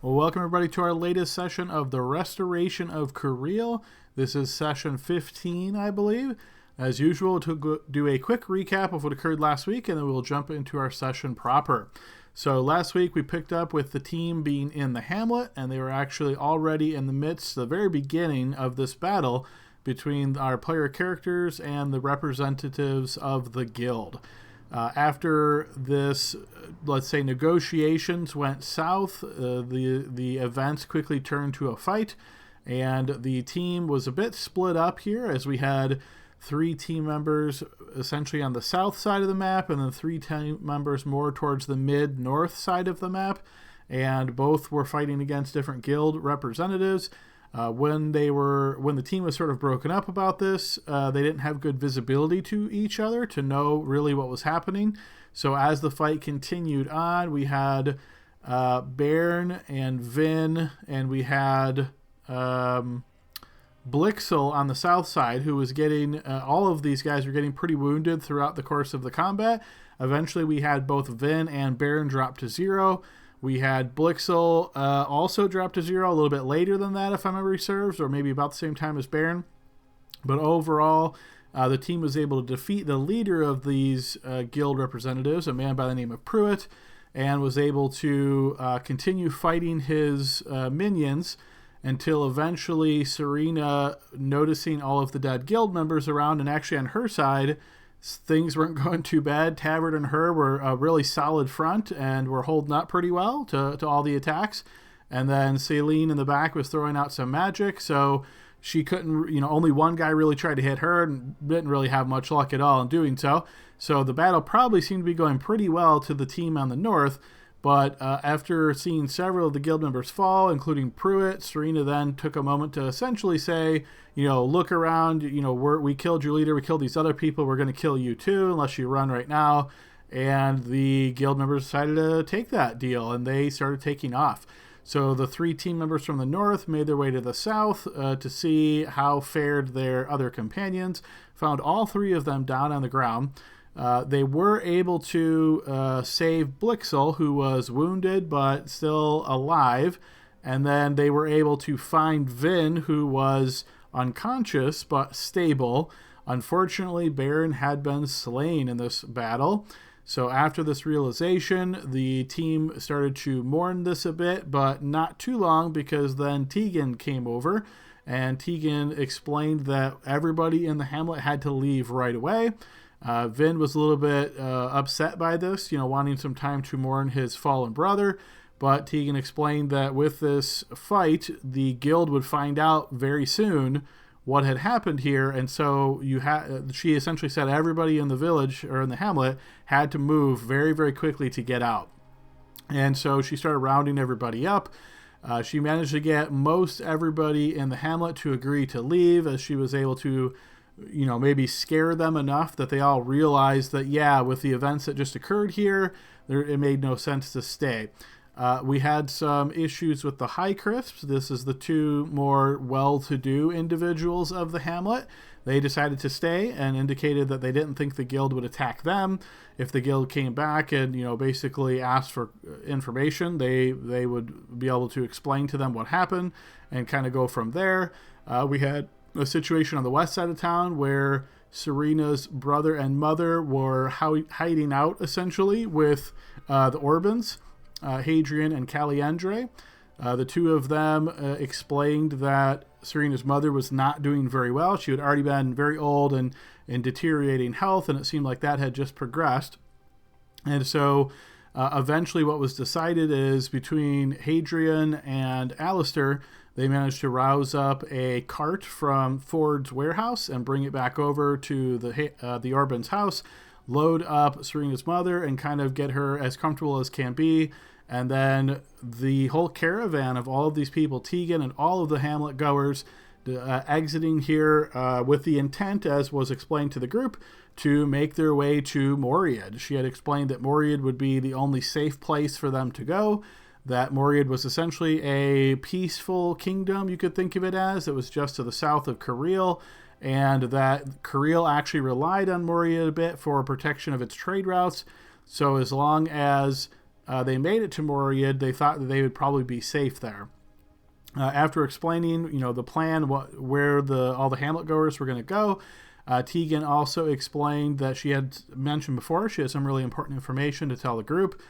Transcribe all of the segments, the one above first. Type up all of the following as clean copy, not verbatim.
Well, welcome everybody to our latest session of the Restoration of Cariele. This is session 15, I believe. As usual, to do a quick recap of what occurred last week, and then we'll jump into our session proper. So last week we picked up with the team being in the hamlet, and they were actually already in the midst, the very beginning of this battle between our player characters and the representatives of the guild. After this, let's say, negotiations went south, the events quickly turned to a fight, and the team was a bit split up here as we had 3 team members essentially on the south side of the map and then 3 team members more towards the mid-north side of the map, and both were fighting against different guild representatives. When the team was sort of broken up about this, they didn't have good visibility to each other to know really what was happening. So as the fight continued on, we had Bairn and Vin, and we had Blixel on the south side, who was getting, all of these guys were getting pretty wounded throughout the course of the combat. Eventually we had both Vin and Bairn drop to 0. We had Blixel also drop to 0 a little bit later than that, if my memory serves, or maybe about the same time as Bairn. But overall, the team was able to defeat the leader of these guild representatives, a man by the name of Pruitt, and was able to continue fighting his minions until eventually Serena, noticing all of the dead guild members around, and actually on her side, things weren't going too bad. Tavert and her were a really solid front and were holding up pretty well to all the attacks. And then Celine in the back was throwing out some magic, so she couldn't, only one guy really tried to hit her and didn't really have much luck at all in doing so. So the battle probably seemed to be going pretty well to the team on the north. But after seeing several of the guild members fall, including Pruitt, Serena then took a moment to essentially say, look around, we killed your leader, we killed these other people, we're going to kill you too, unless you run right now. And the guild members decided to take that deal, and they started taking off. So the 3 team members from the north made their way to the south to see how fared their other companions, found all 3 of them down on the ground. They were able to save Blixel, who was wounded but still alive, and then they were able to find Vin, who was unconscious but stable. Unfortunately, Baron had been slain in this battle. So after this realization, the team started to mourn this a bit, but not too long, because then Tegan came over, and Tegan explained that everybody in the hamlet had to leave right away. Vin was a little bit upset by this, wanting some time to mourn his fallen brother. But Tegan explained that with this fight, the guild would find out very soon what had happened here. And so she essentially said everybody in the village, or in the hamlet, had to move very, very quickly to get out. And so she started rounding everybody up. She managed to get most everybody in the hamlet to agree to leave, as she was able to maybe scare them enough that they all realized that, with the events that just occurred here, it made no sense to stay. We had some issues with the High Crisps. This is the 2 more well-to-do individuals of the hamlet. They decided to stay and indicated that they didn't think the guild would attack them. If the guild came back and, basically asked for information, they would be able to explain to them what happened and kind of go from there. We had a situation on the west side of town where Serena's brother and mother were hiding out, essentially, with the Orbans, Hadrian and Caliendre. The 2 of them explained that Serena's mother was not doing very well. She had already been very old and in deteriorating health, and it seemed like that had just progressed. And so eventually what was decided is, between Hadrian and Alistair, they managed to rouse up a cart from Ford's warehouse and bring it back over to the Orban's house, load up Serena's mother, and kind of get her as comfortable as can be. And then the whole caravan of all of these people, Tegan and all of the hamlet goers, exiting here with the intent, as was explained to the group, to make their way to Moriad. She had explained that Moriad would be the only safe place for them to go, that Moriad was essentially a peaceful kingdom, you could think of it as. It was just to the south of Cariele, and that Cariele actually relied on Moriad a bit for protection of its trade routes. So as long as they made it to Morehead, they thought that they would probably be safe there. After explaining, the plan, where all the Hamlet goers were going to go, Tegan also explained that she had mentioned before she had some really important information to tell the group.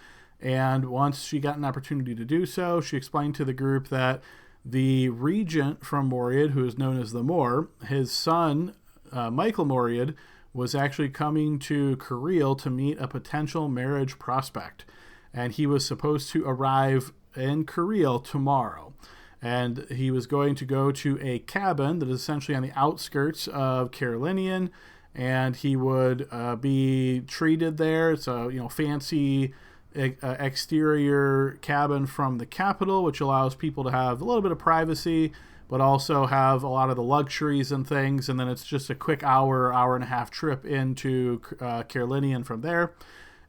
And once she got an opportunity to do so, she explained to the group that the regent from Morehead, who is known as the Moor, his son, Michael Morehead, was actually coming to Cariele to meet a potential marriage prospect. And he was supposed to arrive in Cariele tomorrow. And he was going to go to a cabin that is essentially on the outskirts of Carolinian, and he would be treated there. It's a fancy exterior cabin from the capital, which allows people to have a little bit of privacy, but also have a lot of the luxuries and things. And then it's just a quick hour and a half trip into Carolinian from there.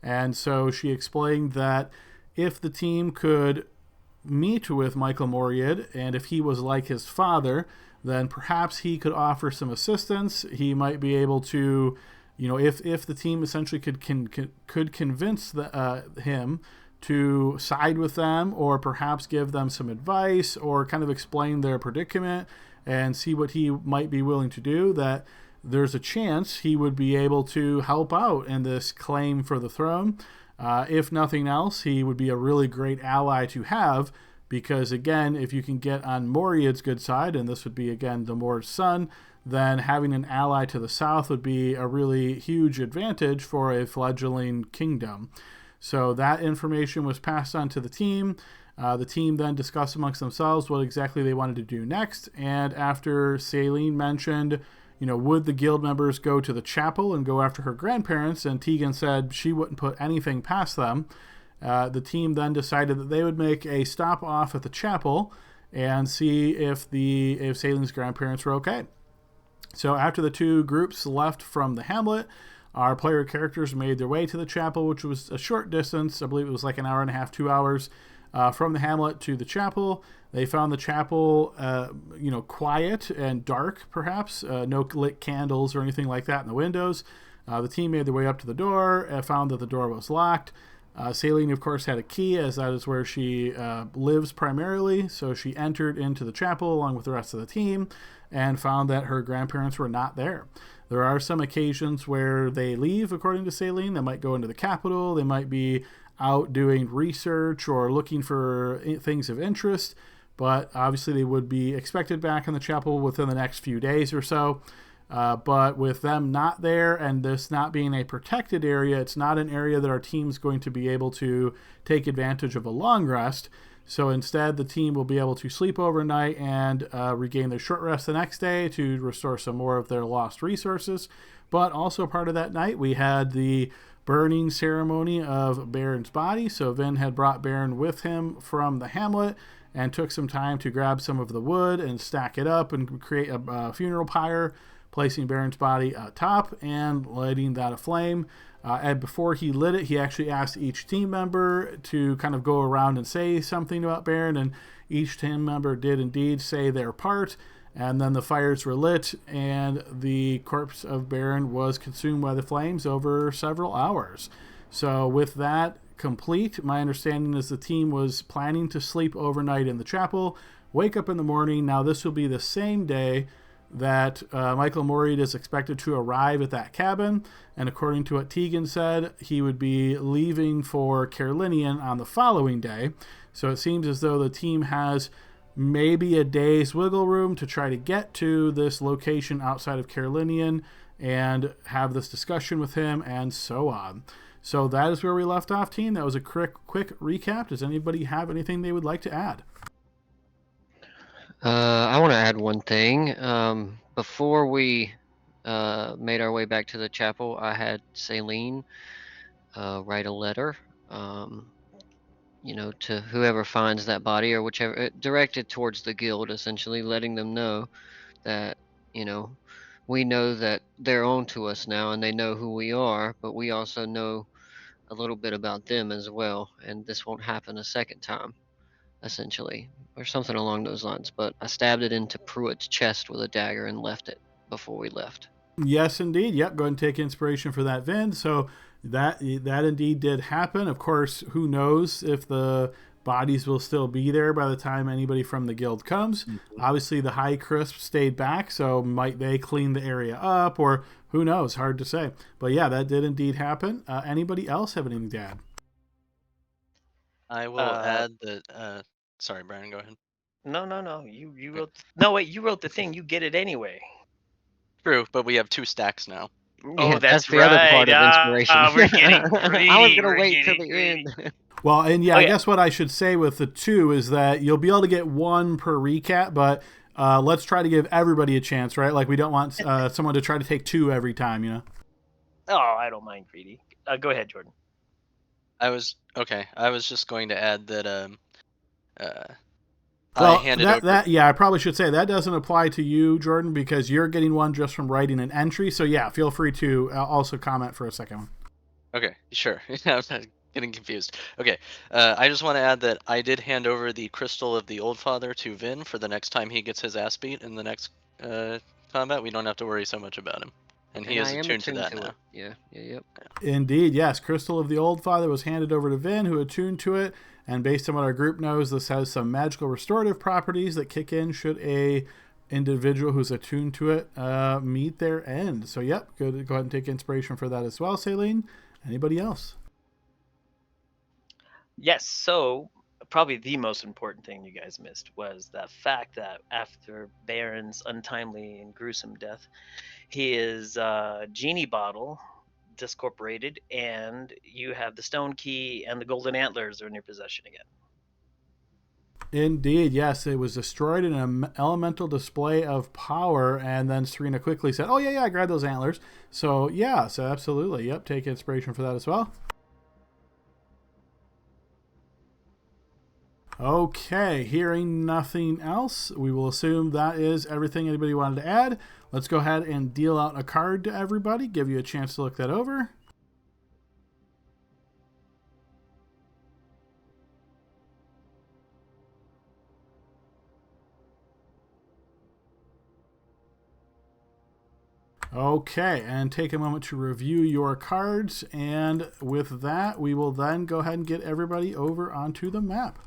And so she explained that if the team could meet with Michael Morehead, and if he was like his father, then perhaps he could offer some assistance. He might be able to, if the team essentially could convince him to side with them, or perhaps give them some advice, or kind of explain their predicament and see what he might be willing to do, that there's a chance he would be able to help out in this claim for the throne. If nothing else, he would be a really great ally to have, because, again, if you can get on Morehead's good side, and this would be, again, the Moor's son, then having an ally to the south would be a really huge advantage for a fledgling kingdom. So that information was passed on to the team. The team then discussed amongst themselves what exactly they wanted to do next. And after Celine mentioned, would the guild members go to the chapel and go after her grandparents, and Tegan said she wouldn't put anything past them, the team then decided that they would make a stop off at the chapel and see if Celine's grandparents were okay. So after the two groups left from the hamlet, our player characters made their way to the chapel, which was a short distance. I believe it was like an hour and a half, 2 hours from the hamlet to the chapel. They found the chapel, quiet and dark, perhaps. No lit candles or anything like that in the windows. The team made their way up to the door, found that the door was locked. Celine, of course, had a key, as that is where she lives primarily. So she entered into the chapel along with the rest of the team and found that her grandparents were not there. There are some occasions where they leave, according to Celine. They might go into the capital. They might be out doing research or looking for things of interest. But obviously they would be expected back in the chapel within the next few days or so. But with them not there and this not being a protected area, it's not an area that our team's going to be able to take advantage of a long rest. So instead, the team will be able to sleep overnight and regain their short rest the next day to restore some more of their lost resources. But also part of that night, we had the burning ceremony of Baron's body. So Vin had brought Baron with him from the hamlet and took some time to grab some of the wood and stack it up and create a funeral pyre, placing Baron's body atop and lighting that aflame. And before he lit it, he actually asked each team member to kind of go around and say something about Baron, and each team member did indeed say their part. And then the fires were lit, and the corpse of Baron was consumed by the flames over several hours. So with that complete, my understanding is the team was planning to sleep overnight in the chapel, wake up in the morning. Now this will be the same day that Michael Morehead is expected to arrive at that cabin, and according to what Tegan said, he would be leaving for Carolinian on the following day. So it seems as though the team has maybe a day's wiggle room to try to get to this location outside of Carolinian and have this discussion with him and so on. So that is where we left off, team. That was a quick recap. Does anybody have anything they would like to add? I want to add one thing. Before we made our way back to the chapel, I had Celine write a letter, to whoever finds that body or whichever, directed towards the guild, essentially letting them know that, we know that they're on to us now and they know who we are, but we also know a little bit about them as well, and this won't happen a second time, essentially, or something along those lines. But I stabbed it into Pruitt's chest with a dagger and left it before we left. Yes, indeed. Yep, go ahead and take inspiration for that, Vin. So That indeed did happen. Of course, who knows if the bodies will still be there by the time anybody from the guild comes. Mhm. Obviously, the High Crisp stayed back, so might they clean the area up, or who knows? Hard to say. But yeah, that did indeed happen. Anybody else have anything to add? I will Uh, add that. Sorry, Brian. Go ahead. no. You Okay. wrote. No, wait. You wrote the thing. You get it anyway. True, but we have 2 stacks now. Oh, Yeah, that's that's the other right. part of inspiration. We're getting I was greedy. gonna We're wait till getting the greedy. end. Well, and yeah, I Okay. guess what I should say with the two is that you'll be able to get one per recap, but let's try to give everybody a chance, right? Like we don't want someone to try to take two every time, you know? Oh, I don't mind greedy. Go ahead, Jordan. I was okay. I was just going to add that uh, I Well, handed that over. that yeah, I probably should say that doesn't apply to you, Jordan, because you're getting one just from writing an entry. So yeah, feel free to also comment for a second one. Okay, sure. I'm not getting confused. Okay, I just want to add that I did hand over the crystal of the Old Father to Vin for the next time he gets his ass beat in the next combat. We don't have to worry so much about him, and he And I is am attuned to attuned that to now. it. Yeah, yep. Indeed, yes. Crystal of the Old Father was handed over to Vin, who attuned to it. And based on what our group knows, this has some magical restorative properties that kick in should a individual who's attuned to it meet their end. So, yep, go ahead and take inspiration for that as well, Celine. Anybody else? Yes. So probably the most important thing you guys missed was the fact that after Baron's untimely and gruesome death, his genie bottle discorporated, and you have the stone key and the golden antlers are in your possession again. Indeed, yes. It was destroyed in an elemental display of power. And then Serena quickly said, oh, yeah, I grabbed those antlers. So, yeah, so absolutely. Yep, take inspiration for that as well. Okay, hearing nothing else, we will assume that is everything anybody wanted to add. Let's go ahead and deal out a card to everybody, give you a chance to look that over. Okay, and take a moment to review your cards, and with that, we will then go ahead and get everybody over onto the map.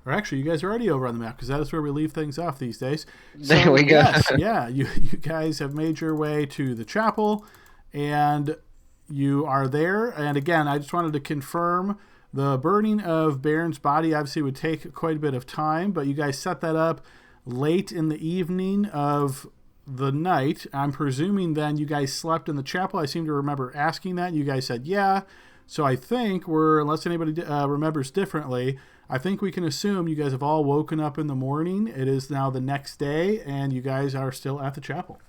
Or actually, you guys are already over on the map because that is where we leave things off these days. There So we go. yes, yeah, you guys have made your way to the chapel, and you are there. And again, I just wanted to confirm the burning of Baron's body obviously would take quite a bit of time, but you guys set that up late in the evening of the night. I'm presuming then you guys slept in the chapel. I seem to remember asking that. You guys said yeah. So I think unless anybody remembers differently, I think we can assume you guys have all woken up in the morning. It is now the next day, and you guys are still at the chapel.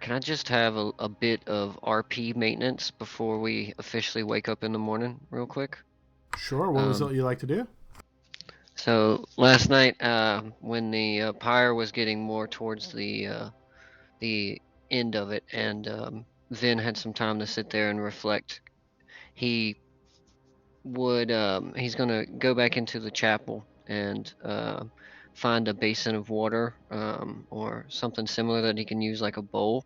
Can I just have a bit of RP maintenance before we officially wake up in the morning, real quick? Sure. What was it you'd like to do? So last night, when the pyre was getting more towards the end of it, and Vin had some time to sit there and reflect, he would he's gonna go back into the chapel and find a basin of water or something similar that he can use like a bowl.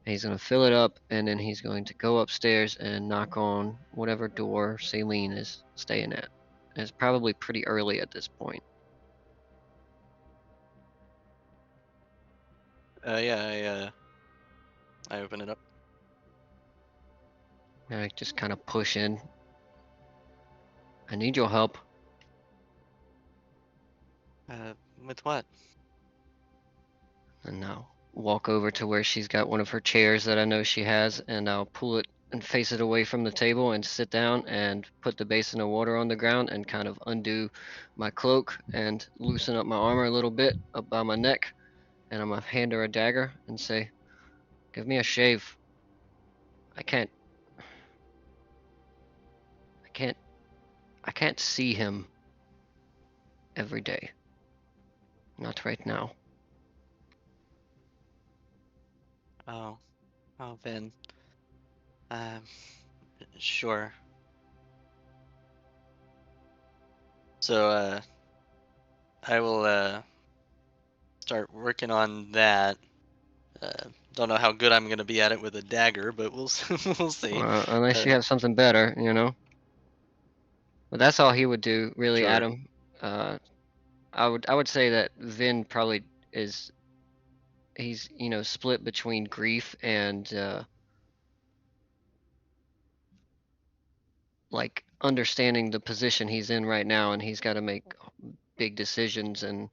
He's gonna fill it up, and then he's going to go upstairs and knock on whatever door Celine is staying at. It's probably pretty early at this point. Yeah, I open it up. I just kind of push in. I need your help. With what? And I'll walk over to where she's got one of her chairs that I know she has, and I'll pull it and face it away from the table and sit down and put the basin of water on the ground and kind of undo my cloak and loosen up my armor a little bit up by my neck. And I'm gonna hand her a dagger and say, "Give me a shave. I can't, I can't, I can't see him every day. Not right now." Oh, oh, Vin. Um, sure. So I will start working on that. Don't know how good I'm gonna be at it with a dagger, but we'll we'll see. Unless you have something better, you know. But that's all he would do, really, Sure. Adam. I would say that Vin probably is he's split between grief and like understanding the position he's in right now, and he's got to make big decisions and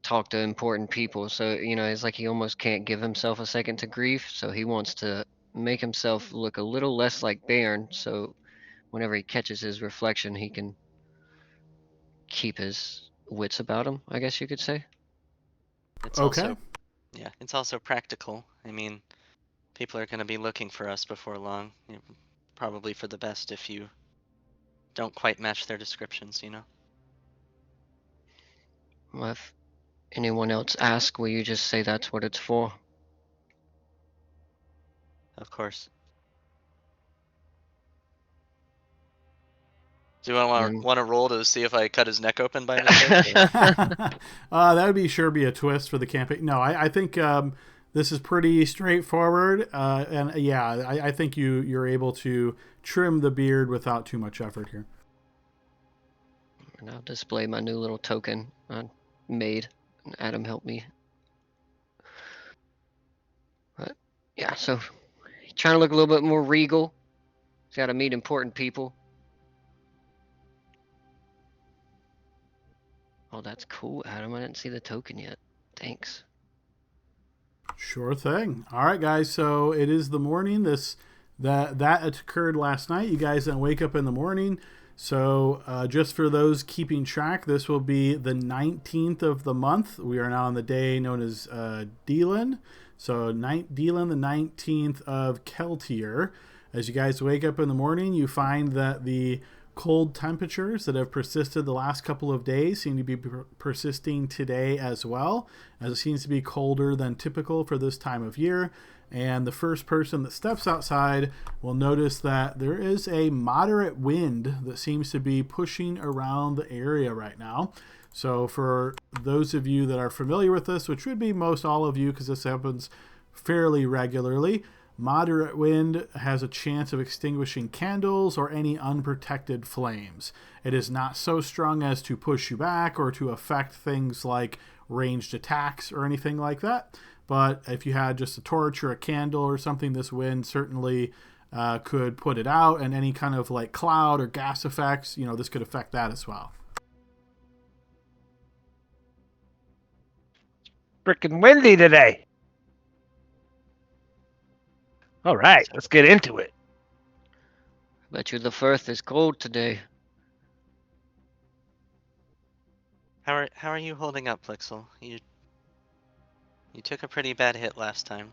talk to important people. So it's like he almost can't give himself a second to grief. So he wants to make himself look a little less like Bairn. So whenever he catches his reflection, he can keep his wits about him, I guess you could say. It's Okay. it's also practical. I mean, people are gonna be looking for us before long. Probably for the best if you don't quite match their descriptions, Well, if anyone else asks, will you just say that's what it's for? Of course. Do you want to roll to see if I cut his neck open by mistake? That would sure be a twist for the campaign. No, I think this is pretty straightforward, and yeah, I think you're able to trim the beard without too much effort here. And I'll display my new little token I made, and Adam helped me. But yeah, so trying to look a little bit more regal. He's got to meet important people. Oh, that's cool, Adam. I didn't see the token yet. Thanks. Sure thing. All right, guys. So it is the morning. That occurred last night. You guys then wake up in the morning. So just for those keeping track, this will be the 19th of the month. We are now on the day known as Delan. So Delan, the 19th of Keltier. As you guys wake up in the morning, you find that the cold temperatures that have persisted the last couple of days seem to be persisting today as well, as it seems to be colder than typical for this time of year. And the first person that steps outside will notice that there is a moderate wind that seems to be pushing around the area right now. So for those of you that are familiar with this, which would be most all of you because this happens fairly regularly, moderate wind has a chance of extinguishing candles or any unprotected flames. It is not so strong as to push you back or to affect things like ranged attacks or anything like that. But if you had just a torch or a candle or something, this wind certainly could put it out, and any kind of like cloud or gas effects, this could affect that as well. Frickin' windy today. All right, let's get into it. Bet you the Firth is cold today. How are you holding up, Plixel? You took a pretty bad hit last time.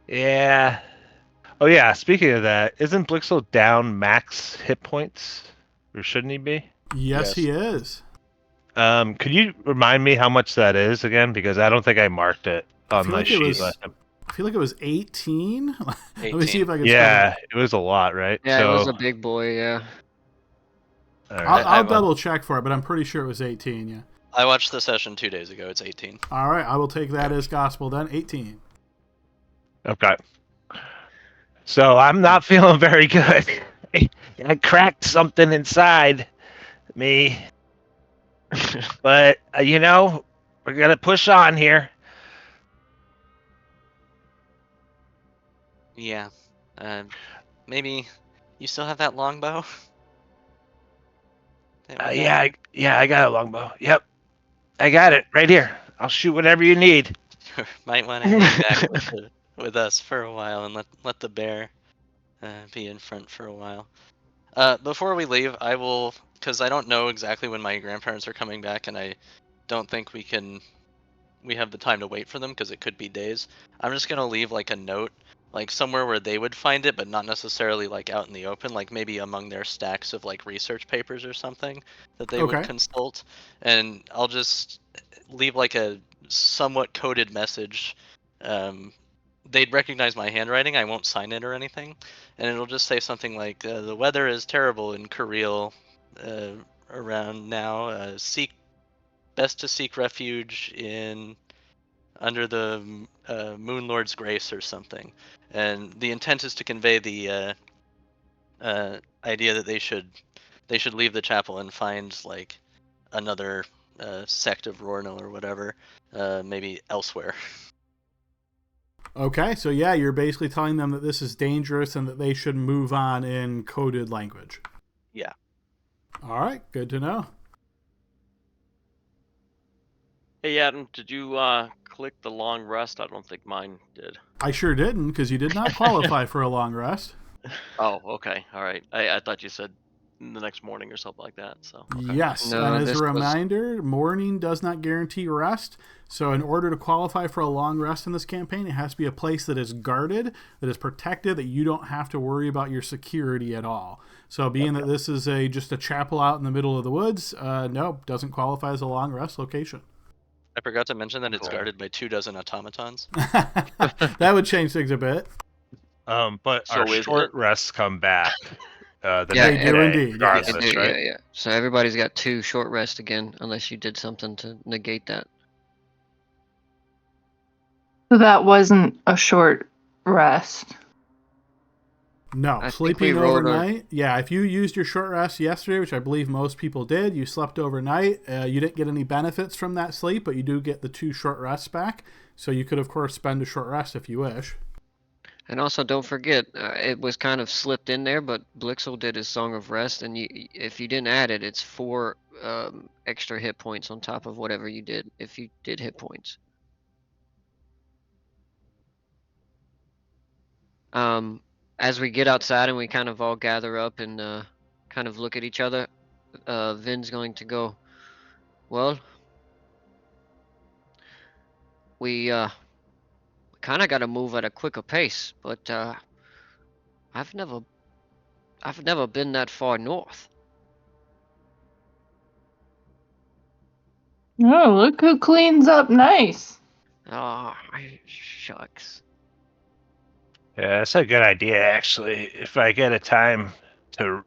Yeah. Oh yeah, speaking of that, isn't Blixel down max hit points? Or shouldn't he be? Yes, he is. Could you remind me how much that is again? Because I don't think I marked it on my sheet last time. I feel like it was 18. 18. Let me see if I can. Yeah, it was a lot, right? Yeah, it was a big boy. Yeah. All right. I'll double check for it, but I'm pretty sure it was 18. Yeah. I watched the session 2 days ago. It's 18. All right, I will take that as gospel then. 18. Okay. So I'm not feeling very good. I cracked something inside me. But, we're going to push on here. Yeah. Maybe you still have that longbow? Yeah, I got a longbow. Yep. I got it right here. I'll shoot whatever you need. Might want to hang back with us for a while and let the bear be in front for a while. Before we leave, I will, because I don't know exactly when my grandparents are coming back, and I don't think we have the time to wait for them because it could be days. I'm just gonna leave like a note, like somewhere where they would find it, but not necessarily like out in the open, like maybe among their stacks of like research papers or something that they would consult. And I'll just leave like a somewhat coded message. They'd recognize my handwriting. I won't sign it or anything, and it'll just say something like, "The weather is terrible in Cariele around now. Seek best to seek refuge under the Moon Lord's grace or something. And the intent is to convey the idea that they should leave the chapel and find like another sect of Rorno or whatever, maybe elsewhere. Okay, so yeah, you're basically telling them that this is dangerous and that they should move on in coded language. Yeah. All right, good to know. Hey, Adam, did you click the long rest? I don't think mine did. I sure didn't, because you did not qualify for a long rest. Oh, okay. All right. I thought you said the next morning or something like that. So okay. Yes, No, and as this a was- reminder, morning does not guarantee rest. So in order to qualify for a long rest in this campaign, it has to be a place that is guarded, that is protected, that you don't have to worry about your security at all. So being that this is just a chapel out in the middle of the woods, no, doesn't qualify as a long rest location. I forgot to mention that it's Cool. guarded by 24 automatons. That would change things a bit. But So our is short it- rests come back. The Yeah, next they do day, indeed. regardless, They do, right? yeah. So everybody's got 2 short rests again, unless you did something to negate that. So that wasn't a short rest. No, I think sleeping we rolled overnight. Yeah, if you used your short rest yesterday, which I believe most people did, you slept overnight. You didn't get any benefits from that sleep, but you do get the 2 short rests back. So you could, of course, spend a short rest if you wish. And also, don't forget, it was kind of slipped in there, but Blixel did his Song of Rest, and if you didn't add it, it's 4 extra hit points on top of whatever you did, if you did hit points. As we get outside and we kind of all gather up and kind of look at each other, Vin's going to go, well, we kind of got to move at a quicker pace, but I've never been that far north. Oh, look who cleans up nice. Oh, shucks. Yeah, that's a good idea, actually. If I get a time to,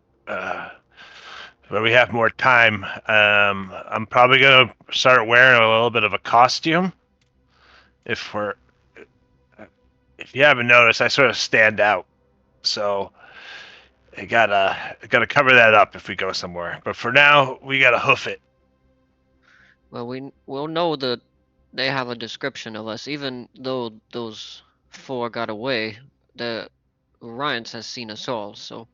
where we have more time, I'm probably gonna start wearing a little bit of a costume. If you haven't noticed, I sort of stand out, so I gotta cover that up if we go somewhere. But for now, we gotta hoof it. Well, we'll know that they have a description of us, even though those 4 got away. The Orions has seen us all, so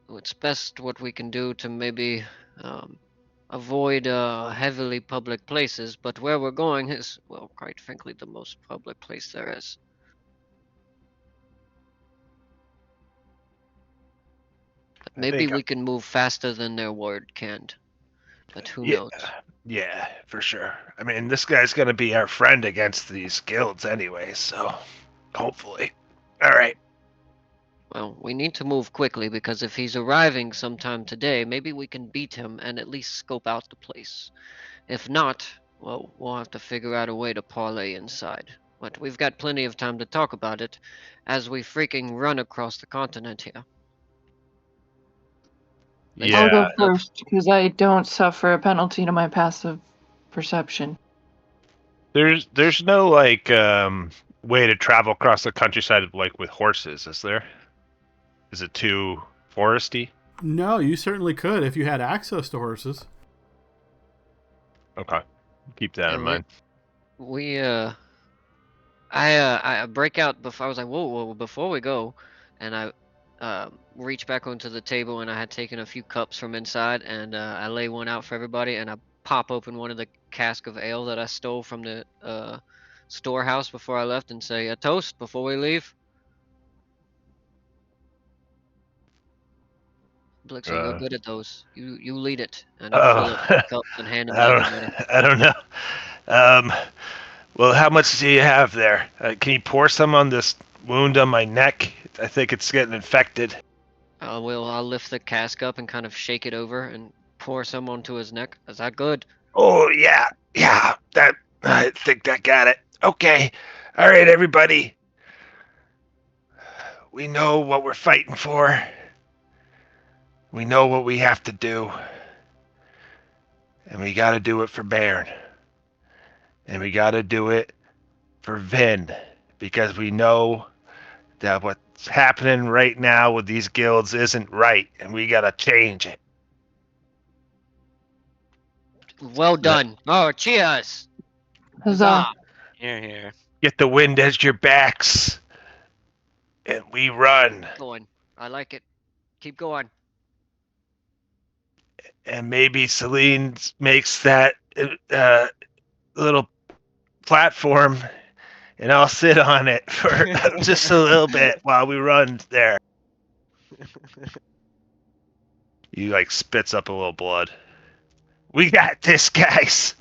it's best what we can do to maybe avoid heavily public places. But where we're going is, well, quite frankly, the most public place there is. But I maybe think we can move faster than their word canned. But who Yeah, knows? yeah, for sure. I mean, this guy's gonna be our friend against these guilds anyway, so hopefully. All right. Well, we need to move quickly because if he's arriving sometime today, maybe we can beat him and at least scope out the place. If not, well, we'll have to figure out a way to parlay inside. But we've got plenty of time to talk about it as we freaking run across the continent here. Yeah. I'll go first because I don't suffer a penalty to my passive perception. There's no like way to travel across the countryside like with horses, is there? Is it too foresty? No, you certainly could if you had access to horses. Okay. Keep that in mind. I break out before I was like, whoa, before we go, and I reach back onto the table and I had taken a few cups from inside and I lay one out for everybody and I pop open one of the cask of ale that I stole from the storehouse before I left and say a toast before we leave. Blixer, you're good at those. You lead it, and I'll fill up the cups and hand them to everybody. I don't know. Well, how much do you have there? Can you pour some on this wound on my neck? I think it's getting infected. I'll lift the cask up and kind of shake it over and pour some onto his neck. Is that good? Oh yeah, that I think I got it. Okay, all right, everybody. We know what we're fighting for. We know what we have to do. And we got to do it for Baron. And we got to do it for Vin. Because we know that what's happening right now with these guilds isn't right. And we got to change it. Well done. Oh, cheers. Huzzah. Here, here. Get the wind at your backs. And we run. Going. I like it. Keep going. And maybe Celine makes that little platform, and I'll sit on it for just a little bit while we run there. He like spits up a little blood. We got this, guys.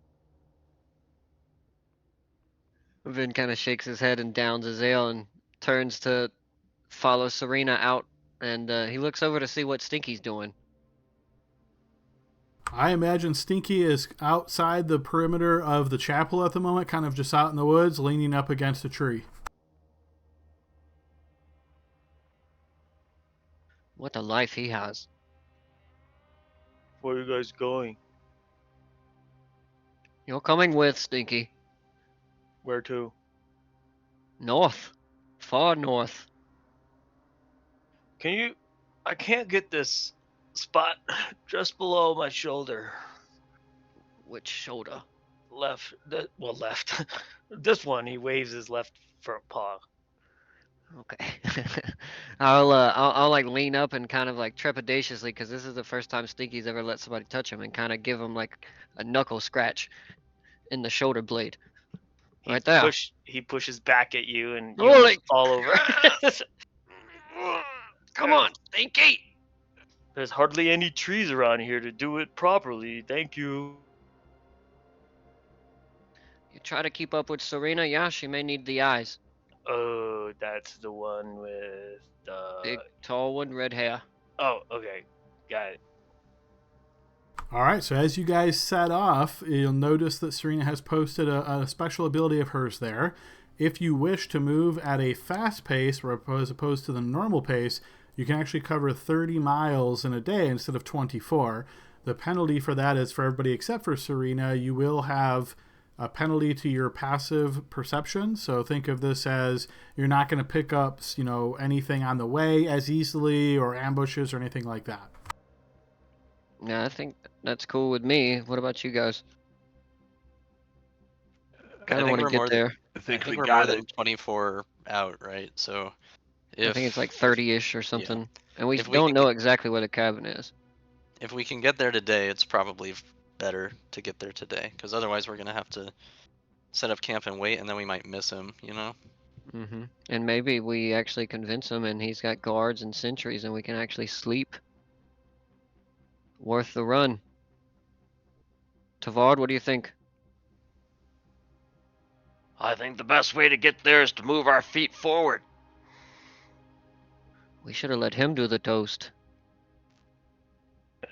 Vin kind of shakes his head and downs his ale and turns to follow Serena out, and he looks over to see what Stinky's doing. I imagine Stinky is outside the perimeter of the chapel at the moment, kind of just out in the woods, leaning up against a tree. What a life he has. Where are you guys going? You're coming with, Stinky. Where to? North. Far north. Can you... I can't get this spot just below my shoulder. Which shoulder? Left. Left. This one, he waves his left front paw. Okay. I'll like lean up and kind of like trepidatiously, because this is the first time Stinky's ever let somebody touch him, and kind of give him like a knuckle scratch in the shoulder blade. Right there. He pushes back at you and you Holy fall over. Come on, Stinky! There's hardly any trees around here to do it properly. Thank you. You try to keep up with Serena, yeah, she may need the eyes. Oh, that's the one with the... Big, tall one, red hair. Oh, okay. Got it. All right, so as you guys set off, you'll notice that Serena has posted a special ability of hers there. If you wish to move at a fast pace, as opposed to the normal pace, you can actually cover 30 miles in a day instead of 24. The penalty for that is for everybody except for Serena. You will have a penalty to your passive perception. So think of this as you're not going to pick up, anything on the way as easily, or ambushes or anything like that. Yeah, I think that's cool with me. What about you guys? Kind of want to get there. I I think think we we're got more it. than 24 out, right? So I think it's like 30-ish or something. And we If we don't can know exactly where the cabin is. if we can get there today, it's probably better to get there today, because otherwise we're gonna have to set up camp and wait, and then we might miss him. Mm-hmm. And maybe we actually convince him and he's got guards and sentries and we can actually sleep. Worth the run. Tavard, what do you think? I think the best way to get there is to move our feet forward. We should have let him do the toast.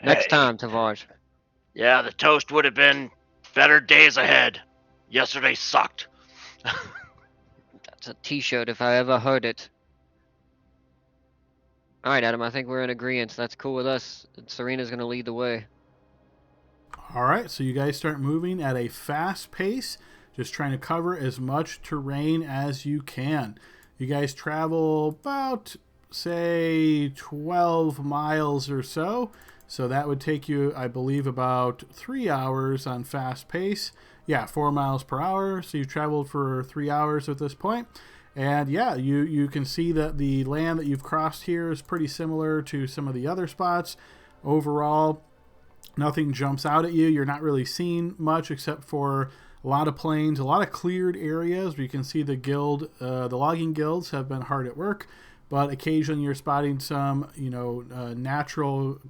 Next time, Tavard. Yeah, the toast would have been better days ahead. Yesterday sucked. That's a t-shirt if I ever heard it. Alright, Adam, I think we're in agreement. That's cool with us. Serena's going to lead the way. All right, so you guys start moving at a fast pace, just trying to cover as much terrain as you can. You guys travel about, say, 12 miles or so. So that would take you, I believe, about 3 hours on fast pace. Yeah, 4 miles per hour. So you've traveled for 3 hours at this point. And yeah, you can see that the land that you've crossed here is pretty similar to some of the other spots. Overall, nothing jumps out at you. You're not really seeing much except for a lot of plains, a lot of cleared areas where you can see the logging guilds have been hard at work. But occasionally you're spotting some, natural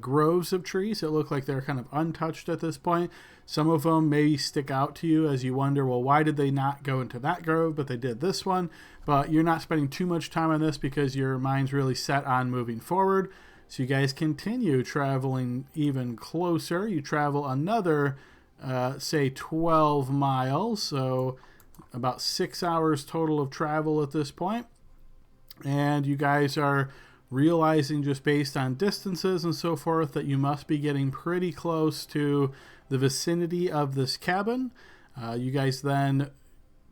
groves of trees that look like they're kind of untouched at this point. Some of them maybe stick out to you as you wonder, well, why did they not go into that grove, but they did this one? But you're not spending too much time on this because your mind's really set on moving forward. So you guys continue traveling even closer. You travel another, say, 12 miles. So about 6 hours total of travel at this point. And you guys are realizing just based on distances and so forth that you must be getting pretty close to the vicinity of this cabin. You guys then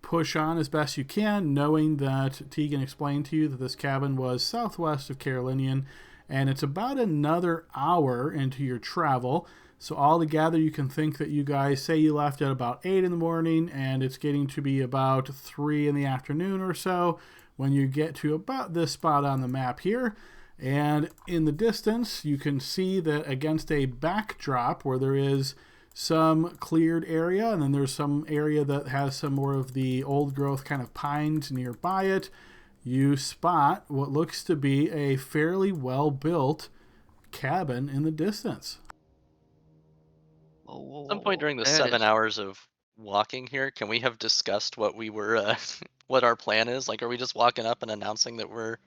push on as best you can, knowing that Tegan explained to you that this cabin was southwest of Carolinian, and it's about another hour into your travel. So altogether, you can think that you guys, say you left at about 8 in the morning, and it's getting to be about 3 in the afternoon or so when you get to about this spot on the map here. And in the distance, you can see that against a backdrop where there is some cleared area, and then there's some area that has some more of the old growth kind of pines nearby it, you spot what looks to be a fairly well-built cabin in the distance. Whoa, At some point during the there it 7 is. hours of walking here, can we have discussed what we were, what our plan is? Like, are we just walking up and announcing that we're?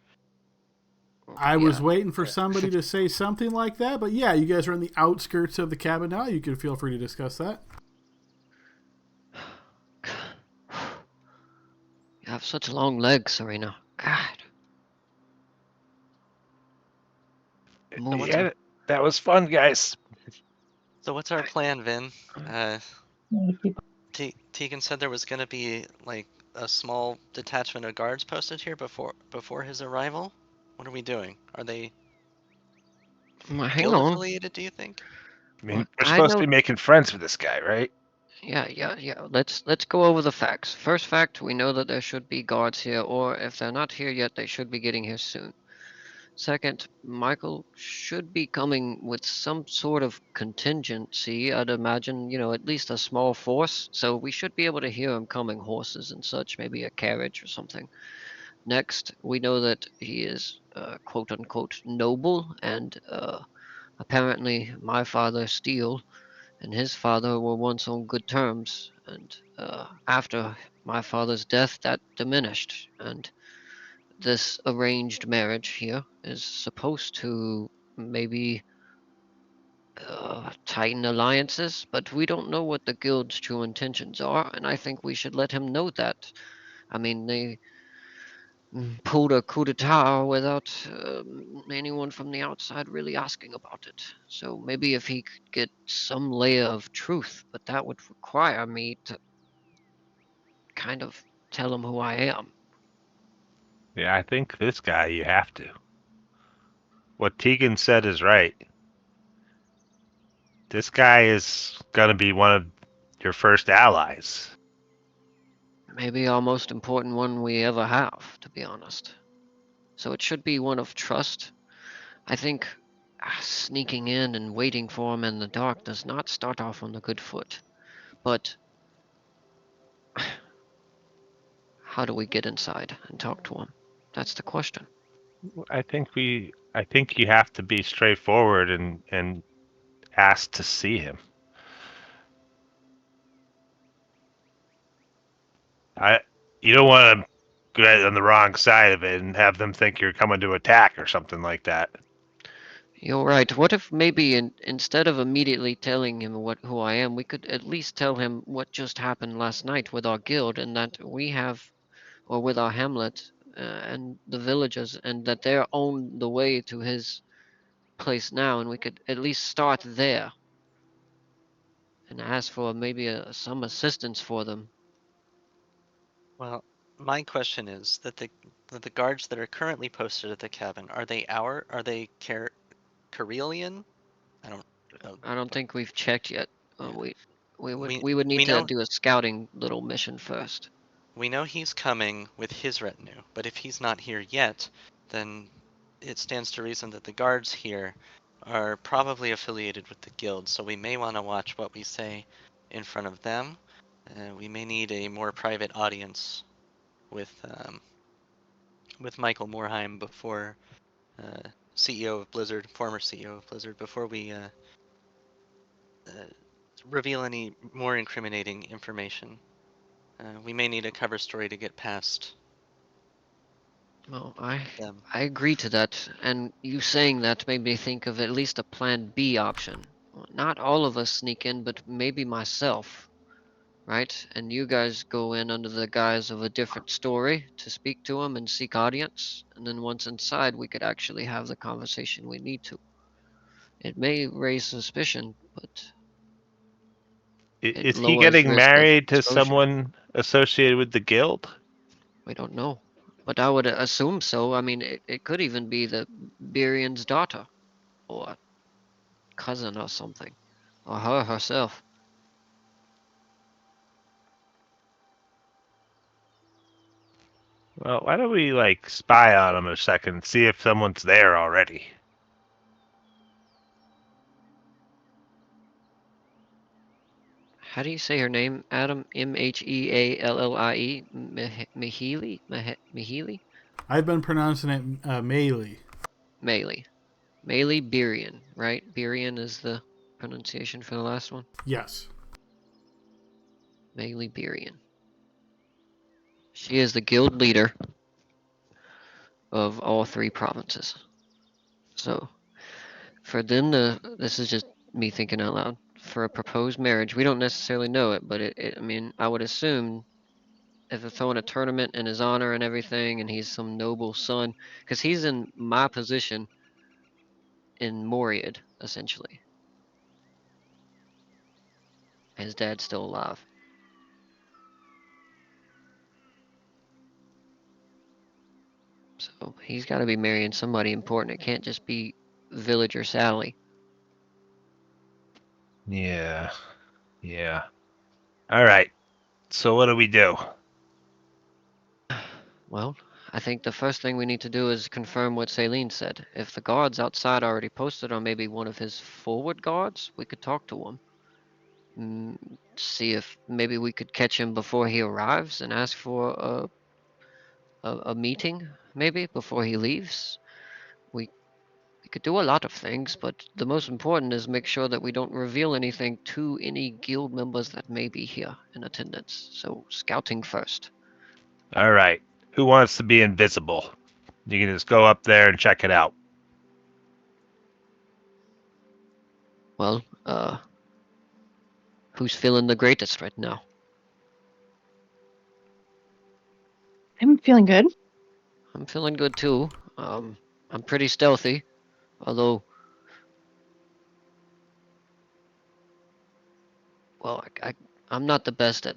I was Yeah. waiting for somebody to say something like that, but yeah, you guys are on the outskirts of the cabin now. You can feel free to discuss that. You have such long legs, Serena. God. Move Yeah, them. that was fun, guys. So what's our plan, Vin? Keep- Tegan said there was gonna be like a small detachment of guards posted here before his arrival. What are we doing? Are they Hang guild on. affiliated, do you think? I mean, Well, we're I supposed to know. be making friends with this guy, right? Yeah. Let's go over the facts. First fact, we know that there should be guards here, or if they're not here yet, they should be getting here soon. Second, Michael should be coming with some sort of contingency. I'd imagine, at least a small force. So we should be able to hear him coming, horses and such, maybe a carriage or something. Next, we know that he is quote unquote noble, and apparently my father, Steele, and his father were once on good terms. And after my father's death, that diminished. And this arranged marriage here is supposed to maybe tighten alliances, but we don't know what the guild's true intentions are, and I think we should let him know that. I mean, they pulled a coup d'etat without anyone from the outside really asking about it. So maybe if he could get some layer of truth, but that would require me to kind of tell him who I am. Yeah, I think this guy you have to. What Tegan said is right. This guy is gonna be one of your first allies. Maybe our most important one we ever have, to be honest. So it should be one of trust. I think sneaking in and waiting for him in the dark does not start off on a good foot. But how do we get inside and talk to him? That's the question. I think you have to be straightforward and ask to see him. I You don't want to get on the wrong side of it and have them think you're coming to attack or something like that. You're right. What if maybe instead of immediately telling him who I am, we could at least tell him what just happened last night with our guild, and that we have, or with our hamlet and the villagers, and that they're on the way to his place now, and we could at least start there and ask for maybe some assistance for them. Well, my question is that the guards that are currently posted at the cabin, are they Cerilia? I don't know. I don't think we've checked yet. Yeah. We would We need to know do a scouting little mission first. we know he's coming with his retinue, but if he's not here yet, then it stands to reason that the guards here are probably affiliated with the guild, so we may want to watch what we say in front of them. We may need a more private audience with Michael Morheim before CEO of Blizzard, former CEO of Blizzard, before we uh, reveal any more incriminating information. We may need a cover story to get past Well, them. I agree to that, and you saying that made me think of at least a plan B option. Well, not all of us sneak in, but maybe myself. right? And you guys go in under the guise of a different story to speak to him and seek audience. And then once inside, we could actually have the conversation we need to. It may raise suspicion, but it Is he lowers getting risk of married to exposure. someone associated with the guild? We don't know. But I would assume so. I mean, it could even be the Birian's daughter, or cousin or something, or her herself. Well, why don't we spy on him a second, see if someone's there already? How do you say her name, Adam? Mehallie? Mihili? Mihili? I've been pronouncing it Melee. Melee. Melee Birian, right? Birian is the pronunciation for the last one. Yes. Melee Birian. She is the guild leader of all 3 provinces. So, for them to, this is just me thinking out loud, for a proposed marriage, we don't necessarily know it, but I mean, I would assume if they're throwing a tournament in his honor and everything, and he's some noble son, because he's in my position in Moriad, essentially. His dad's still alive. So he's got to be marrying somebody important. It can't just be villager Sally. Yeah. Yeah. All right. So what do we do? Well, I think the first thing we need to do is confirm what Celine said. If the guards outside already posted on maybe one of his forward guards, we could talk to him. See if maybe we could catch him before he arrives and ask for a meeting, maybe, before he leaves. We could do a lot of things, but the most important is make sure that we don't reveal anything to any guild members that may be here in attendance. So, scouting first. All right. Who wants to be invisible? You can just go up there and check it out. Well, who's feeling the greatest right now? I'm feeling good. I'm feeling good too. I'm pretty stealthy, although, well, I'm not the best at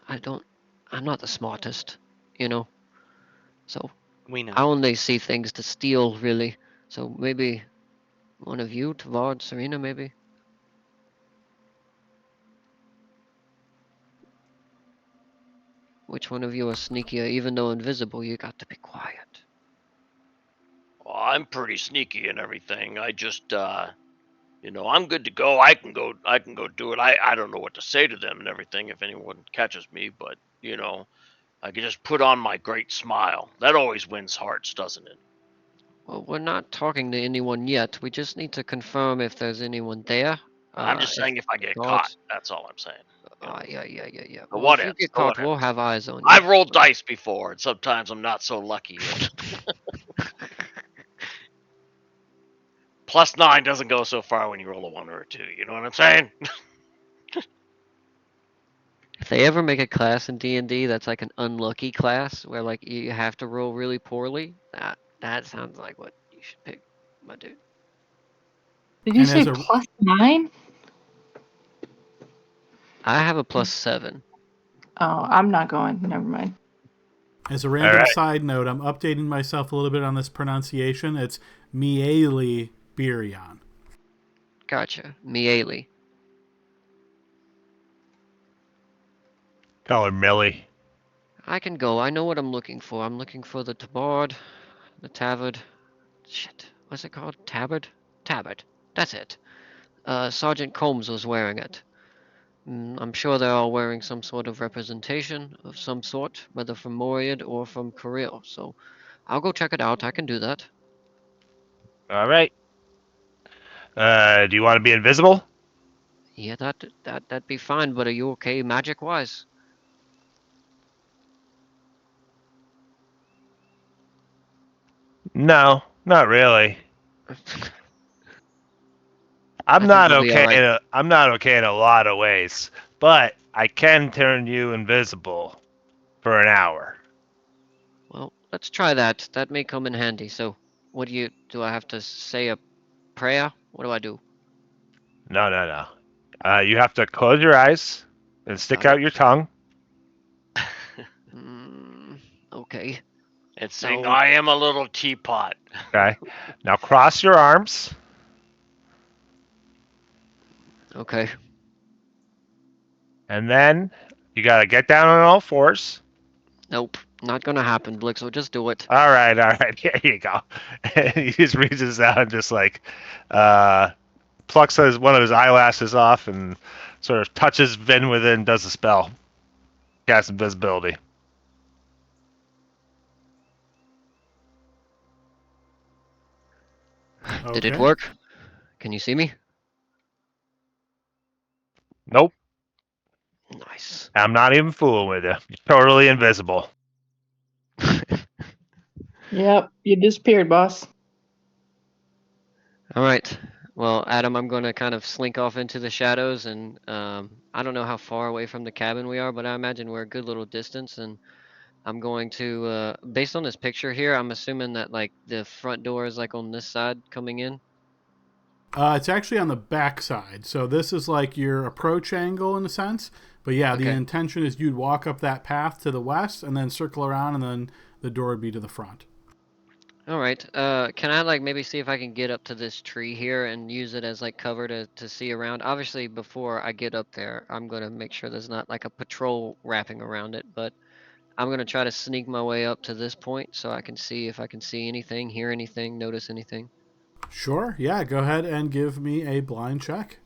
I'm not the smartest, you know. So We know. I only see things to steal, really. So maybe one of you, Tavard, Serena, maybe. Which one of you are sneakier? Even though invisible, you got to be quiet. Well, I'm pretty sneaky and everything. I just, I'm good to go. I can go. I can go do it. I don't know what to say to them and everything if anyone catches me, but I can just put on my great smile. That always wins hearts, doesn't it? Well, we're not talking to anyone yet. We just need to confirm if there's anyone there. I'm just If saying if I get caught, guards. that's all I'm saying. Yeah. The Well, what if you ifs. get The what caught, we'll ifs. have eyes on you. I've rolled dice before, and sometimes I'm not so lucky. +9 doesn't go so far when you roll a 1 or a 2. You know what I'm saying? If they ever make a class in D&D that's like an unlucky class where like you have to roll really poorly, that sounds like what you should pick, my dude. Did you And say as a +9? I have a +7. Oh, I'm not going. Never mind. As a All random right. side note, I'm updating myself a little bit on this pronunciation. It's Mieli Birion. Gotcha. Mieli. Call her Millie. I can go. I know what I'm looking for. I'm looking for the tabard, the tabard. Shit. What's it called? Tabard? Tabard. That's it. Sergeant Combs was wearing it. I'm sure they're all wearing some sort of representation of some sort, whether from Moriad or from Cariele. So I'll go check it out. I can do that. All right. Do you want to be invisible? Yeah, that'd be fine. But are you okay, magic wise? No, not really. I think you'll be all right. I'm not okay in a lot of ways, but I can turn you invisible for an hour. Well, let's try that. That may come in handy. So, what do I have to say a prayer? What do I do? No. You have to close your eyes and stick Got it. out your tongue. Okay. It's saying, No. I am a little teapot. Okay. Now cross your arms. Okay. And then you got to get down on all fours. Nope. Not gonna happen, Blixel. Just do it. All right. Here you go. And he just reaches out and just like plucks one of his eyelashes off and sort of touches Vin within, does a spell. Cast invisibility. Did it Okay. work? Can you see me? Nope. Nice. I'm not even fooling with you. You're totally invisible. Yep, you disappeared, boss. All right. Well, Adam, I'm going to kind of slink off into the shadows, and I don't know how far away from the cabin we are, but I imagine we're a good little distance, and I'm going to, based on this picture here, I'm assuming that like the front door is like on this side coming in. It's actually on the back side. So this is like your approach angle in a sense. But yeah, the Okay. intention is you'd walk up that path to the west and then circle around, and then the door would be to the front. All right. Can I like maybe see if I can get up to this tree here and use it as like cover to see around? Obviously, before I get up there, I'm gonna make sure there's not like a patrol wrapping around it, but I'm gonna try to sneak my way up to this point so I can see if I can see anything, hear anything, notice anything. Sure. Yeah, go ahead and give me a blind check.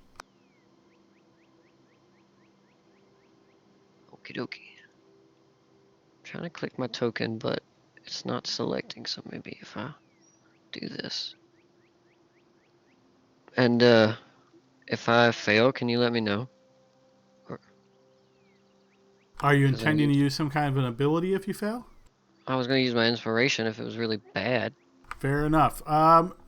Okie dokie. I'm trying to click my token, but it's not selecting, so maybe if I do this. And if I fail, can you let me know? Are you 'Cause I intending need. to use some kind of an ability if you fail? I was gonna use my inspiration if it was really bad. Fair enough.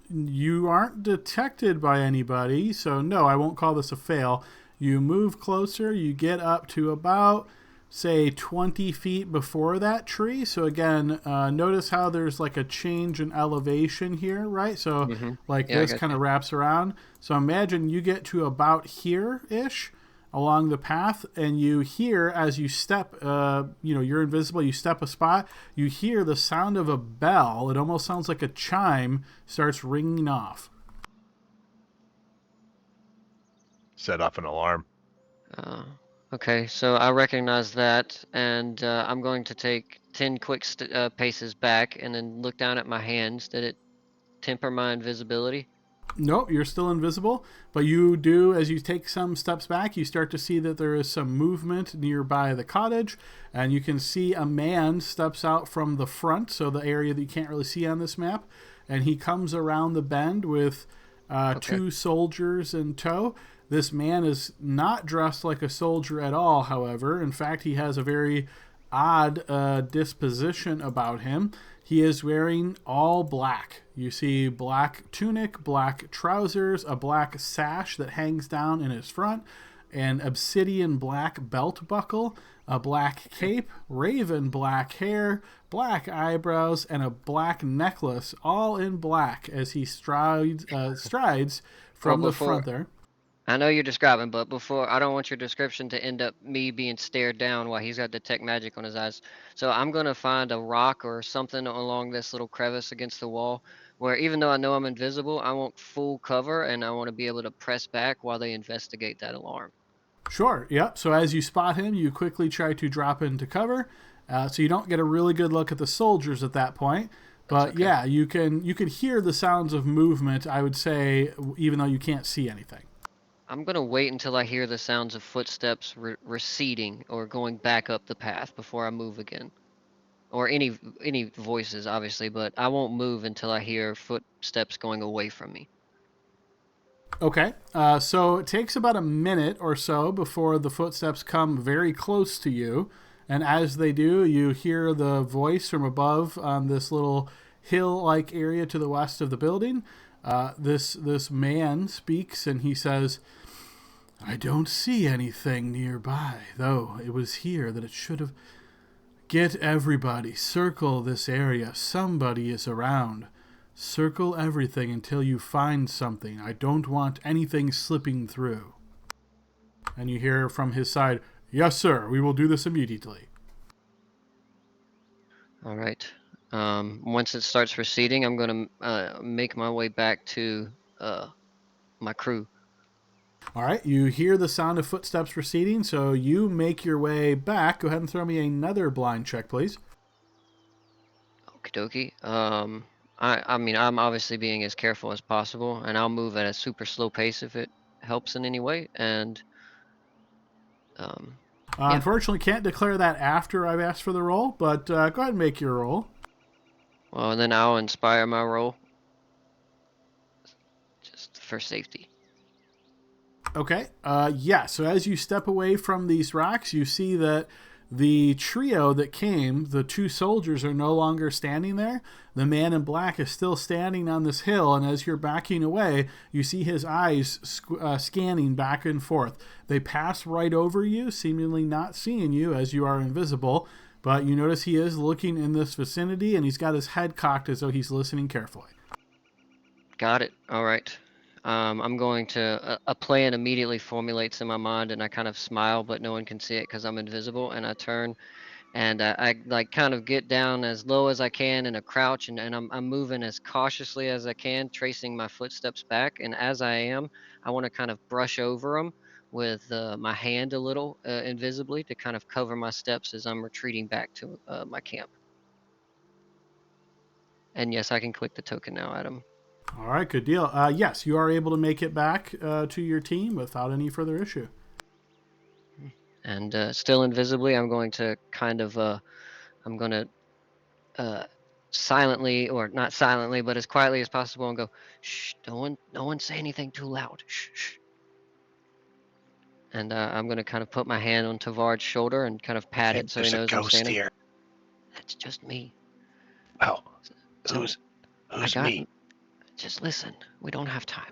You aren't detected by anybody, so no, I won't call this a fail. You move closer, you get up to about, say, 20 feet before that tree. So again, notice how there's like a change in elevation here, right? So like Yeah, I this got kind of you. wraps around. So imagine you get to about here-ish along the path, and you hear as you step, you're invisible, you step a spot, you hear the sound of a bell. It almost sounds like a chime starts ringing off. Set off an alarm. Uh, okay, so I recognize that, and I'm going to take 10 quick paces back and then look down at my hands. Did it temper my invisibility? Nope, you're still invisible, but you do, as you take some steps back, you start to see that there is some movement nearby the cottage, and you can see a man steps out from the front, so the area that you can't really see on this map, and he comes around the bend with two soldiers in tow. This man is not dressed like a soldier at all, however. In fact, he has a very odd disposition about him. He is wearing all black. You see black tunic, black trousers, a black sash that hangs down in his front, an obsidian black belt buckle, a black cape, raven black hair, black eyebrows, and a black necklace, all in black as he strides from the front there. I know you're describing, but before, I don't want your description to end up me being stared down while he's got detect magic on his eyes. So I'm going to find a rock or something along this little crevice against the wall where even though I know I'm invisible, I want full cover and I want to be able to press back while they investigate that alarm. Sure, yep. So as you spot him, you quickly try to drop into cover. So you don't get a really good look at the soldiers at that point. But okay. Yeah, you can hear the sounds of movement, I would say, even though you can't see anything. I'm going to wait until I hear the sounds of footsteps receding or going back up the path before I move again. Or any voices, obviously, but I won't move until I hear footsteps going away from me. Okay, so it takes about a minute or so before the footsteps come very close to you. And as they do, you hear the voice from above on this little hill-like area to the west of the building. This man speaks, and he says, I don't see anything nearby, though it was here that it should have. Get everybody. Circle this area. Somebody is around. Circle everything until you find something. I don't want anything slipping through. And you hear from his side, yes, sir, we will do this immediately. All right. Once it starts receding, I'm going to make my way back to my crew. All right, you hear the sound of footsteps receding, so you make your way back. Go ahead and throw me another blind check, please. Okie dokie. I mean, I'm obviously being as careful as possible, and I'll move at a super slow pace if it helps in any way. And yeah. Unfortunately, can't declare that after I've asked for the roll, but go ahead and make your roll. Well, and then I'll inspire my roll, just for safety. Okay. Yeah, so as you step away from these rocks, you see that the trio that came, the two soldiers, are no longer standing there. The man in black is still standing on this hill, and as you're backing away, you see his eyes scanning back and forth. They pass right over you, seemingly not seeing you as you are invisible, but you notice he is looking in this vicinity, and he's got his head cocked as though he's listening carefully. Got it. All right. I'm going to a plan immediately formulates in my mind, and I kind of smile, but no one can see it because I'm invisible. And I turn and I like kind of get down as low as I can in a crouch, and I'm moving as cautiously as I can, tracing my footsteps back. And as I am, I want to kind of brush over them with my hand a little invisibly to kind of cover my steps as I'm retreating back to my camp. And yes, I can click the token now, Adam. All right, good deal. Yes, you are able to make it back to your team without any further issue. And still invisibly, I'm going to kind of I'm going to silently, or not silently, but as quietly as possible, and go, shh, no one say anything too loud. Shh, shh. And I'm going to kind of put my hand on Tavard's shoulder and kind of pat it so he knows I'm standing. Here. That's just me. Oh, So who's me? Just listen. We don't have time.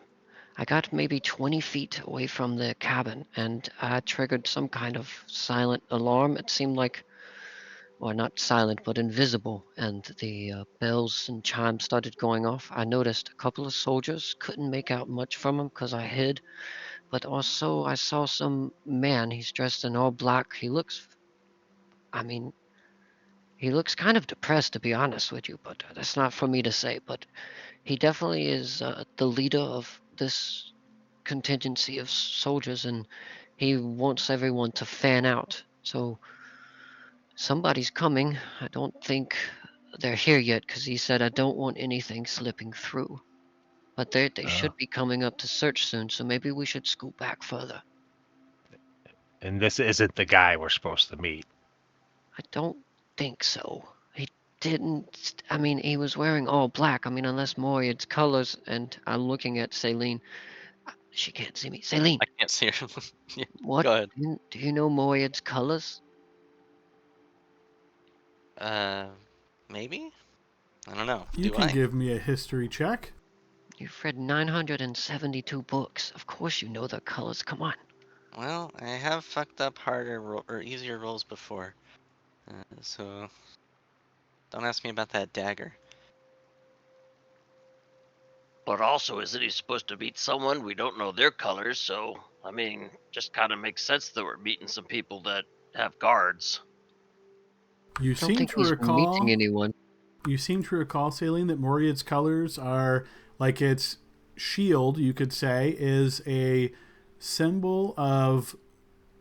I got maybe 20 feet away from the cabin, and I triggered some kind of silent alarm. It seemed like, well, not silent, but invisible, and the bells and chimes started going off. I noticed a couple of soldiers, couldn't make out much from them because I hid, but also I saw some man. He's dressed in all black. He looks kind of depressed, to be honest with you, but that's not for me to say. But he definitely is the leader of this contingency of soldiers, and he wants everyone to fan out. So somebody's coming. I don't think they're here yet because he said I don't want anything slipping through. But they should be coming up to search soon, so maybe we should scoot back further. And this isn't the guy we're supposed to meet. I don't think so. He didn't. I mean, he was wearing all black. I mean, unless Moriad's colors. And I'm looking at Celine. She can't see me. Celine. I can't see her. Yeah, What? go ahead. Do you know Moriad's colors? Maybe? I don't know. You can give me a history check. You've read 972 books. Of course you know their colors. Come on. Well, I have fucked up harder or easier rolls before. So don't ask me about that dagger. But also, isn't he supposed to meet someone? We don't know their colors, so, I mean, just kind of makes sense that we're meeting some people that have guards. You I don't seem think to he's recall. meeting anyone. You seem to recall, Celine, that Moriad's colors are like its shield, you could say, is a symbol of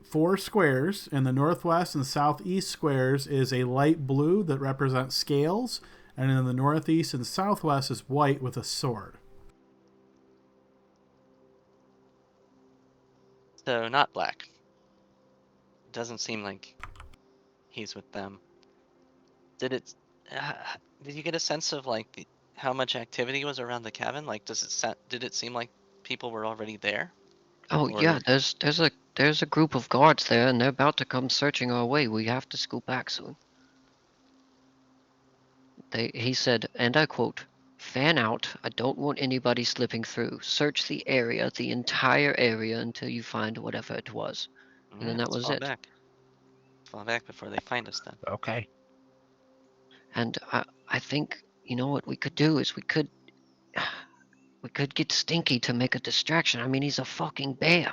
4 squares. In the northwest and southeast squares is a light blue that represents scales, and in the northeast and southwest is white with a sword. So not black. Doesn't seem like he's with them. Did you get a sense of like how much activity was around the cabin? Like, did it seem like people were already there? Oh yeah, there's a group of guards there, and they're about to come searching our way. We have to scoot back soon. He said, and I quote, fan out. I don't want anybody slipping through. Search the area, the entire area, until you find whatever it was. And then that Let's was fall it. back. Fall back before they find us then. Okay. And I think, you know what we could do is we could get Stinky to make a distraction. I mean, he's a fucking bear.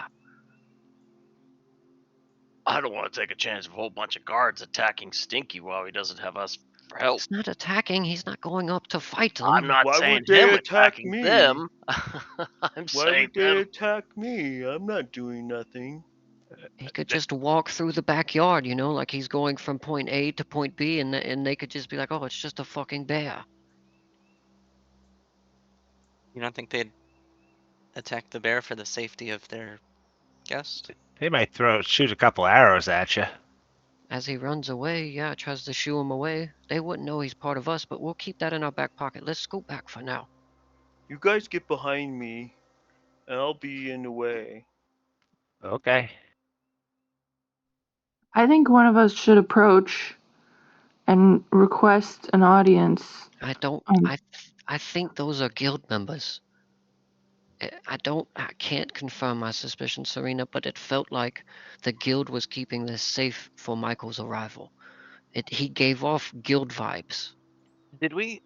I don't want to take a chance of a whole bunch of guards attacking Stinky while he doesn't have us for help. He's not attacking. He's not going up to fight them. I'm not Why saying would they him attack attacking me? them. I'm Why saying would they them. attack me? I'm not doing nothing. He could just walk through the backyard, you know, like he's going from point A to point B, and they could just be like, "Oh, it's just a fucking bear." You don't think they'd attack the bear for the safety of their guest? They might shoot a couple arrows at you. As he runs away, yeah, tries to shoo him away. They wouldn't know he's part of us, but we'll keep that in our back pocket. Let's scoot back for now. You guys get behind me, and I'll be in the way. Okay. I think one of us should approach and request an audience. I don't. I think those are guild members. I can't confirm my suspicion, Serena, but it felt like the guild was keeping this safe for Michael's arrival. He gave off guild vibes. Did we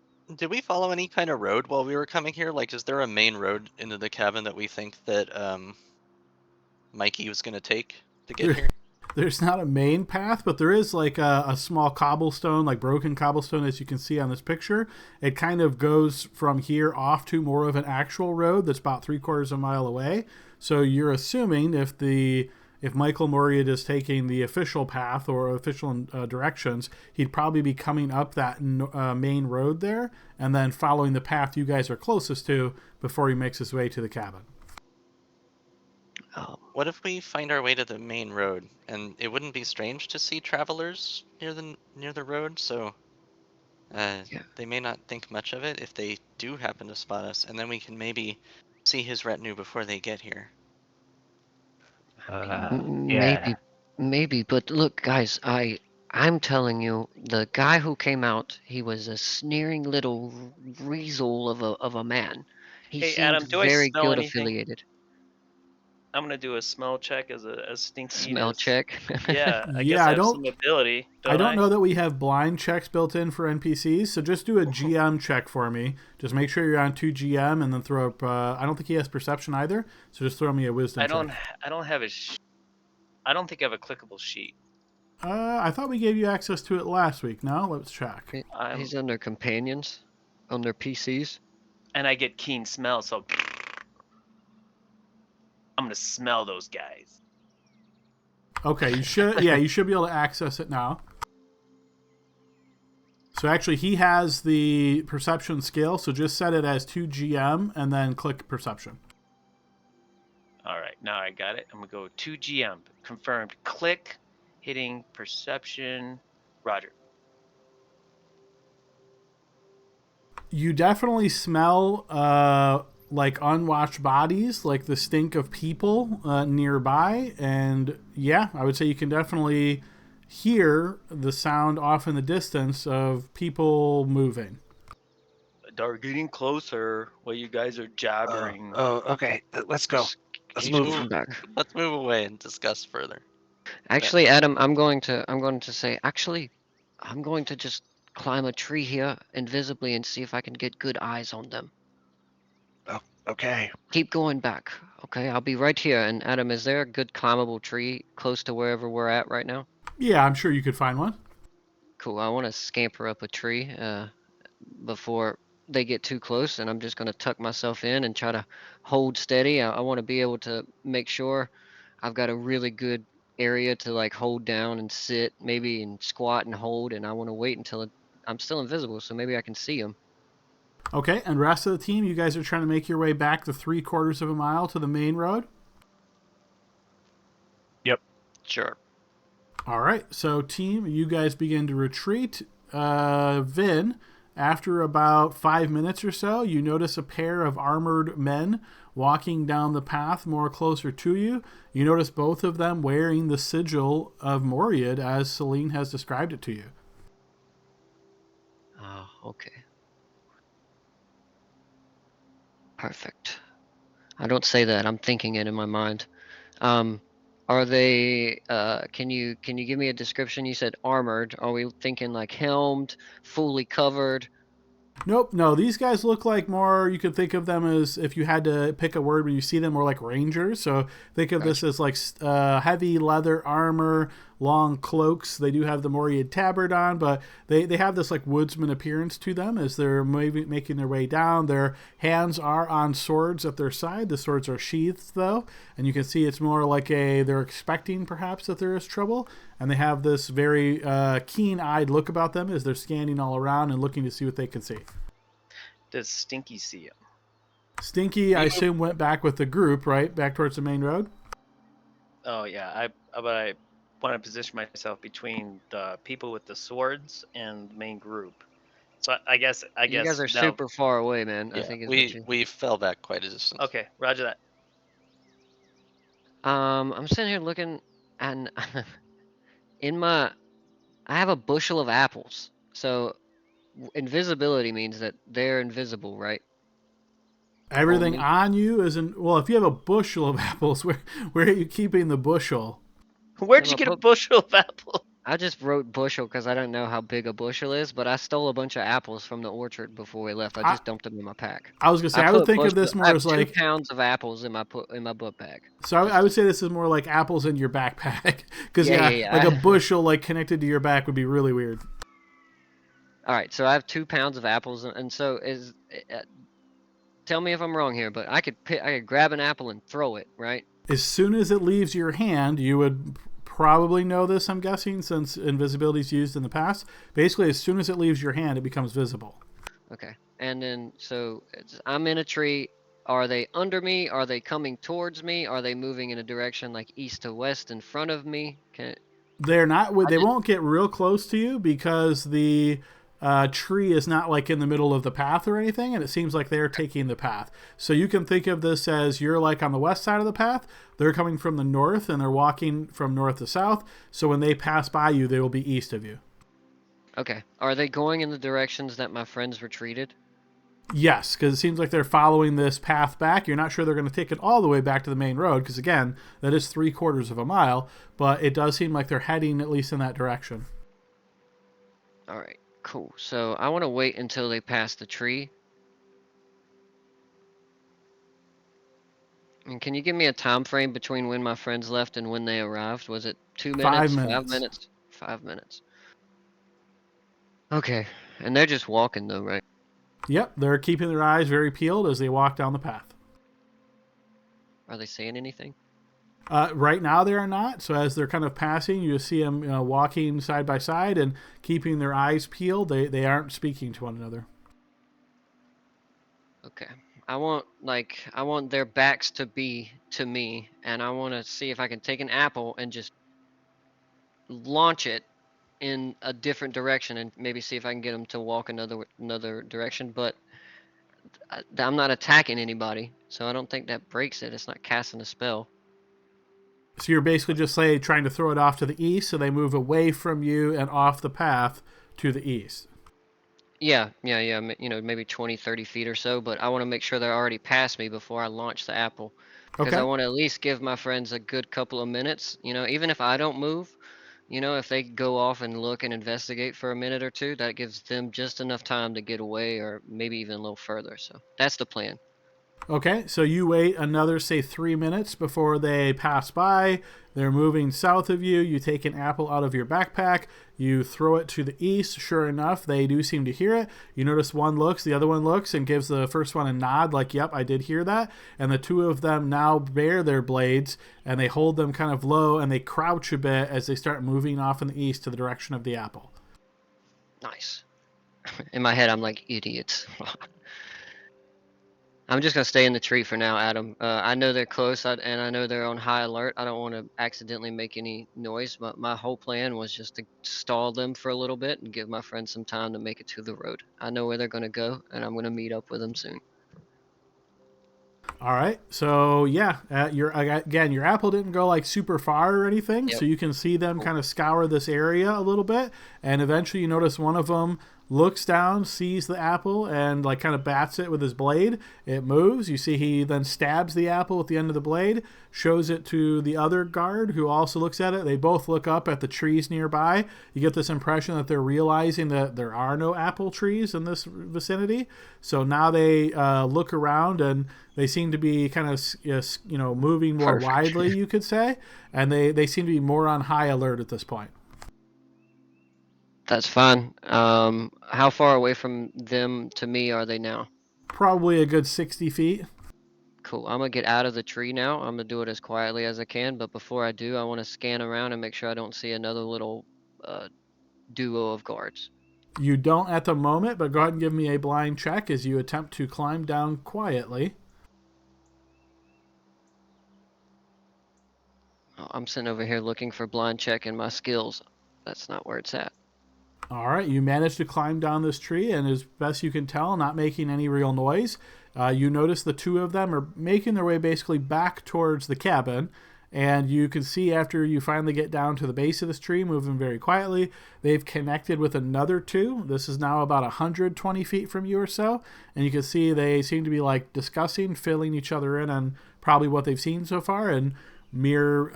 follow any kind of road while we were coming here? Like, is there a main road into the cabin that we think that Mikey was gonna take to get here? There's not a main path, but there is like a small cobblestone, like broken cobblestone, as you can see on this picture. It kind of goes from here off to more of an actual road that's about 3/4 of a mile away. So you're assuming if Michael Moriad is taking the official path or official directions, he'd probably be coming up that main road there and then following the path you guys are closest to before he makes his way to the cabin. What if we find our way to the main road, and it wouldn't be strange to see travelers near the road, so they may not think much of it if they do happen to spot us, and then we can maybe see his retinue before they get here. Yeah. Maybe, but look, guys, I'm telling you, the guy who came out, he was a sneering little weasel of a man. He Hey, seemed Adam, do I very smell guild anything? affiliated. I'm gonna do a smell check as stinky. Smell check. Yeah, I guess Yeah, I I have don't- some ability. I don't know that we have blind checks built in for NPCs, so just do a GM check for me. Just make sure you're on 2 GM and then throw up. I don't think he has perception either, so just throw me a wisdom I don't check. have I don't think I have a clickable sheet. I thought we gave you access to it last week. No, let's check. He's under companions, under PCs. And I get keen smell, so I'm gonna smell those guys. Okay, you should. Yeah, you should be able to access it now. So actually, he has the perception skill. So just set it as 2 GM and then click perception. All right, now I got it. I'm gonna go 2 GM. Confirmed. Click. Hitting perception. Roger. You definitely smell like unwashed bodies, like the stink of people nearby. And yeah, I would say you can definitely hear the sound off in the distance of people moving. They're getting closer while you guys are jabbering. Okay. Let's go. Let's Keep move. moving back. Let's move away and discuss further. Actually, Adam, I'm going to say, actually, I'm going to just climb a tree here invisibly and see if I can get good eyes on them. Okay. Keep going back. Okay, I'll be right here. And Adam, is there a good climbable tree close to wherever we're at right now? Yeah, I'm sure you could find one. Cool. I want to scamper up a tree before they get too close, and I'm just going to tuck myself in and try to hold steady. I want to be able to make sure I've got a really good area to like hold down and sit, maybe, and squat and hold, and I want to wait until I'm still invisible, so maybe I can see them. Okay, and rest of the team, you guys are trying to make your way back the 3/4 of a mile to the main road? Yep. Sure. All right, so team, you guys begin to retreat. Vin, after about 5 minutes or so, you notice a pair of armored men walking down the path more closer to you. You notice both of them wearing the sigil of Moriad as Celine has described it to you. Oh, okay. Perfect. I don't say that. I'm thinking it in my mind. Are they? Can you give me a description? You said armored. Are we thinking like helmed, fully covered? Nope, no. These guys look like more. You could think of them as, if you had to pick a word when you see them, more like rangers. So think of this Gotcha. as like heavy leather armor, long cloaks. They do have the Moriad tabard on, but they have this like woodsman appearance to them as they're making their way down. Their hands are on swords at their side. The swords are sheathed though, and you can see it's more like they're expecting perhaps that there is trouble, and they have this very keen-eyed look about them as they're scanning all around and looking to see what they can see. Does Stinky see him? Stinky, I assume, went back with the group, right? Back towards the main road? Oh yeah, but I want to position myself between the people with the swords and the main group. So I guess You guys are now. super far away, man. I Yeah, think is what you. we fell back quite a distance. Okay, roger that. I'm sitting here looking, and in my, I have a bushel of apples. So invisibility means that they're invisible, right? Everything Only. on you isn't. Well, if you have a bushel of apples, where are you keeping the bushel? Where'd In you my get a book, bushel of apple? I just wrote bushel because I don't know how big a bushel is, but I stole a bunch of apples from the orchard before we left. I just dumped them in my pack. I was gonna say, I I would put think of bushel. this I more have as 2 like. pounds of apples in my book bag. So I would say this is more like apples in your backpack, because Yeah. like a bushel like connected to your back would be really weird. All right, so I have 2 pounds of apples, and so tell me if I'm wrong here, but I could grab an apple and throw it, right? As soon as it leaves your hand, you would probably know this, I'm guessing, since invisibility is used in the past. Basically, as soon as it leaves your hand, it becomes visible. Okay, and then so I'm in a tree. Are they under me? Are they coming towards me? Are they moving in a direction like east to west in front of me? They're not. I They just, won't get real close to you because the tree is not like in the middle of the path or anything, and it seems like they're taking the path. So you can think of this as you're like on the west side of the path. They're coming from the north, and they're walking from north to south. So when they pass by you, they will be east of you. Okay, are they going in the directions that my friends retreated? Yes, because it seems like they're following this path back. You're not sure they're going to take it all the way back to the main road, because again, that is 3/4 of a mile, but it does seem like they're heading at least in that direction. All right, cool. So I want to wait until they pass the tree. And can you give me a time frame between when my friends left and when they arrived? Was it 2 minutes, 5 5 minutes. minutes, 5 minutes? Okay, and they're just walking though, right? Yep, they're keeping their eyes very peeled as they walk down the path. Are they saying anything? Right now they are not, so as they're kind of passing, you see them walking side by side and keeping their eyes peeled. They aren't speaking to one another. Okay. I want their backs to be to me, and I want to see if I can take an apple and just launch it in a different direction and maybe see if I can get them to walk another direction, but I'm not attacking anybody, so I don't think that breaks it. It's not casting a spell. So you're basically just trying to throw it off to the east, so they move away from you and off the path to the east. Yeah, maybe 20, 30 feet or so, but I want to make sure they're already past me before I launch the apple. Because I want to at least give my friends a good couple of minutes, even if I don't move, if they go off and look and investigate for a minute or two, that gives them just enough time to get away or maybe even a little further. So that's the plan. Okay, so you wait another, say, 3 minutes before they pass by. They're moving south of you. You take an apple out of your backpack. You throw it to the east. Sure enough, they do seem to hear it. You notice one looks, the other one looks, and gives the first one a nod like, yep, I did hear that. And the two of them now bare their blades, and they hold them kind of low, and they crouch a bit as they start moving off in the east to the direction of the apple. Nice. In my head, I'm like, idiots. I'm just gonna stay in the tree for now, Adam. I know they're close, and I know they're on high alert. I don't want to accidentally make any noise, but my whole plan was just to stall them for a little bit and give my friends some time to make it to the road. I know where they're gonna go, and I'm gonna meet up with them soon. All right, so yeah, your apple didn't go like super far or anything, Yep. so you can see them kind of scour this area a little bit, and eventually you notice one of them looks down, sees the apple, and like kind of bats it with his blade. It moves. You see he then stabs the apple at the end of the blade, shows it to the other guard who also looks at it. They both look up at the trees nearby. You get this impression that they're realizing that there are no apple trees in this vicinity. So now they look around, and they seem to be kind of moving more Perfect. widely, you could say, and they seem to be more on high alert at this point. That's fine. How far away from them to me are they now? Probably a good 60 feet. Cool. I'm gonna get out of the tree now. I'm gonna do it as quietly as I can, but before I do, I want to scan around and make sure I don't see another little duo of guards. You don't at the moment, but go ahead and give me a blind check as you attempt to climb down quietly. Oh, I'm sitting over here looking for blind check in my skills. That's not where it's at. All right, you manage to climb down this tree, and as best you can tell, not making any real noise. You notice the two of them are making their way basically back towards the cabin, and you can see after you finally get down to the base of this tree, moving very quietly, they've connected with another two. This is now about 120 feet from you or so, and you can see they seem to be like discussing, filling each other in on probably what they've seen so far, and mere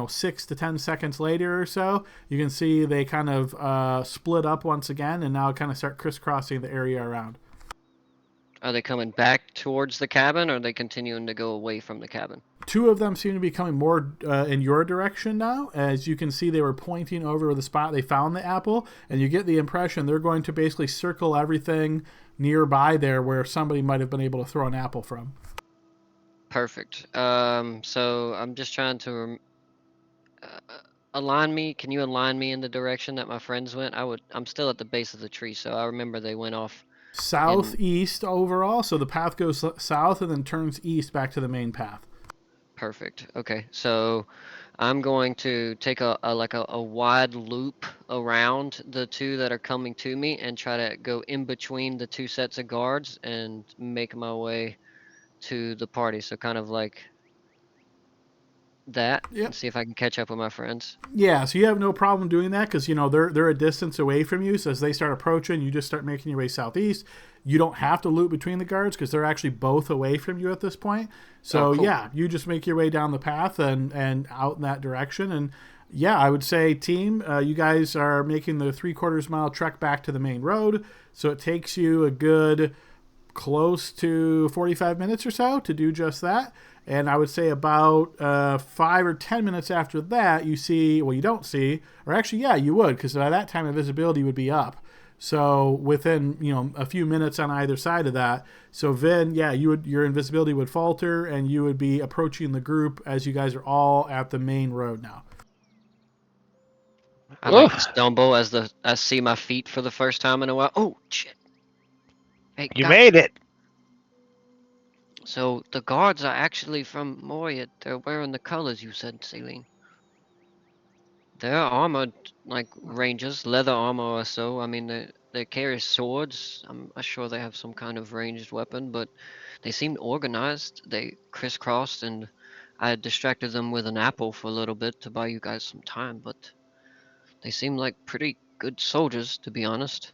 6 to 10 seconds later or so, you can see they kind of split up once again and now kind of start crisscrossing the area around. Are they coming back towards the cabin, or are they continuing to go away from the cabin? Two of them seem to be coming more in your direction now. As you can see, they were pointing over the spot they found the apple, and you get the impression they're going to basically circle everything nearby there where somebody might have been able to throw an apple from. Perfect. So I'm just trying to align me. Can you align me in the direction that my friends went? I'm still at the base of the tree, so I remember they went off southeast overall. So the path goes south and then turns east back to the main path. Perfect. Okay, so I'm going to take a wide loop around the two that are coming to me and try to go in between the two sets of guards and make my way to the party. So kind of like that, Yep. and see if I can catch up with my friends. Yeah, so you have no problem doing that because they're a distance away from you. So as they start approaching, you just start making your way southeast. You don't have to loop between the guards because they're actually both away from you at this point. So cool. Yeah, you just make your way down the path and out in that direction. And yeah, I would say, team, you guys are making the 3/4 mile trek back to the main road. So it takes you a good close to 45 minutes or so to do just that. And I would say about 5 or 10 minutes after that, you don't see, or actually, yeah, you would, because by that time, invisibility would be up. So within, a few minutes on either side of that. So Vin, yeah, your invisibility would falter, and you would be approaching the group as you guys are all at the main road now. I like to stumble as I see my feet for the first time in a while. Oh shit! Hey, You guys. made it. So the guards are actually from Moria. They're wearing the colors you said, Celine. They're armored like rangers, leather armor or so. I mean, they carry swords. I'm sure they have some kind of ranged weapon, but they seemed organized. They crisscrossed, and I had distracted them with an apple for a little bit to buy you guys some time, but they seem like pretty good soldiers, to be honest.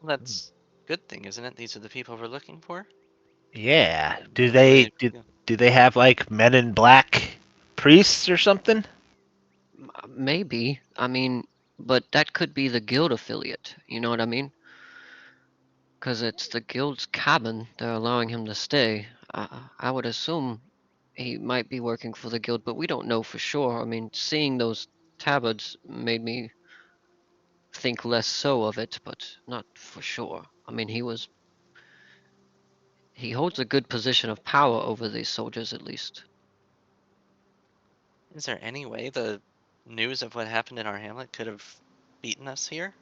Well, that's a good thing, isn't it? These are the people we're looking for. Yeah. Do And they do they have like men in black priests or something? Maybe. I mean, but that could be the guild affiliate. You know what I mean? Because it's the guild's cabin. They're allowing him to stay. I would assume he might be working for the guild, but we don't know for sure. I mean, seeing those tabards made me think less so of it, but not for sure. I mean, he holds a good position of power over these soldiers, at least. Is there any way the news of what happened in our hamlet could have beaten us here?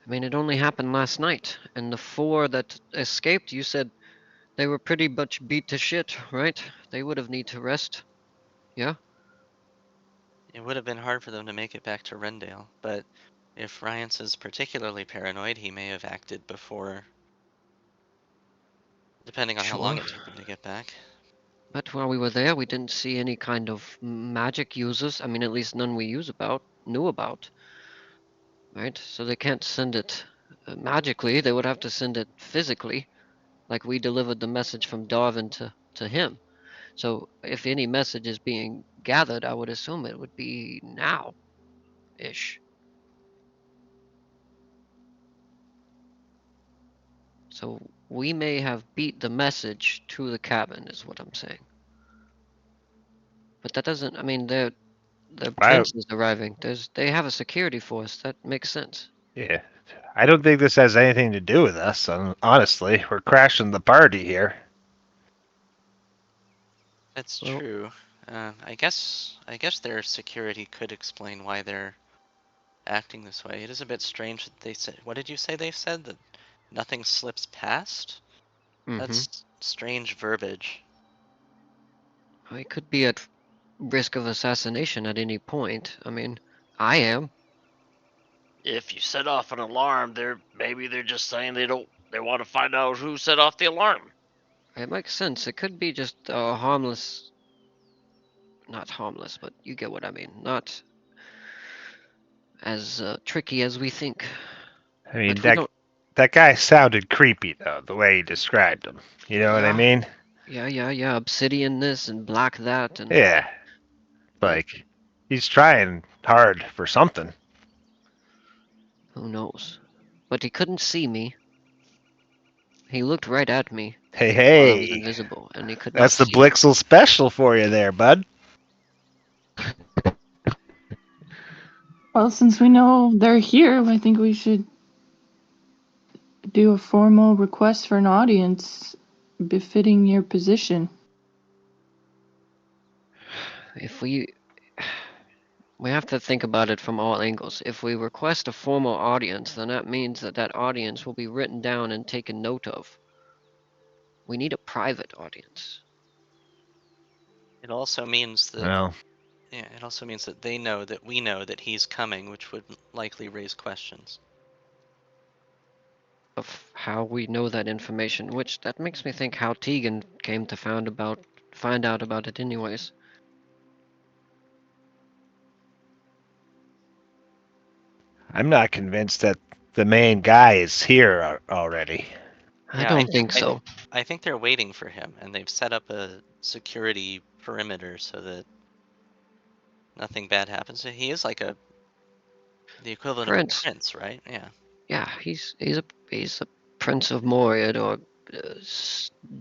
I mean, it only happened last night, and the 4 that escaped, you said they were pretty much beat to shit, right? They would have need to rest. Yeah? It would have been hard for them to make it back to Rendale, but if Ryance is particularly paranoid, he may have acted before, depending on how long Sure. it took them to get back. But while we were there, we didn't see any kind of magic users. I mean, at least none we knew about. right? So they can't send it magically. They would have to send it physically, like we delivered the message from Darwin to him. So if any message is being gathered, I would assume it would be now-ish. So we may have beat the message to the cabin, is what I'm saying. But that doesn't. I mean, the prince is arriving. They have a security force. That makes sense. Yeah. I don't think this has anything to do with us. Honestly, we're crashing the party here. That's Well, true. I guess their security could explain why they're acting this way. It is a bit strange that they said. What did you say they said? That nothing slips past? That's strange verbiage. I could be at risk of assassination at any point. I mean, I am. If you set off an alarm, maybe they're just saying they want to find out who set off the alarm. It makes sense. It could be just harmless. Not harmless, but you get what I mean. Not as tricky as we think. I mean, But we don't. that guy sounded creepy though, the way he described him. You know what I Yeah, mean? yeah. Obsidian this and black that, and Yeah. but Like he's trying hard for something. who knows? But he couldn't see me. He looked right at me while I was Hey. invisible, and he could not That's the see me. Blixel special for you there, bud. Well, since we know they're here, I think we should do a formal request for an audience befitting your position. If we have to think about it from all angles. If we request a formal audience, then that means that audience will be written down and taken note of. We need a private audience. It also means that Well, it also means that they know that we know that he's coming, which would likely raise questions. Of how we know that information, which that makes me think how Tegan came to find out about it anyways. I'm not convinced that the main guy is here already. I Yeah, don't think so. I think they're waiting for him, and they've set up a security perimeter so that nothing bad happens. He is like the equivalent of a Prince. prince, right? Yeah. Yeah, he's a prince of Moriad or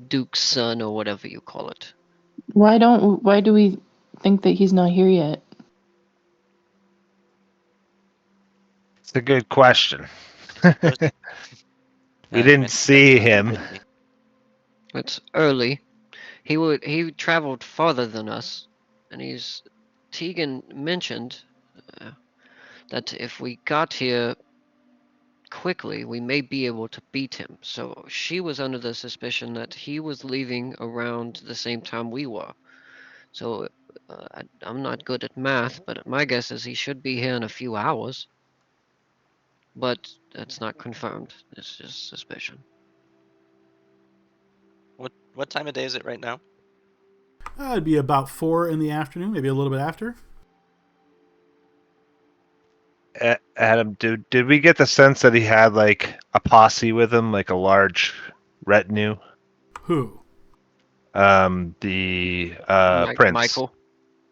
duke's son or whatever you call it. Why do we think that he's not here yet? It's a good question. We You didn't mentioned that see he was him. busy. It's early. He traveled farther than us, and Tegan mentioned that if we got here quickly, we may be able to beat him. So she was under the suspicion that he was leaving around the same time we were. So I'm not good at math, but my guess is he should be here in a few hours. But that's not confirmed. It's just suspicion. What time of day is it right now? It'd be about 4 in the afternoon, maybe a little bit after. Adam, did we get the sense that he had like a posse with him, like a large retinue? Who? The Prince.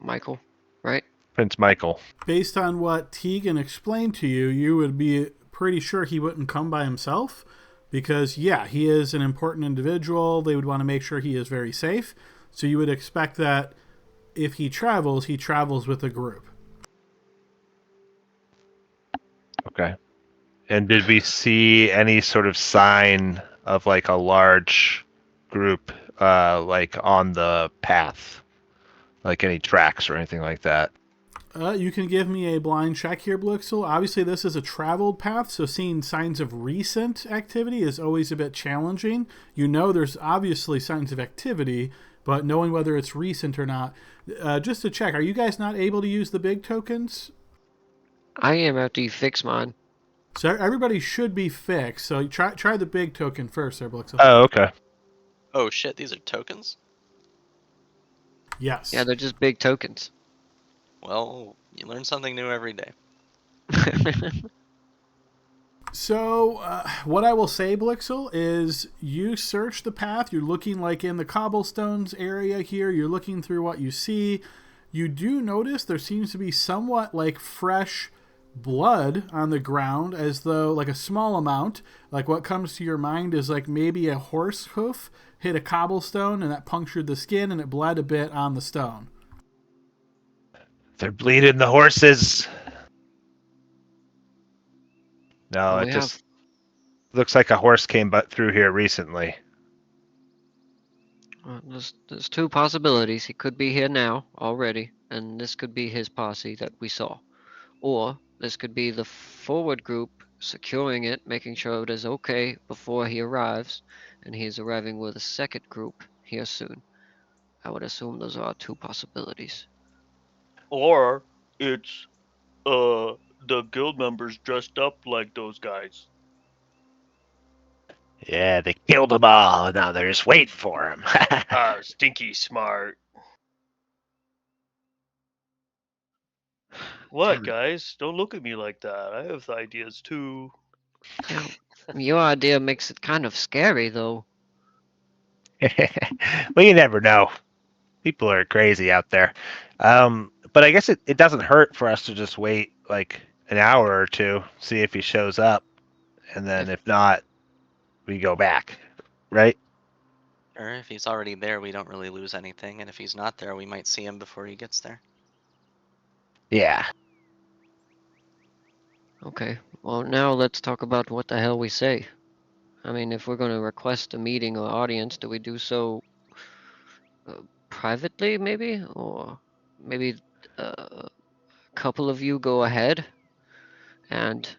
Michael, right? Prince Michael. Based on what Tegan explained to you, you would be pretty sure he wouldn't come by himself because, yeah, he is an important individual. They would want to make sure he is very safe. So you would expect that if he travels with a group. Okay. And did we see any sort of sign of like a large group like on the path? Like any tracks or anything like that? You can give me a blind check here, Blixel. Obviously, this is a traveled path, so seeing signs of recent activity is always a bit challenging. You know there's obviously signs of activity, but knowing whether it's recent or not. Just to check, are you guys not able to use the big tokens? I am after you fix mine. So everybody should be fixed. So try the big token first there, Blixel. Oh, okay. Oh shit, these are tokens? Yes. Yeah, they're just big tokens. Well, you learn something new every day. So, what I will say, Blixel, is you search the path. You're looking like in the cobblestones area here. You're looking through what you see. You do notice there seems to be somewhat like fresh blood on the ground, as though like a small amount. Like what comes to your mind is like maybe a horse hoof hit a cobblestone and that punctured the skin and it bled a bit on the stone. They're bleeding the horses. No, And it we have just looks like a horse came through here recently. there's two possibilities. He could be here now already, and this could be his posse that we saw. Or this could be the forward group securing it, making sure it is okay before he arrives, and he is arriving with a second group here soon. I would assume those are two possibilities. Or it's the guild members dressed up like those guys. Yeah, they killed them all. Now they're just waiting for him. Stinky smart. What, guys? Don't look at me like that. I have ideas too. Yeah, your idea makes it kind of scary, though. Well, you never know. People are crazy out there. But I guess it doesn't hurt for us to just wait like an hour or two, see if he shows up, and then if not, we go back, right? Or if he's already there, we don't really lose anything, and if he's not there, we might see him before he gets there. Yeah. Okay, well, now let's talk about what the hell we say. I mean, if we're going to request a meeting or audience, do we do so privately, maybe? Or maybe a couple of you go ahead and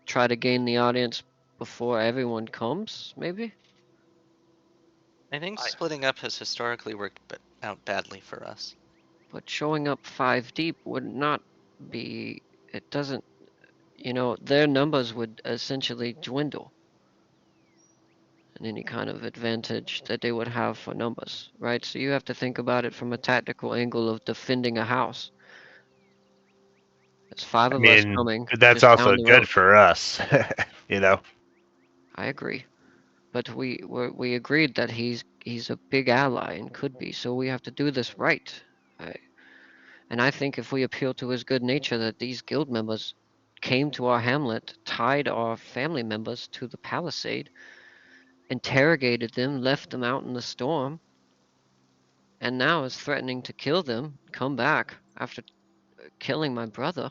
try to gain the audience before everyone comes, maybe? I think splitting up has historically worked out badly for us. But showing up 5 deep would not be. It doesn't. Their numbers would essentially dwindle. And any kind of advantage that they would have for numbers, right? So you have to think about it from a tactical angle of defending a house. There's 5 I of us mean, coming that's just down also the good road. for us, you know. I agree. But we agreed that he's a big ally and could be, so we have to do this right. And I think if we appeal to his good nature that these guild members came to our hamlet, tied our family members to the palisade, interrogated them, left them out in the storm, and now is threatening to kill them, come back after killing my brother.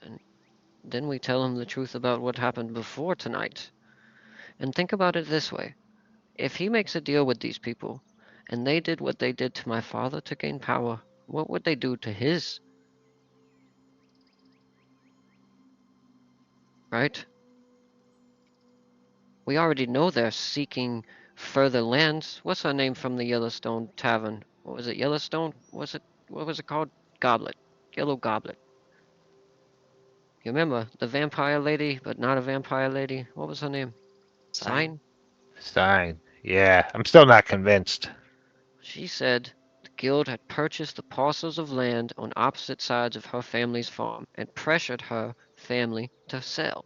And then we tell him the truth about what happened before tonight. And think about it this way. If he makes a deal with these people, and they did what they did to my father to gain power, what would they do to his? Right? We already know they're seeking further lands. What's her name from the Yellowstone Tavern? What was it, Yellowstone? What was it called? Goblet. Yellow Goblet. You remember the vampire lady, but not a vampire lady? What was her name? Sign? Sign? Stein. Yeah, I'm still not convinced. She said the guild had purchased the parcels of land on opposite sides of her family's farm and pressured her family to sell.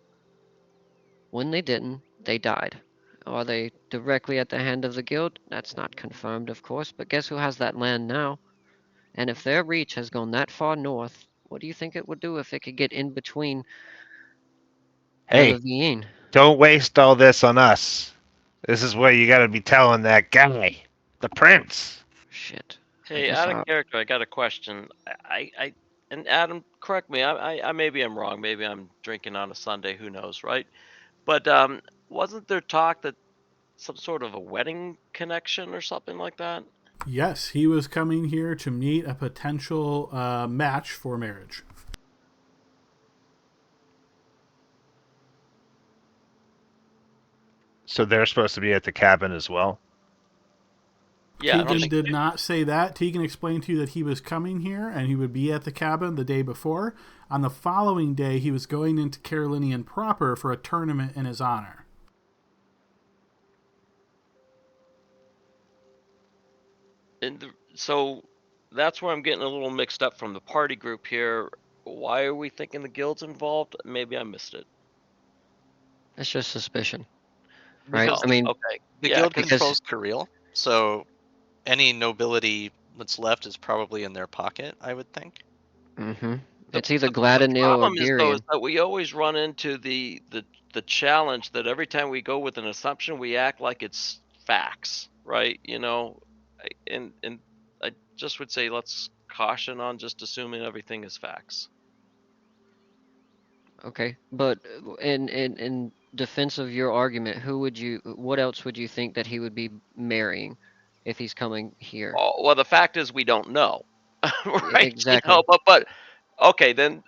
When they didn't, they died. Are they directly at the hand of the guild? That's not confirmed, of course, but guess who has that land now? And if their reach has gone that far north, what do you think it would do if it could get in between Hey, Elavine? don't waste all this on us. This is what you gotta be telling that guy, the prince. Shit. I Hey, guess out of I. character, I got a question. And Adam, correct me. I maybe I'm wrong. Maybe I'm drinking on a Sunday. Who knows, right? But wasn't there talk that some sort of a wedding connection or something like that? Yes, he was coming here to meet a potential match for marriage. So they're supposed to be at the cabin as well. Yeah, I don't Tegan think. did not say that. Tegan explained to you that he was coming here and he would be at the cabin the day before. On the following day, he was going into Carolinian proper for a tournament in his honor. So that's where I'm getting a little mixed up from the party group here. Why are we thinking the guild's involved? Maybe I missed it. It's just suspicion, right? Because Oh, I mean, okay. the Yeah, guild because controls Cariele, so any nobility that's left is probably in their pocket, I would think. the it's either the Gladenil or problem is though is Dirian. that we always run into the challenge that every time we go with an assumption, we act like it's facts, right? And I just would say let's caution on just assuming everything is facts. Okay, but in defense of your argument, what else would you think that he would be marrying if he's coming here? Oh, well, the fact is we don't know, right? Exactly. But okay, then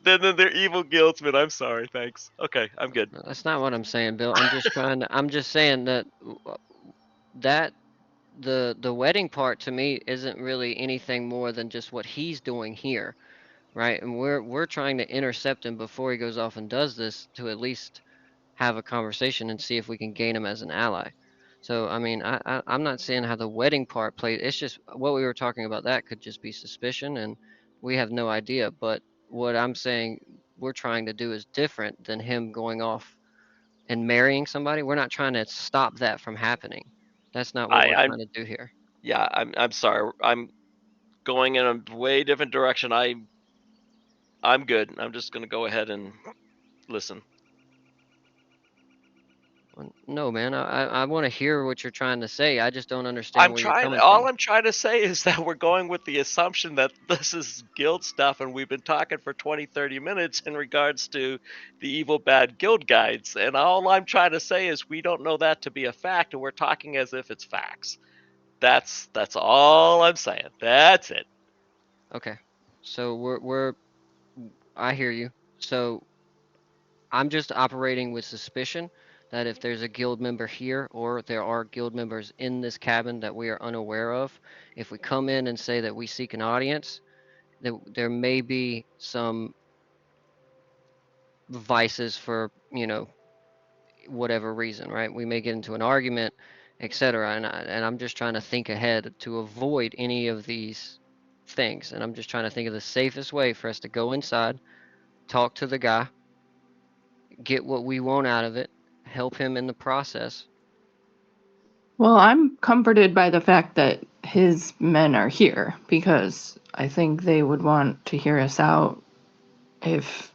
they're evil guildsmen. I'm sorry, thanks. Okay, I'm good. That's not what I'm saying, Bill. I'm just saying that that the wedding part to me isn't really anything more than just what he's doing here, right? And we're trying to intercept him before he goes off and does this to at least have a conversation and see if we can gain him as an ally. So I mean, I'm not saying how the wedding part plays. It's just what we were talking about. That could just be suspicion, and we have no idea. But what I'm saying we're trying to do is different than him going off and marrying somebody. We're not trying to stop that from happening. That's not what I we're I'm trying to do here. yeah, I'm sorry. I'm going in a way different direction. I'm good. I'm just gonna go ahead and listen. No, man, I want to hear what you're trying to say. I just don't understand I'm where you're trying. coming All from. I'm trying to say is that we're going with the assumption that this is guild stuff, and we've been talking for 20, 30 minutes in regards to the evil bad guild guides. And all I'm trying to say is we don't know that to be a fact, and we're talking as if it's facts. That's all I'm saying. That's it. Okay, so I hear you. So I'm just operating with suspicion that if there's a guild member here or there are guild members in this cabin that we are unaware of, if we come in and say that we seek an audience, there may be some vices for, whatever reason, right? We may get into an argument, etc. And I'm just trying to think ahead to avoid any of these things. And I'm just trying to think of the safest way for us to go inside, talk to the guy, get what we want out of it, help him in the process. Well, I'm comforted by the fact that his men are here because I think they would want to hear us out if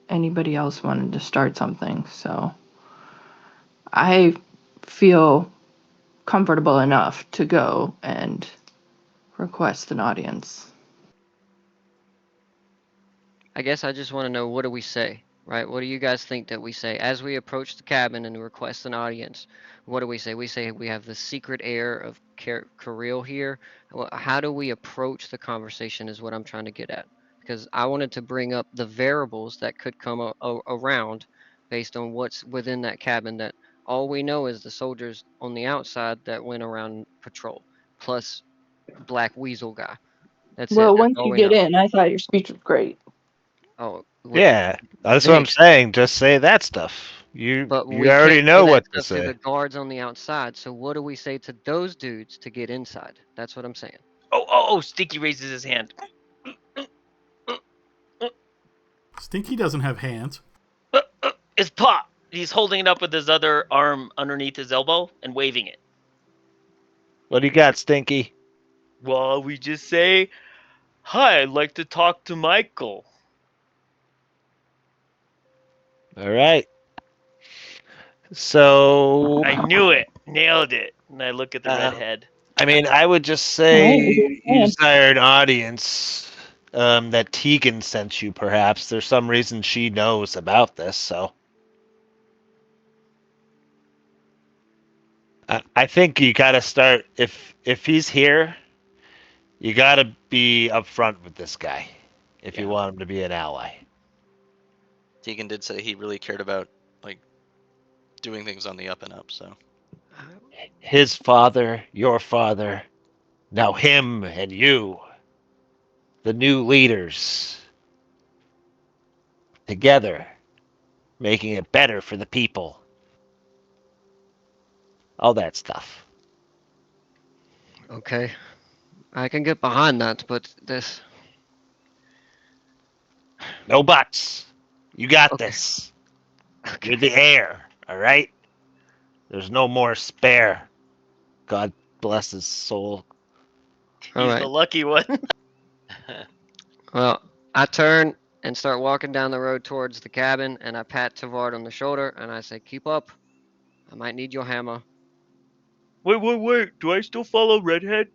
anybody else wanted to start something. So I feel comfortable enough to go and request an audience. I guess I just want to know, what do we say, right? What do you guys think that we say as we approach the cabin and request an audience? What do we say? We say we have the secret heir of Cariele here. How do we approach the conversation is what I'm trying to get at. Because I wanted to bring up the variables that could come around based on what's within that cabin. That all we know is the soldiers on the outside that went around patrol, plus Black Weasel guy. That's it. Well, That's once all you we get know. in, I thought your speech was great. Oh, Yeah, that's what I'm thanks. saying. Just say that stuff. You But you we already can't say know that what to stuff to the say. guards on the outside. So what do we say to those dudes to get inside? That's what I'm saying. Oh, Stinky raises his hand. Stinky doesn't have hands. It's Pop. He's holding it up with his other arm underneath his elbow and waving it. What do you got, Stinky? Well, we just say, "Hi, I'd like to talk to Michael." All right. So, I knew it. Nailed it. And I look at the uh, redhead. I mean, I would just All say right, you're doing you fine. desire an audience. That Tegan sent you. Perhaps there's some reason she knows about this. So, I think you got to start. If he's here, you got to be upfront with this guy if you Yeah. want him to be an ally. Tegan did say he really cared about like doing things on the up and up. So His father, your father, now him and you, the new leaders, together, making it better for the people. All that stuff. Okay. I can get behind that, but this No buts. You got Okay. this. Okay. You're the heir, all right? There's no more spare. God bless his soul. All He's right. the lucky one. Well, I turn and start walking down the road towards the cabin, and I pat Tavard on the shoulder, and I say, "Keep up. I might need your hammer." Wait. Do I still follow Redhead?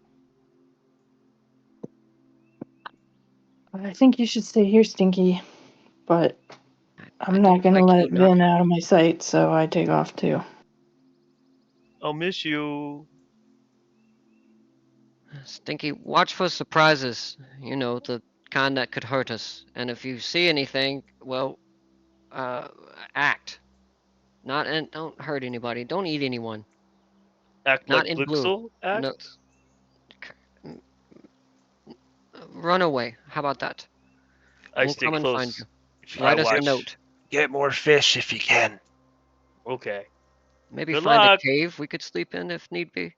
I think you should stay here, Stinky. But I I'm not don't gonna like let you, Doc. Vin out of my sight, so I take off too. I'll miss you. Stinky, watch for surprises. You know, the kind that could hurt us. And if you see anything, well, uh, act. Not and don't hurt anybody. Don't eat anyone. Act Not like in blue. Blixel No, acts? run away. How about that? I We'll stay come and find close. you. I Write us a watch. note. Get more fish if you can. Okay. Maybe Good find a luck. cave we could sleep in if need be.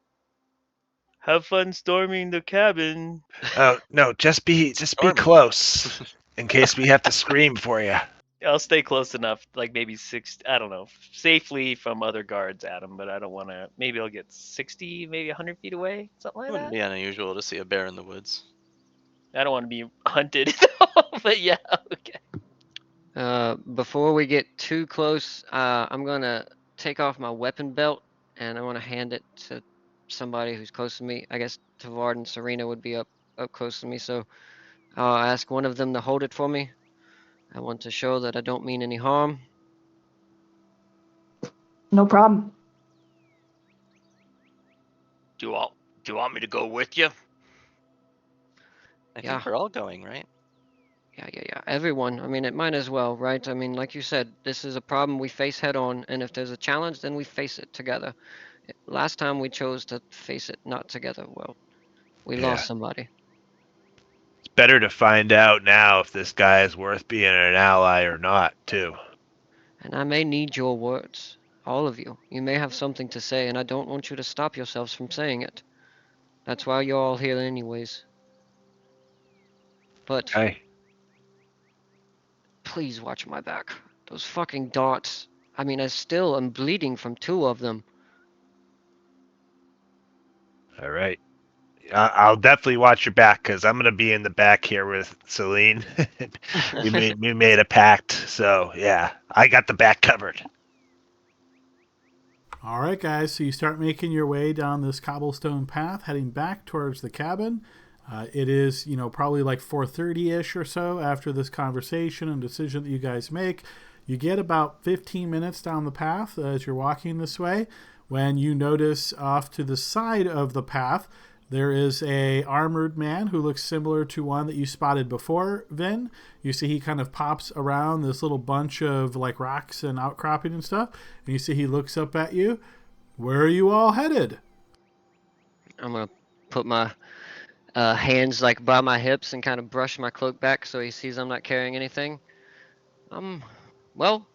Have fun storming the cabin. Oh no, just be Stormy. close in case we have to scream for you. I'll stay close enough, like maybe 6, I don't know, safely from other guards at him, but I don't want to. Maybe I'll get 60, maybe 100 feet away, something It like wouldn't that. be unusual to see a bear in the woods. I don't want to be hunted, but yeah, okay. Before we get too close, I'm gonna take off my weapon belt and I want to hand it to somebody who's close to me. I guess Tavard and Serena would be up close to me, so I'll ask one of them to hold it for me. I want to show that I don't mean any harm. No problem. Do you want me to go with you? I Yeah. think we're all going, right? Yeah. Everyone. I mean, it might as well, right? I mean, like you said, this is a problem we face head on, and if there's a challenge, then we face it together. Last time we chose to face it not together. Well, we Yeah. lost somebody. It's better to find out now if this guy is worth being an ally or not, too. And I may need your words. All of you. You may have something to say, and I don't want you to stop yourselves from saying it. That's why you're all here anyways. But Hey. please watch my back. Those fucking darts. I mean, I still am bleeding from 2 of them. All right. I'll definitely watch your back because I'm gonna be in the back here with Celine. we made a pact, so yeah, I got the back covered. All right, guys. So you start making your way down this cobblestone path, heading back towards the cabin. It is, probably like 4:30ish or so after this conversation and decision that you guys make. You get about 15 minutes down the path as you're walking this way when you notice off to the side of the path there is a armored man who looks similar to one that you spotted before, Vin. You see he kind of pops around this little bunch of like rocks and outcropping and stuff. And you see he looks up at you. Where are you all headed? I'm gonna put my hands like by my hips and kind of brush my cloak back so he sees I'm not carrying anything. Well,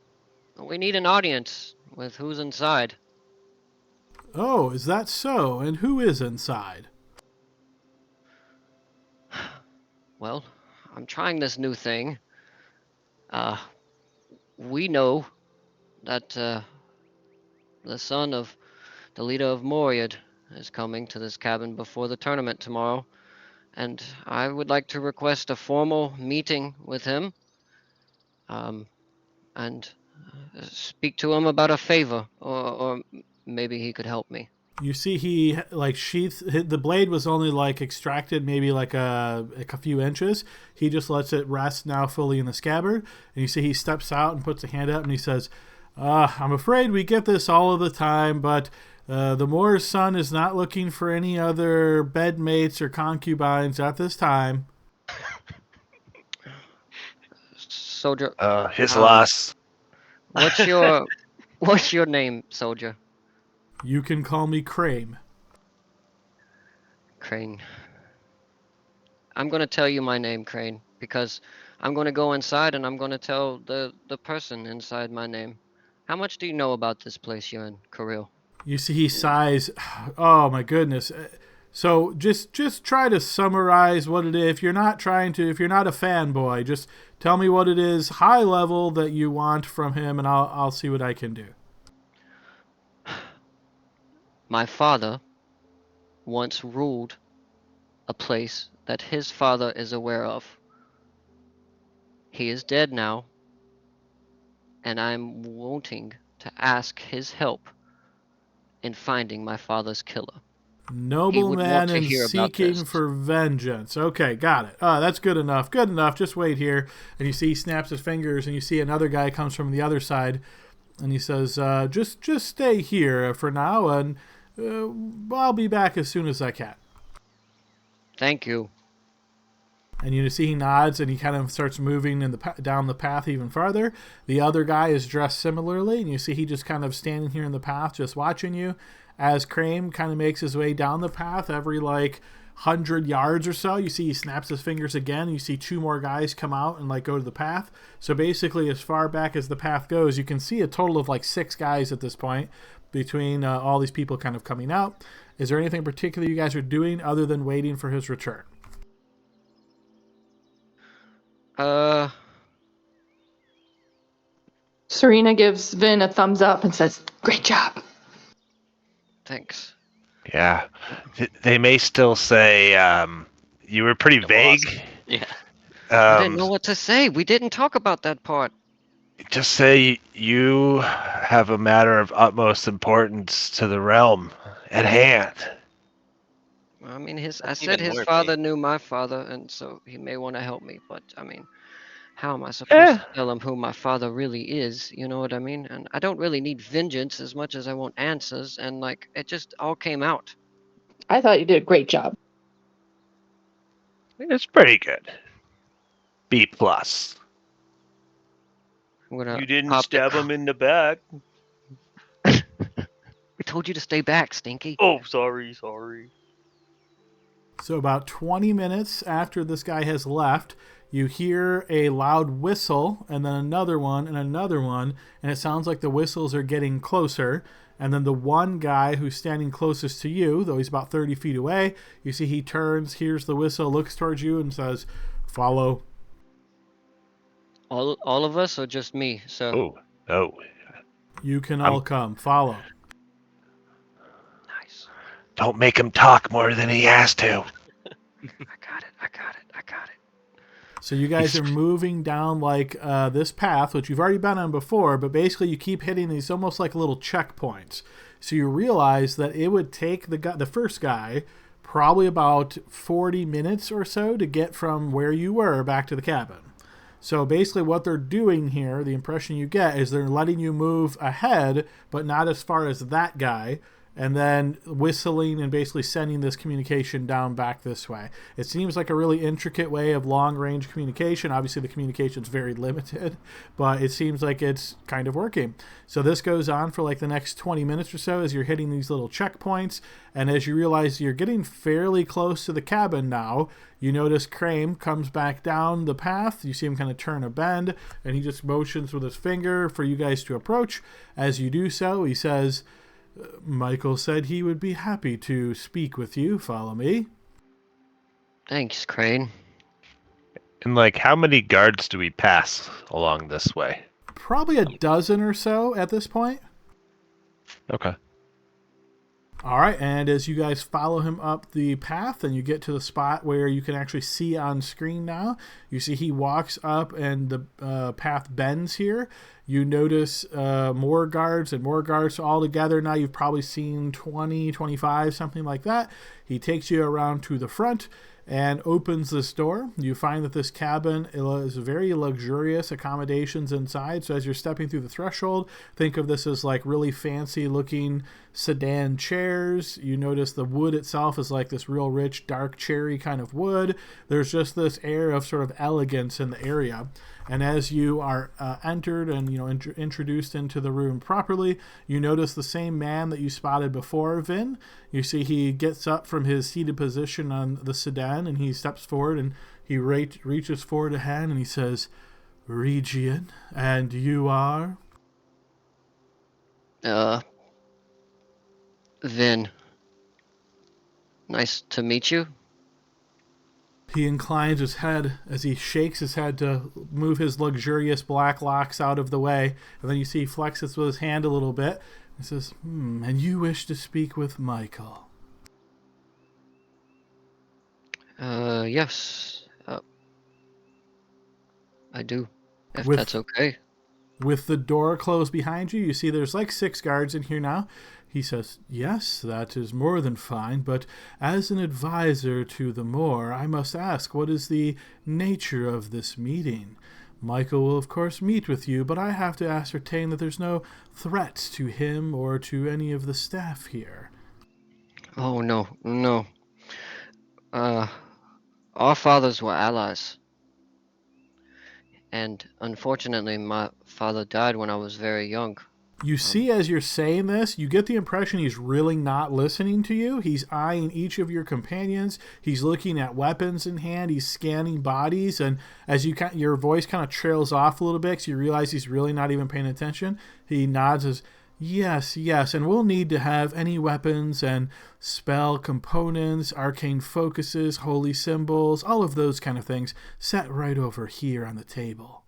we need an audience with who's inside. Oh, is that so? And who is inside? Well, I'm trying this new thing. We know that the son of the leader of Moriad is coming to this cabin before the tournament tomorrow, and I would like to request a formal meeting with him, and speak to him about a favor, or maybe he could help me. You see he like the blade was only like extracted maybe like a few inches. He just lets it rest now fully in the scabbard. And you see he steps out and puts a hand up and he says, I'm afraid we get this all of the time, but the Moor's son is not looking for any other bedmates or concubines at this time. Soldier, His loss. what's your name, soldier? You can call me Crane. Crane. I'm going to tell you my name, Crane, because I'm going to go inside and I'm going to tell the person inside my name. How much do you know about this place you're in, Cariele? You see he sighs. Oh my goodness. So just try to summarize what it is. If you're not a fanboy, just tell me what it is, high level, that you want from him, and I'll see what I can do. My father once ruled a place that his father is aware of. He is dead now, and I'm wanting to ask his help in finding my father's killer. He would want Nobleman to and hear about seeking this. for vengeance. Okay, got it. That's good enough. Good enough. Just wait here. And you see he snaps his fingers, and you see another guy comes from the other side, and he says, just stay here for now, and I'll be back as soon as I can. Thank you. And you see he nods, and he kind of starts moving down the path even farther. The other guy is dressed similarly, and you see he just kind of standing here in the path, just watching you. As Crane kind of makes his way down the path, every 100 yards or so, you see he snaps his fingers again. You see two more guys come out and go to the path. So basically, as far back as the path goes, you can see a total of 6 guys at this point between all these people kind of coming out. Is there anything particular you guys are doing other than waiting for his return? Serena gives Vin a thumbs up and says, "Great job." Thanks. Yeah. They may still say, you were pretty vague. Awesome. Yeah. I didn't know what to say. We didn't talk about that part. Just say you have a matter of utmost importance to the realm at hand. I mean, I That's said even his more father vague. knew my father, and so he may want to help me. But I mean, how am I supposed to tell him who my father really is? You know what I mean? And I don't really need vengeance as much as I want answers. And it just all came out. I thought you did a great job. It's pretty good. B plus. I'm gonna You didn't pop stab him in the back. We told you to stay back, Stinky. Oh, sorry. So about 20 minutes after this guy has left, you hear a loud whistle, and then another one, and it sounds like the whistles are getting closer. And then the one guy who's standing closest to you, though he's about 30 feet away, you see he turns, hears the whistle, looks towards you, and says, "Follow." All of us, or just me? So Oh. You can all come. Follow. nice. Don't make him talk more than he has to. I got it. So you guys are moving down this path, which you've already been on before, but basically you keep hitting these almost like little checkpoints. So you realize that it would take the first guy probably about 40 minutes or so to get from where you were back to the cabin. So basically what they're doing here, the impression you get, is they're letting you move ahead, but not as far as that guy, and then whistling and basically sending this communication down back this way. It seems like a really intricate way of long-range communication. Obviously, the communication's very limited, but it seems like it's kind of working. So this goes on for the next 20 minutes or so as you're hitting these little checkpoints, and as you realize you're getting fairly close to the cabin now, you notice Crane comes back down the path. You see him kind of turn a bend, and he just motions with his finger for you guys to approach. As you do so, he says, "Michael said he would be happy to speak with you. Follow me." Thanks, Crane. And how many guards do we pass along this way? Probably a dozen or so at this point. Okay. All right, and as you guys follow him up the path and you get to the spot where you can actually see on screen now, you see he walks up and the path bends here. You notice more guards and more guards. So all together now you've probably seen 20, 25, something like that. He takes you around to the front and opens this door. You find that this cabin is very luxurious accommodations inside. So as you're stepping through the threshold, think of this as really fancy looking sedan chairs. You notice the wood itself is this real rich dark cherry kind of wood. There's just this air of sort of elegance in the area. And as you are entered and introduced into the room properly, you notice the same man that you spotted before, Vin. You see he gets up from his seated position on the sedan and he steps forward and he reaches forward a hand and he says, "Region, and you are?" Vin. Nice to meet you. He inclines his head as he shakes his head to move his luxurious black locks out of the way. And then you see he flexes with his hand a little bit. He says, and you wish to speak with Michael? Yes. I do. If With- that's okay. With the door closed behind you, you see there's like 6 guards in here now. He says, yes, that is more than fine, but as an advisor to the Moor, I must ask, what is the nature of this meeting? Michael will, of course, meet with you, but I have to ascertain that there's no threats to him or to any of the staff here. Oh, no. Our fathers were allies. And unfortunately, my father died when I was very young. You see, as you're saying this, you get the impression he's really not listening to you. He's eyeing each of your companions. He's looking at weapons in hand. He's scanning bodies. And as your voice kind of trails off a little bit, so you realize he's really not even paying attention, he nods as, yes, and we'll need to have any weapons and spell components, arcane focuses, holy symbols, all of those kind of things set right over here on the table.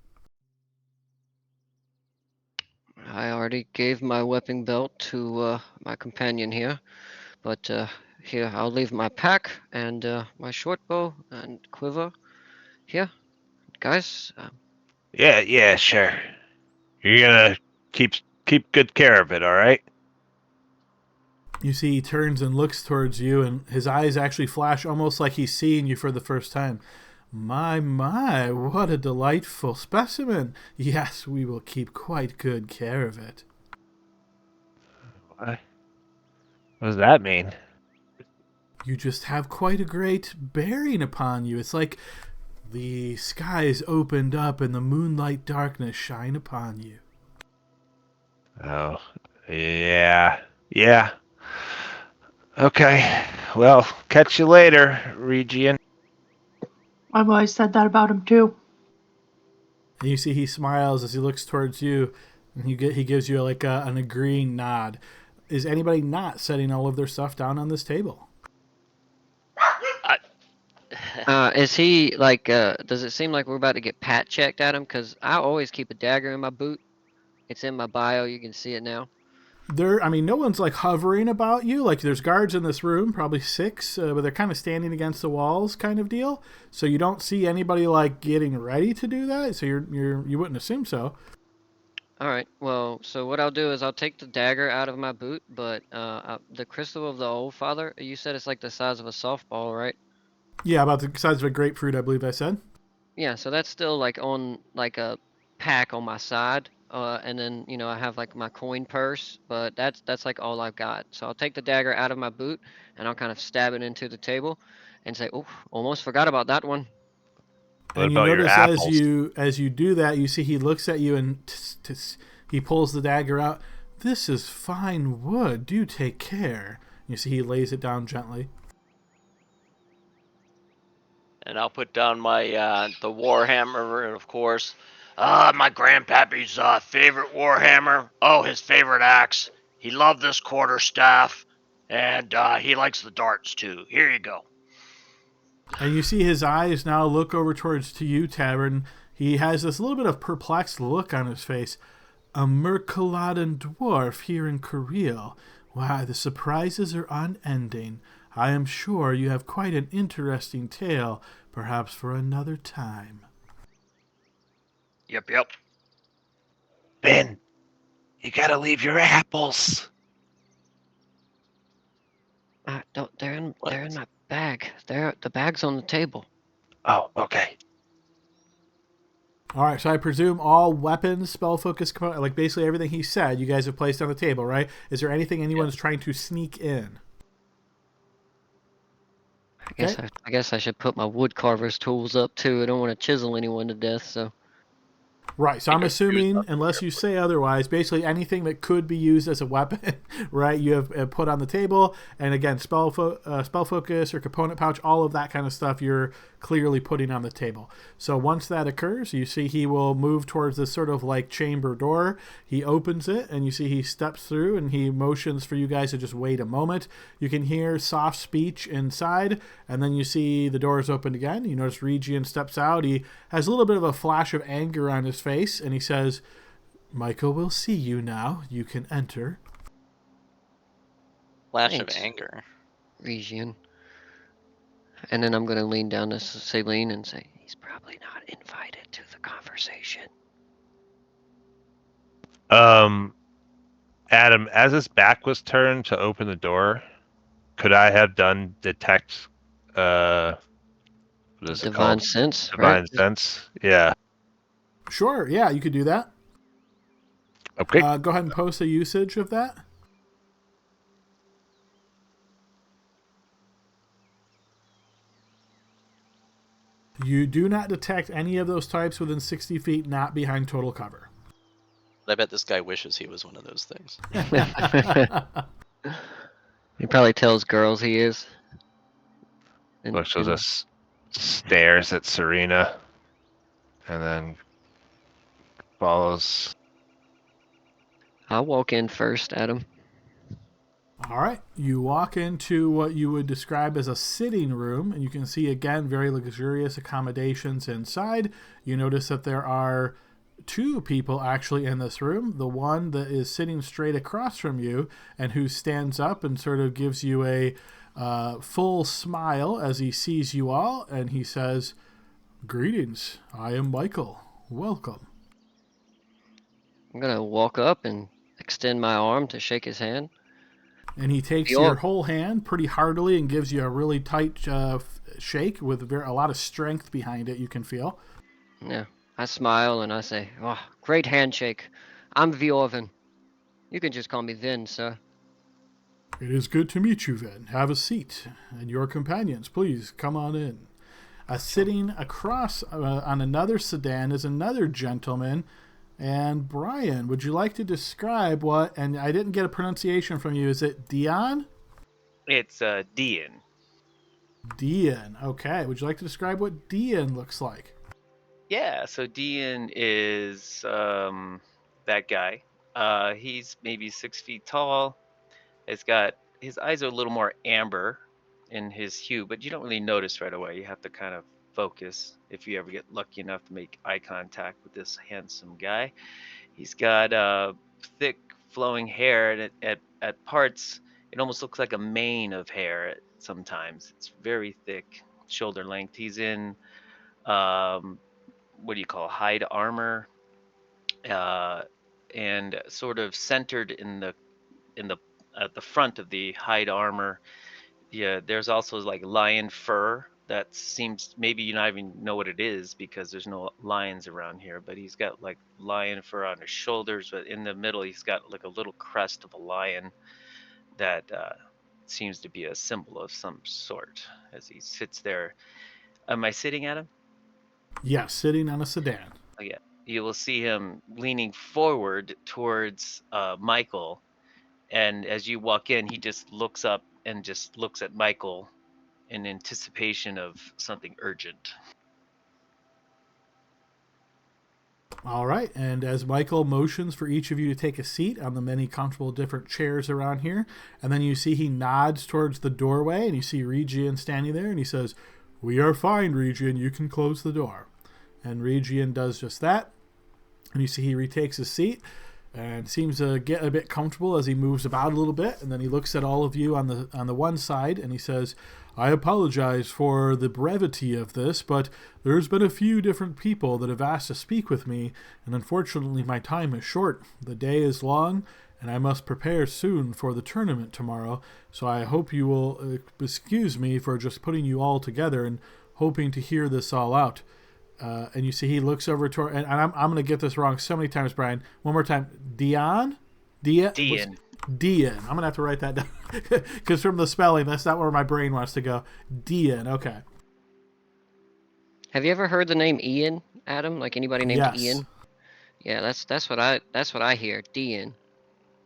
I already gave my weapon belt to my companion here, but here, I'll leave my pack and my short bow and quiver here. Guys, Yeah, sure. You're gonna keep good care of it, all right? You see he turns and looks towards you, and his eyes actually flash almost like he's seeing you for the first time. My, what a delightful specimen. Yes, we will keep quite good care of it. What does that mean? You just have quite a great bearing upon you. It's like the skies opened up and the moonlight darkness shine upon you. Oh, yeah. Okay, well, catch you later, Region. I've always said that about him too. And you see he smiles as he looks towards you, and he gives you like an agreeing nod. Is anybody not setting all of their stuff down on this table? is he like? Does it seem like we're about to get pat checked at him? Because I always keep a dagger in my boot. It's in my bio. You can see it now. No one's like hovering about you. Like there's guards in this room, probably 6, but they're kind of standing against the walls, kind of deal. So you don't see anybody like getting ready to do that. So you wouldn't assume so. All right. Well, so what I'll do is I'll take the dagger out of my boot, but the crystal of the old father. You said it's like the size of a softball, right? Yeah, about the size of a grapefruit, I believe I said. Yeah. So that's still like on like a pack on my side. And then I have like my coin purse, but that's like all I've got. So I'll take the dagger out of my boot and I'll kind of stab it into the table, and say, "Oh, almost forgot about that one." What And you about your notice apples? as you do that, you see he looks at you and he pulls the dagger out. This is fine wood. Do take care. You see he lays it down gently. And I'll put down my the warhammer, and of course, my grandpappy's favorite warhammer. Oh, his favorite axe. He loved this quarterstaff, and he likes the darts too. Here you go. And you see his eyes now look over towards to you, Tavern. He has this little bit of perplexed look on his face. A Mercaladan dwarf here in Cariele. Why, the surprises are unending. I am sure you have quite an interesting tale, perhaps for another time. Yep. Ben, you gotta leave your apples. Don't. They're in my bag. The bag's on the table. Oh, okay. All right, so I presume all weapons, spell focus, like basically everything he said, you guys have placed on the table, right? Is there anything anyone's trying to sneak in? I guess I should put my wood carver's tools up too. I don't want to chisel anyone to death, so. Right, so I'm assuming, unless you say otherwise, basically anything that could be used as a weapon, right, you have put on the table. And again, spell focus or component pouch, all of that kind of stuff you're clearly putting on the table. So once that occurs, you see he will move towards this sort of like chamber door. He opens it, and you see he steps through, and he motions for you guys to just wait a moment. You can hear soft speech inside, and then you see the doors open again. You notice Regian steps out. He has a little bit of a flash of anger on his face, and he says, "Michael will see you now. You can enter." Flash Thanks. of anger. Region. And then I'm going to lean down to Celine and say, he's probably not invited to the conversation. Adam, as his back was turned to open the door, could I have done detect what is it Divine called? sense, Divine right? sense? Yeah. Sure, yeah, you could do that. Okay. Go ahead and post a usage of that. You do not detect any of those types within 60 feet, not behind total cover. I bet this guy wishes he was one of those things. He probably tells girls he is. Looks just stares at Serena and then follows. I'll walk in first, Adam. All right, you walk into what you would describe as a sitting room, and you can see, again, very luxurious accommodations inside. You notice that there are two people actually in this room. The one that is sitting straight across from you and who stands up and sort of gives you a full smile as he sees you all, and he says, "Greetings, I am Michael. Welcome." I'm going to walk up and extend my arm to shake his hand. And he takes your whole hand pretty heartily and gives you a really tight shake with a lot of strength behind it, you can feel. Yeah. I smile and I say, "Oh, great handshake. I'm Vjorven. You can just call me Vin, sir." "It is good to meet you, Vin. Have a seat. And your companions, please come on in." Sitting across on another sedan is another gentleman. And Brian, would you like to describe what, and I didn't get a pronunciation from you, is it Dion? It's Dian. Dion, okay. Would you like to describe what Dion looks like? Yeah, so Dian is that guy. He's maybe 6 feet tall. His eyes are a little more amber in his hue, but you don't really notice right away. You have to kind of focus if you ever get lucky enough to make eye contact with this handsome guy. He's got thick flowing hair, and at parts it almost looks like a mane of hair sometimes. It's very thick, shoulder length. He's in what do you call hide armor, and sort of centered in the at the front of the hide armor. Yeah, there's also like lion fur that seems, maybe you not even know what it is because there's no lions around here, but he's got like lion fur on his shoulders, but in the middle he's got like a little crest of a lion that seems to be a symbol of some sort as he sits there. Am I sitting at him? Yes, sitting on a sedan. Oh, yeah. You will see him leaning forward towards Michael, and as you walk in, he just looks up and just looks at Michael in anticipation of something urgent. All right, and as Michael motions for each of you to take a seat on the many comfortable different chairs around here, and then you see he nods towards the doorway, and you see Regian standing there, and he says, "We are fine, Regian, you can close the door." And Regian does just that, and you see he retakes his seat and seems to get a bit comfortable as he moves about a little bit, and then he looks at all of you on the one side, and he says, "I apologize for the brevity of this, but there's been a few different people that have asked to speak with me, and unfortunately my time is short. The day is long, and I must prepare soon for the tournament tomorrow, so I hope you will excuse me for just putting you all together and hoping to hear this all out." And you see he looks over to and I'm going to get this wrong so many times, Brian. One more time. Dion? Dian. Dian. I'm going to have to write that down. Because from the spelling, that's not where my brain wants to go. Dian. Okay. Have you ever heard the name Ian, Adam? Like anybody named Yes. Ian? Yeah, that's what I hear. Dian,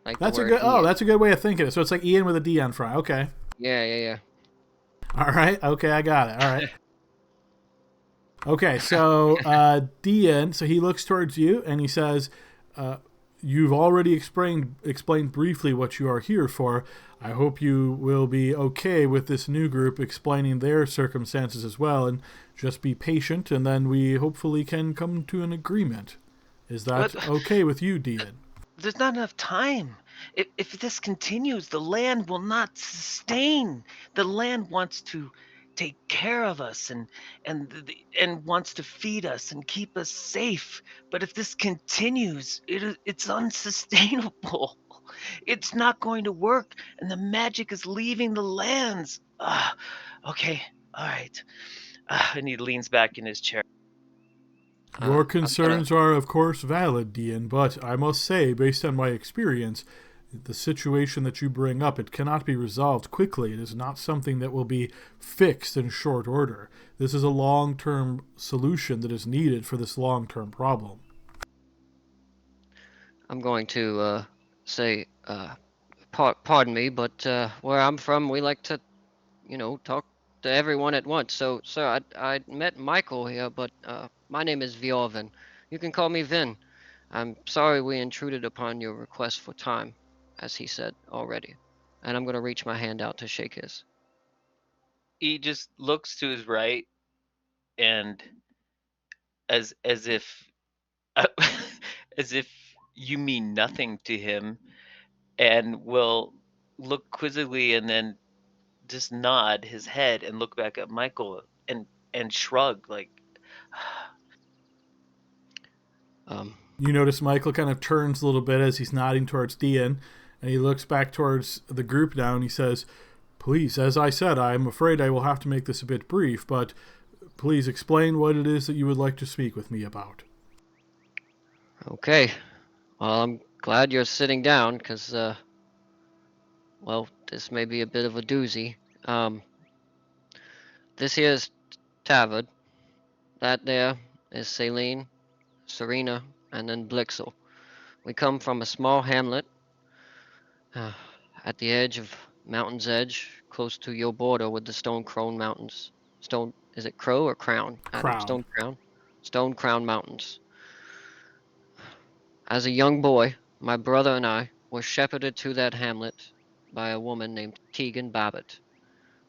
like the That's a word good. Oh, Ian. that's a good way of thinking it. So it's like Ian with a D on front. Okay. Yeah, yeah, All right. Okay, I got it. All right. Okay, so Dian, so he looks towards you and he says, "You've already explained briefly what you are here for. I hope you will be okay with this new group explaining their circumstances as well, and just be patient, and then we hopefully can come to an agreement. Is that But okay with you, Dian?" there's not enough time. If this continues, the land will not sustain. The land wants to take care of us and wants to feed us and keep us safe. But if this continues, it's unsustainable. It's not going to work, and the magic is leaving the lands. Okay, all right. And he leans back in his chair. yeah. Your I'm gonna. concerns are, of course, valid, Dian, but I must say, based on my experience, the situation that you bring up, it cannot be resolved quickly. It is not something that will be fixed in short order. This is a long-term solution that is needed for this long-term problem. I'm going to say, pardon me, but where I'm from, we like to, talk to everyone at once. So, sir, I met Michael here, but my name is Viorvin. You can call me Vin. I'm sorry we intruded upon your request for time, as he said already. And I'm gonna reach my hand out to shake his. He just looks to his right and as if as if you mean nothing to him, and will look quizzically and then just nod his head and look back at Michael and shrug like Um, You notice Michael kind of turns a little bit as he's nodding towards Dian, and he looks back towards the group now and he says, "Please, as I said, I'm afraid I will have to make this a bit brief, but please explain what it is that you would like to speak with me about." okay. Well, I'm glad you're sitting down, cause well, this may be a bit of a doozy. Um, this here's Tavad. That there is Celine, Serena, and then Blixel. We come from a small hamlet uh, at the edge of Mountain's Edge, close to your border with the Stone Crown Mountains. Is it Crow or Crown, Adam? Crown. Stone Crown? Stone Crown Mountains. As a young boy, my brother and I were shepherded to that hamlet by a woman named Tegan Babbitt.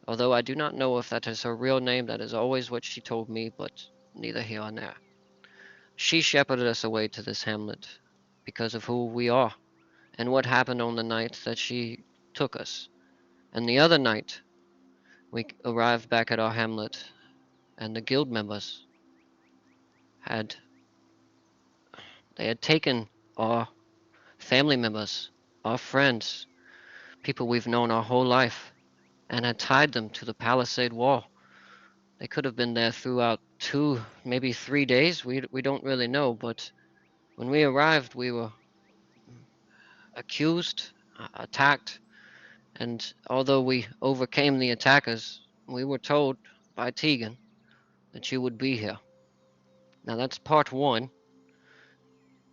Although I do not know if that is her real name, that is always what she told me, but neither here nor there. She shepherded us away to this hamlet because of who we are and what happened on the night that she took us. And the other night, we arrived back at our hamlet, and the guild members had they had taken our family members, our friends, people we've known our whole life, and had tied them to the palisade wall. They could have been there throughout 2, maybe 3 days. We don't really know, but when we arrived, we were accused, attacked, and although we overcame the attackers, we were told by Tegan that you would be here. Now that's part one.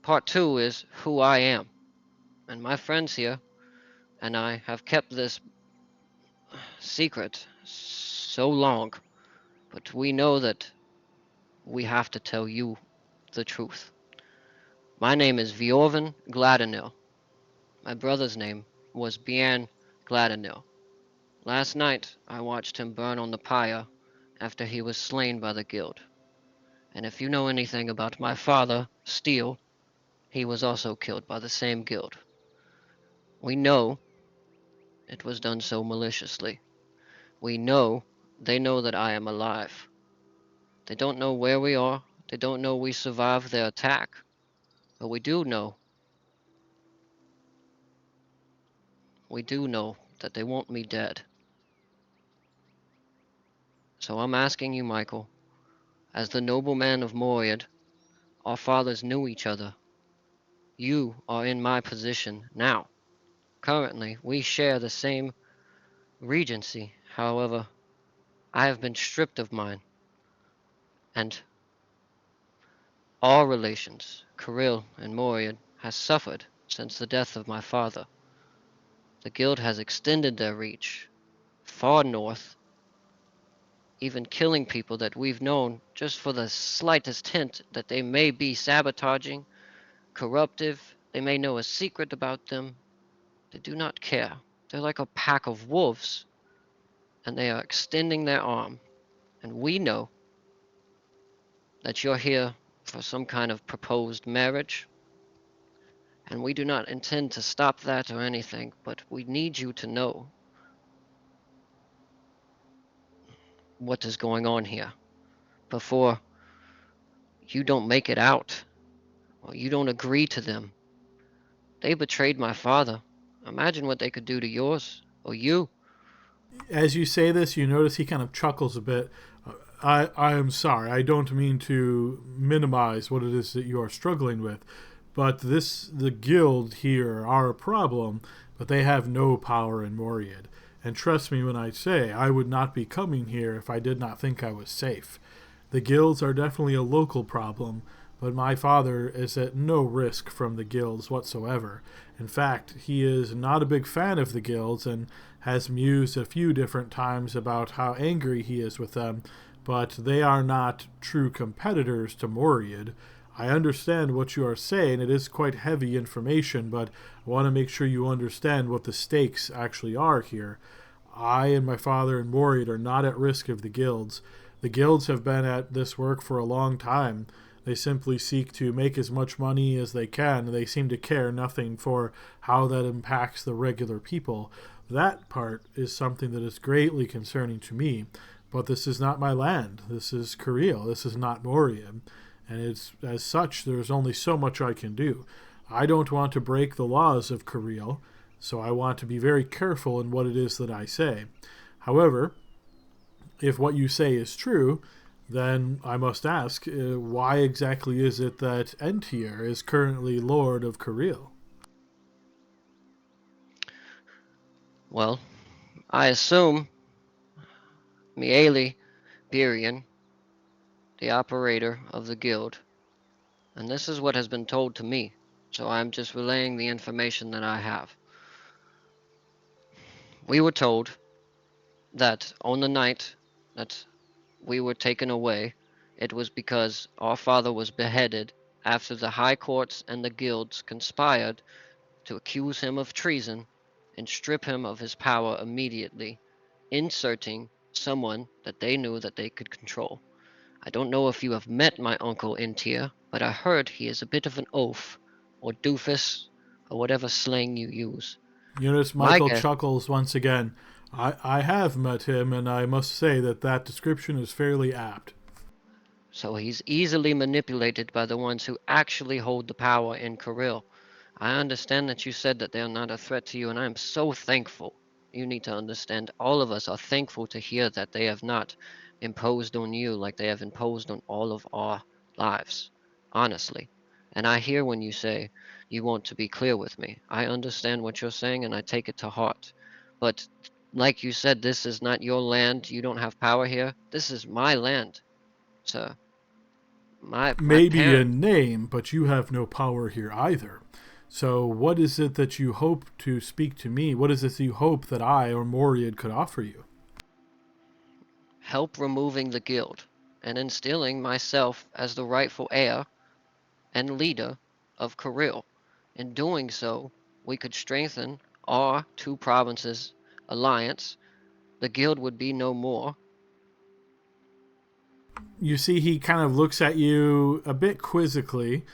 Part two is who I am. And my friends here and I have kept this secret so long, but we know that we have to tell you the truth. My name is Viorvin Gladdenil. My brother's name was Bian Gladdenil. Last night I watched him burn on the pyre after he was slain by the guild. And if you know anything about my father, Steele, he was also killed by the same guild. We know it was done so maliciously. We know they know that I am alive. They don't know where we are. They don't know we survived their attack. But we do know that they want me dead. So I'm asking you, Michael, as the nobleman of Moriad, our fathers knew each other. You are in my position now. Currently, we share the same regency. However, I have been stripped of mine, and all relations Cariele and Moriad has suffered since the death of my father. The guild has extended their reach far north, even killing people that we've known just for the slightest hint that they may be sabotaging, corruptive, they may know a secret about them. They do not care. They're like a pack of wolves, and they are extending their arm. And we know that you're here for some kind of proposed marriage, and we do not intend to stop that or anything, but we need you to know what is going on here before you don't make it out or you don't agree to them. They betrayed my father. Imagine what they could do to yours or you. As you say this, you notice he kind of chuckles a bit. I am sorry. I don't mean to minimize what it is that you are struggling with, but the guild here are a problem, but they have no power in Moriad. And trust me when I say I would not be coming here if I did not think I was safe. The guilds are definitely a local problem, but my father is at no risk from the guilds whatsoever. In fact, he is not a big fan of the guilds and has mused a few different times about how angry he is with them, but they are not true competitors to Moriad. I understand what you are saying. It is quite heavy information, but I want to make sure you understand what the stakes actually are here. I and my father and Moriad are not at risk of the guilds. The guilds have been at this work for a long time. They simply seek to make as much money as they can. They seem to care nothing for how that impacts the regular people. That part is something that is greatly concerning to me. But this is not my land. This is Cariele. This is not Moriad. And it's as such, there's only so much I can do. I don't want to break the laws of Cariele, so I want to be very careful in what it is that I say. However, if what you say is true, then I must ask, why exactly is it that Entier is currently Lord of Cariele? Well, I assume Miele Birian, the operator of the guild, and this is what has been told to me, so I'm just relaying the information that I have. We were told that on the night that we were taken away, it was because our father was beheaded after the high courts and the guilds conspired to accuse him of treason and strip him of his power immediately, inserting someone that they knew that they could control. I don't know if you have met my uncle Intier, but I heard he is a bit of an oaf, or doofus, or whatever slang you use. You notice My Michael guess, chuckles once again. I have met him, and I must say that description is fairly apt. so he's easily manipulated by the ones who actually hold the power in Cariele. I understand that you said that they are not a threat to you, and I am so thankful. You need to understand, all of us are thankful to hear that they have not imposed on you like they have imposed on all of our lives, honestly. And I hear when you say you want to be clear with me. I understand what you're saying, and I take it to heart. But like you said, this is not your land. You don't have power here. This is my land, sir. My Maybe parents. in name, but you have no power here either. So what is it that you hope to speak to me? What is it that you hope that I or Moriad could offer you? Help removing the guild and instilling myself as the rightful heir and leader of Cariele. In doing so, we could strengthen our two provinces' alliance. The guild would be no more. You see, he kind of looks at you a bit quizzically.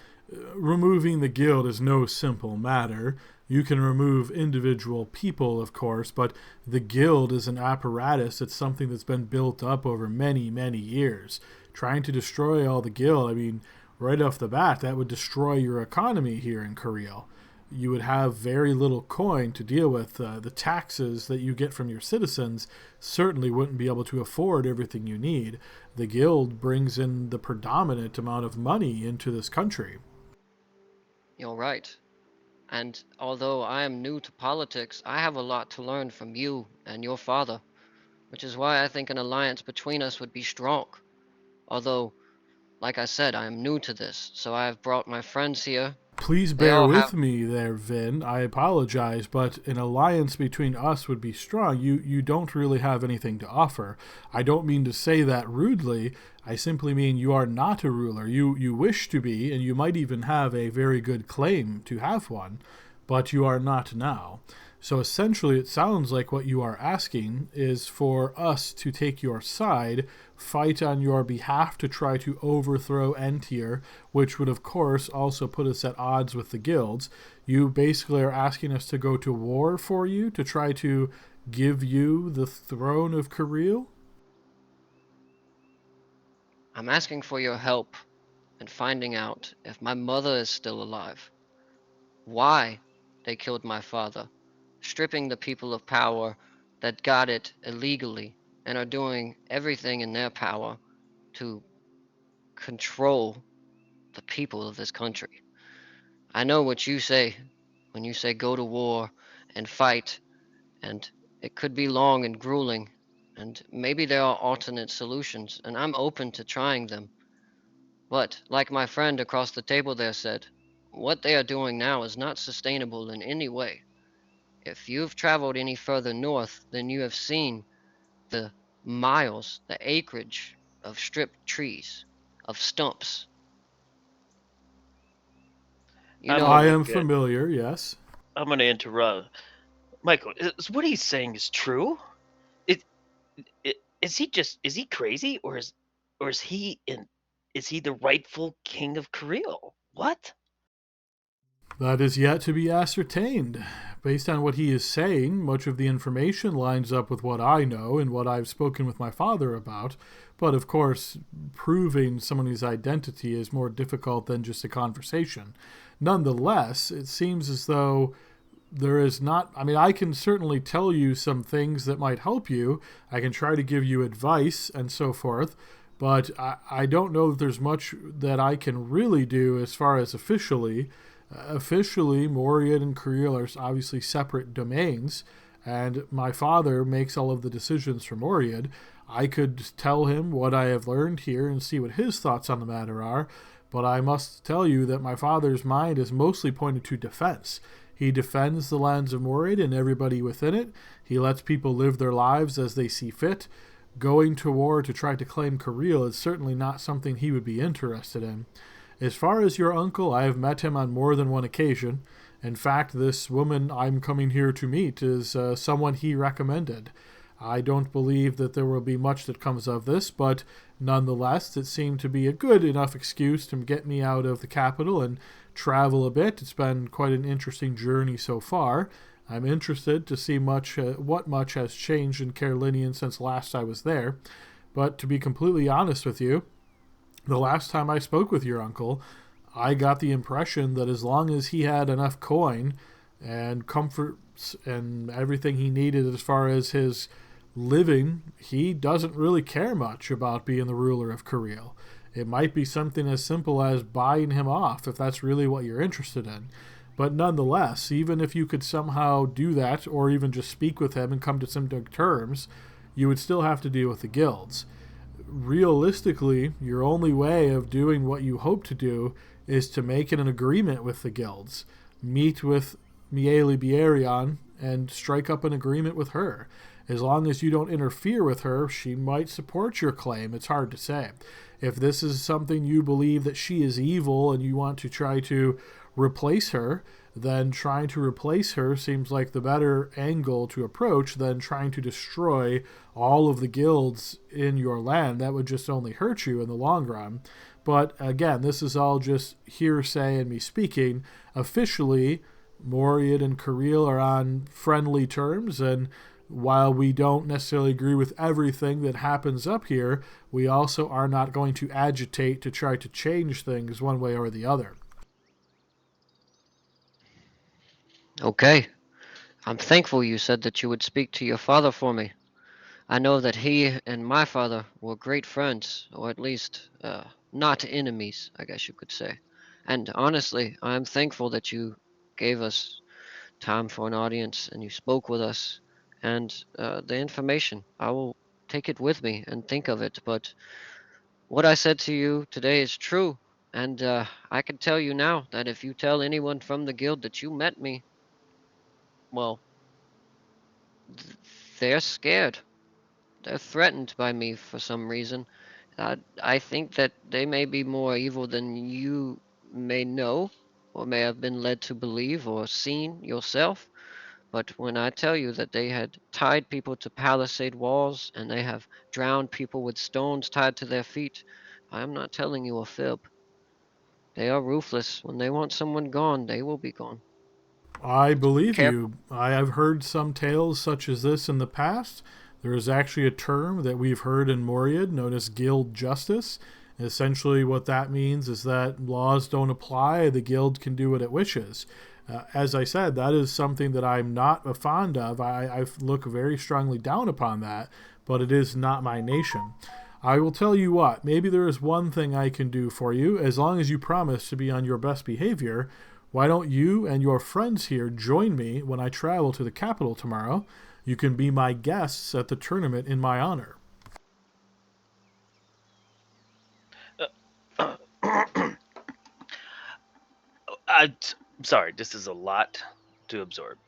Removing the guild is no simple matter. You can remove individual people, of course, but the guild is an apparatus. It's something that's been built up over many, many years. Trying to destroy all the guild, I mean, right off the bat, that would destroy your economy here in Cariele. You would have very little coin to deal with. The taxes that you get from your citizens certainly wouldn't be able to afford everything you need. The guild brings in the predominant amount of money into this country. You're right. And although I am new to politics, I have a lot to learn from you and your father, which is why I think an alliance between us would be strong. Although Like I said, I am new to this, so I have brought my friends here. Please They bear all with have. me there, Vin. I apologize, but an alliance between us would be strong. You don't really have anything to offer. I don't mean to say that rudely. I simply mean you are not a ruler. You wish to be, and you might even have a very good claim to have one, but you are not now. So essentially, it sounds like what you are asking is for us to take your side, fight on your behalf to try to overthrow Entier, which would, of course, also put us at odds with the guilds. You basically are asking us to go to war for you to try to give you the throne of Cariele? I'm asking for your help in finding out if my mother is still alive, why they killed my father, stripping the people of power that got it illegally and are doing everything in their power to control the people of this country. I know what you say when you say go to war and fight, and it could be long and grueling, and maybe there are alternate solutions, and I'm open to trying them. But, like my friend across the table there said, what they are doing now is not sustainable in any way. If you've traveled any further north, then you have seen the miles, the acreage of stripped trees, of stumps. You I'm I know, gonna am get. familiar, yes. I'm gonna interrupt. Michael, is what he's saying is true? It, is he just is he crazy or is he in is he the rightful king of Cariele? What? That is yet to be ascertained. Based on what he is saying, much of the information lines up with what I know and what I've spoken with my father about. But of course, proving somebody's identity is more difficult than just a conversation. Nonetheless, it seems as though there is not. I mean, I can certainly tell you some things that might help you. I can try to give you advice and so forth. But I don't know that there's much that I can really do as far as officially. Officially, Moriad and Cariele are obviously separate domains, and my father makes all of the decisions for Moriad. I could tell him what I have learned here and see what his thoughts on the matter are, but I must tell you that my father's mind is mostly pointed to defense. He defends the lands of Moriad and everybody within it. He lets people live their lives as they see fit. Going to war to try to claim Cariele is certainly not something he would be interested in. As far as your uncle, I have met him on more than one occasion. In fact, this woman I'm coming here to meet is someone he recommended. I don't believe that there will be much that comes of this, but nonetheless, it seemed to be a good enough excuse to get me out of the capital and travel a bit. It's been quite an interesting journey so far. I'm interested to see what much has changed in Carolinian since last I was there. But to be completely honest with you, the last time I spoke with your uncle, I got the impression that as long as he had enough coin and comforts and everything he needed as far as his living, he doesn't really care much about being the ruler of Cariele. It might be something as simple as buying him off if that's really what you're interested in. But nonetheless, even if you could somehow do that or even just speak with him and come to some terms, you would still have to deal with the guilds. Realistically, your only way of doing what you hope to do is to make an agreement with the guilds. Meet with Miele Bierion and strike up an agreement with her. As long as you don't interfere with her, she might support your claim. It's hard to say. If this is something you believe that she is evil and you want to try to replace her, then trying to replace her seems like the better angle to approach than trying to destroy all of the guilds in your land. That would just only hurt you in the long run. But again, this is all just hearsay and me speaking. Officially, Moriad and Cariele are on friendly terms, and while we don't necessarily agree with everything that happens up here, we also are not going to agitate to try to change things one way or the other. okay. I'm thankful you said that you would speak to your father for me. I know that he and my father were great friends, or at least not enemies, I guess you could say. And honestly, I'm thankful that you gave us time for an audience and you spoke with us and the information. I will take it with me and think of it, but what I said to you today is true, and I can tell you now that if you tell anyone from the guild that you met me, well, they're scared. They're threatened by me for some reason. I think that they may be more evil than you may know, or may have been led to believe or seen yourself. But when I tell you that they had tied people to palisade walls and they have drowned people with stones tied to their feet, I am not telling you a fib. They are ruthless. When they want someone gone, they will be gone. I believe Careful. you. I have heard some tales such as this in the past. There is actually a term that we've heard in Moriad known as guild justice. Essentially, what that means is that laws don't apply, the guild can do what it wishes. As I said, that is something that I'm not fond of. I look very strongly down upon that, but it is not my nation. I will tell you what, maybe there is one thing I can do for you, as long as you promise to be on your best behavior. Why don't you and your friends here join me when I travel to the capital tomorrow? You can be my guests at the tournament in my honor. I'm sorry, this is a lot to absorb.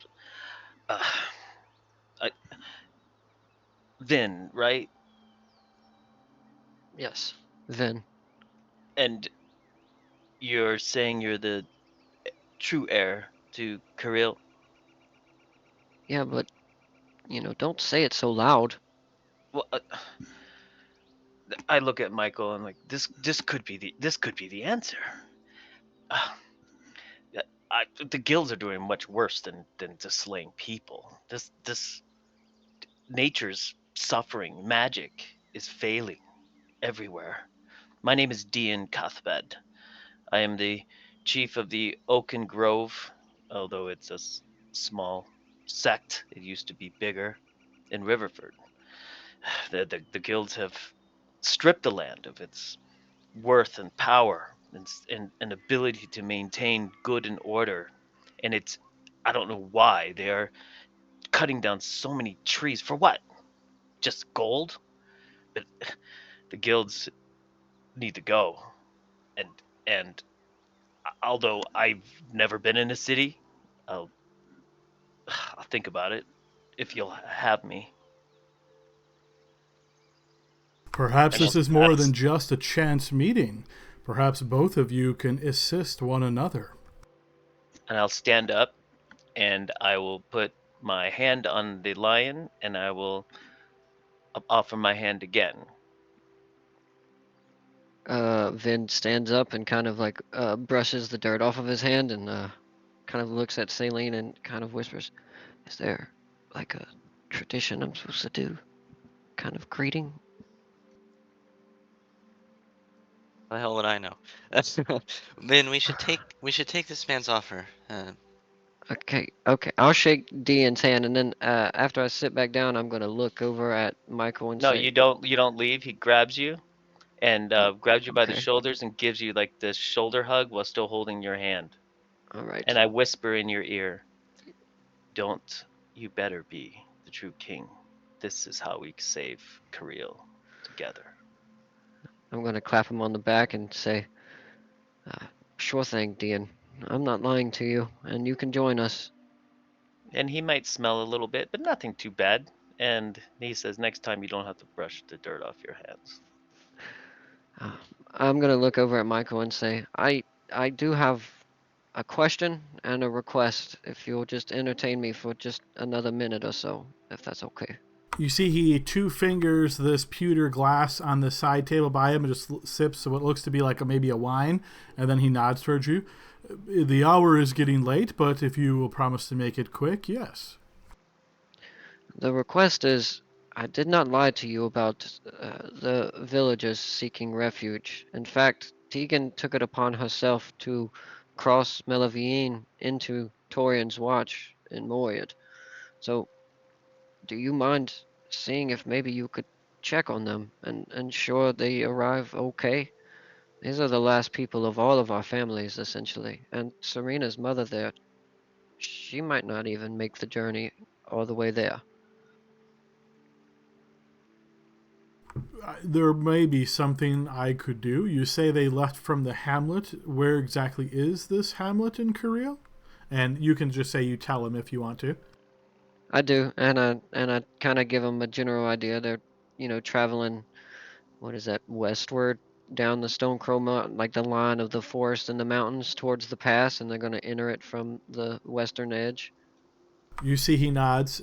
Uh, I, Vin, right? Yes, Vin. And you're saying you're the true heir to Cariele? Yeah, but, don't say it so loud. Well, I look at Michael and like this could be the answer. Uh, the guilds are doing much worse than just slaying people. This nature's suffering, magic is failing everywhere. My name is Dean Cuthbed. I am the chief of the Oaken Grove, although it's a small sect. It used to be bigger in Riverford. The guilds have stripped the land of its worth and power and ability to maintain good and order. And it's, I don't know why they are cutting down so many trees. For what? Just gold? But the guilds need to go. And and although I've never been in a city, I'll I'll think about it if you'll have me. Perhaps And this I'll, is I'll more than just a chance meeting. Perhaps both of you can assist one another. and I'll stand up and I will put my hand on the lion and I will offer my hand again. Vin stands up and kind of like brushes the dirt off of his hand and kind of looks at Celine and kind of whispers, "Is there like a tradition I'm supposed to do? Kind of greeting?" The hell would I know? Then we should take this man's offer. Okay, okay. I'll shake Dean's hand and then after I sit back down, I'm gonna look over at Michael and No, say, you don't leave. He grabs you and "Oh, grabs you by the okay, shoulders and gives you like this shoulder hug while still holding your hand. all right." And I whisper in your ear, "Don't you better be the true king. This is how we save Cariele together." I'm gonna clap him on the back and say, "Sure thing, Dean. I'm not lying to you, and you can join us." And he might smell a little bit, but nothing too bad. And he says, "Next time you don't have to brush the dirt off your hands." Uh, I'm gonna look over at Michael and say, I do have a question and a request. If you'll just entertain me for just another minute or so, if that's okay." You see, he two fingers this pewter glass on the side table by him and just sips what looks to be like maybe a wine, and then he nods towards you. The hour is getting late, but if you will promise to make it quick, yes. The request is, I did not lie to you about the villagers seeking refuge. In fact, Tegan took it upon herself to cross Melavine into Torian's watch in Moyed. So, do you mind seeing if maybe you could check on them and ensure they arrive okay? These are the last people of all of our families, essentially. And Serena's mother there, she might not even make the journey all the way there. There may be something I could do. You say they left from the hamlet. Where exactly is this hamlet in Korea? And you can just say you tell him if you want to. I do, and I kind of give them a general idea. They're, traveling. What is that? Westward down the Stone Crow Mountain, like the line of the forest and the mountains towards the pass, and they're going to enter it from the western edge. You see he nods.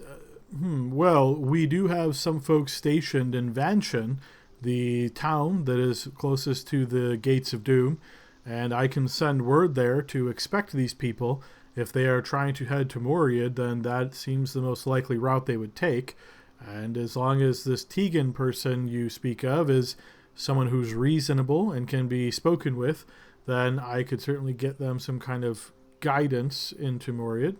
Well, we do have some folks stationed in Vanshan, the town that is closest to the Gates of Doom, and I can send word there to expect these people. If they are trying to head to Moriad, then that seems the most likely route they would take. And as long as this Tegan person you speak of is someone who's reasonable and can be spoken with, then I could certainly get them some kind of guidance into Moriad.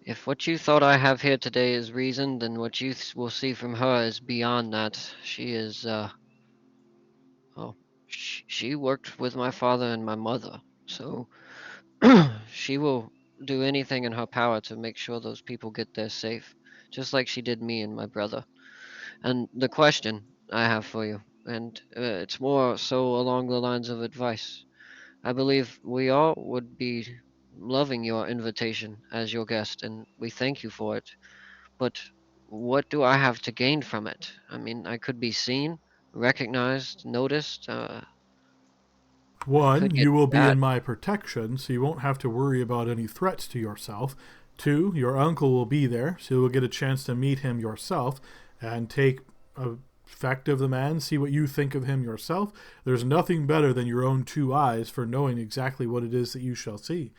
If what you thought I have here today is reason, then what you will see from her is beyond that. She is, well, she worked with my father and my mother, so she will do anything in her power to make sure those people get there safe, just like she did me and my brother. And the question I have for you, and it's more so along the lines of advice. I believe we all would be loving your invitation as your guest, and we thank you for it. But what do I have to gain from it? I mean, I could be seen, recognized, noticed. I One, could get you will be that. in my protection, so you won't have to worry about any threats to yourself. Two, your uncle will be there, so you will get a chance to meet him yourself and take effect of the man, see what you think of him yourself. There's nothing better than your own two eyes for knowing exactly what it is that you shall see.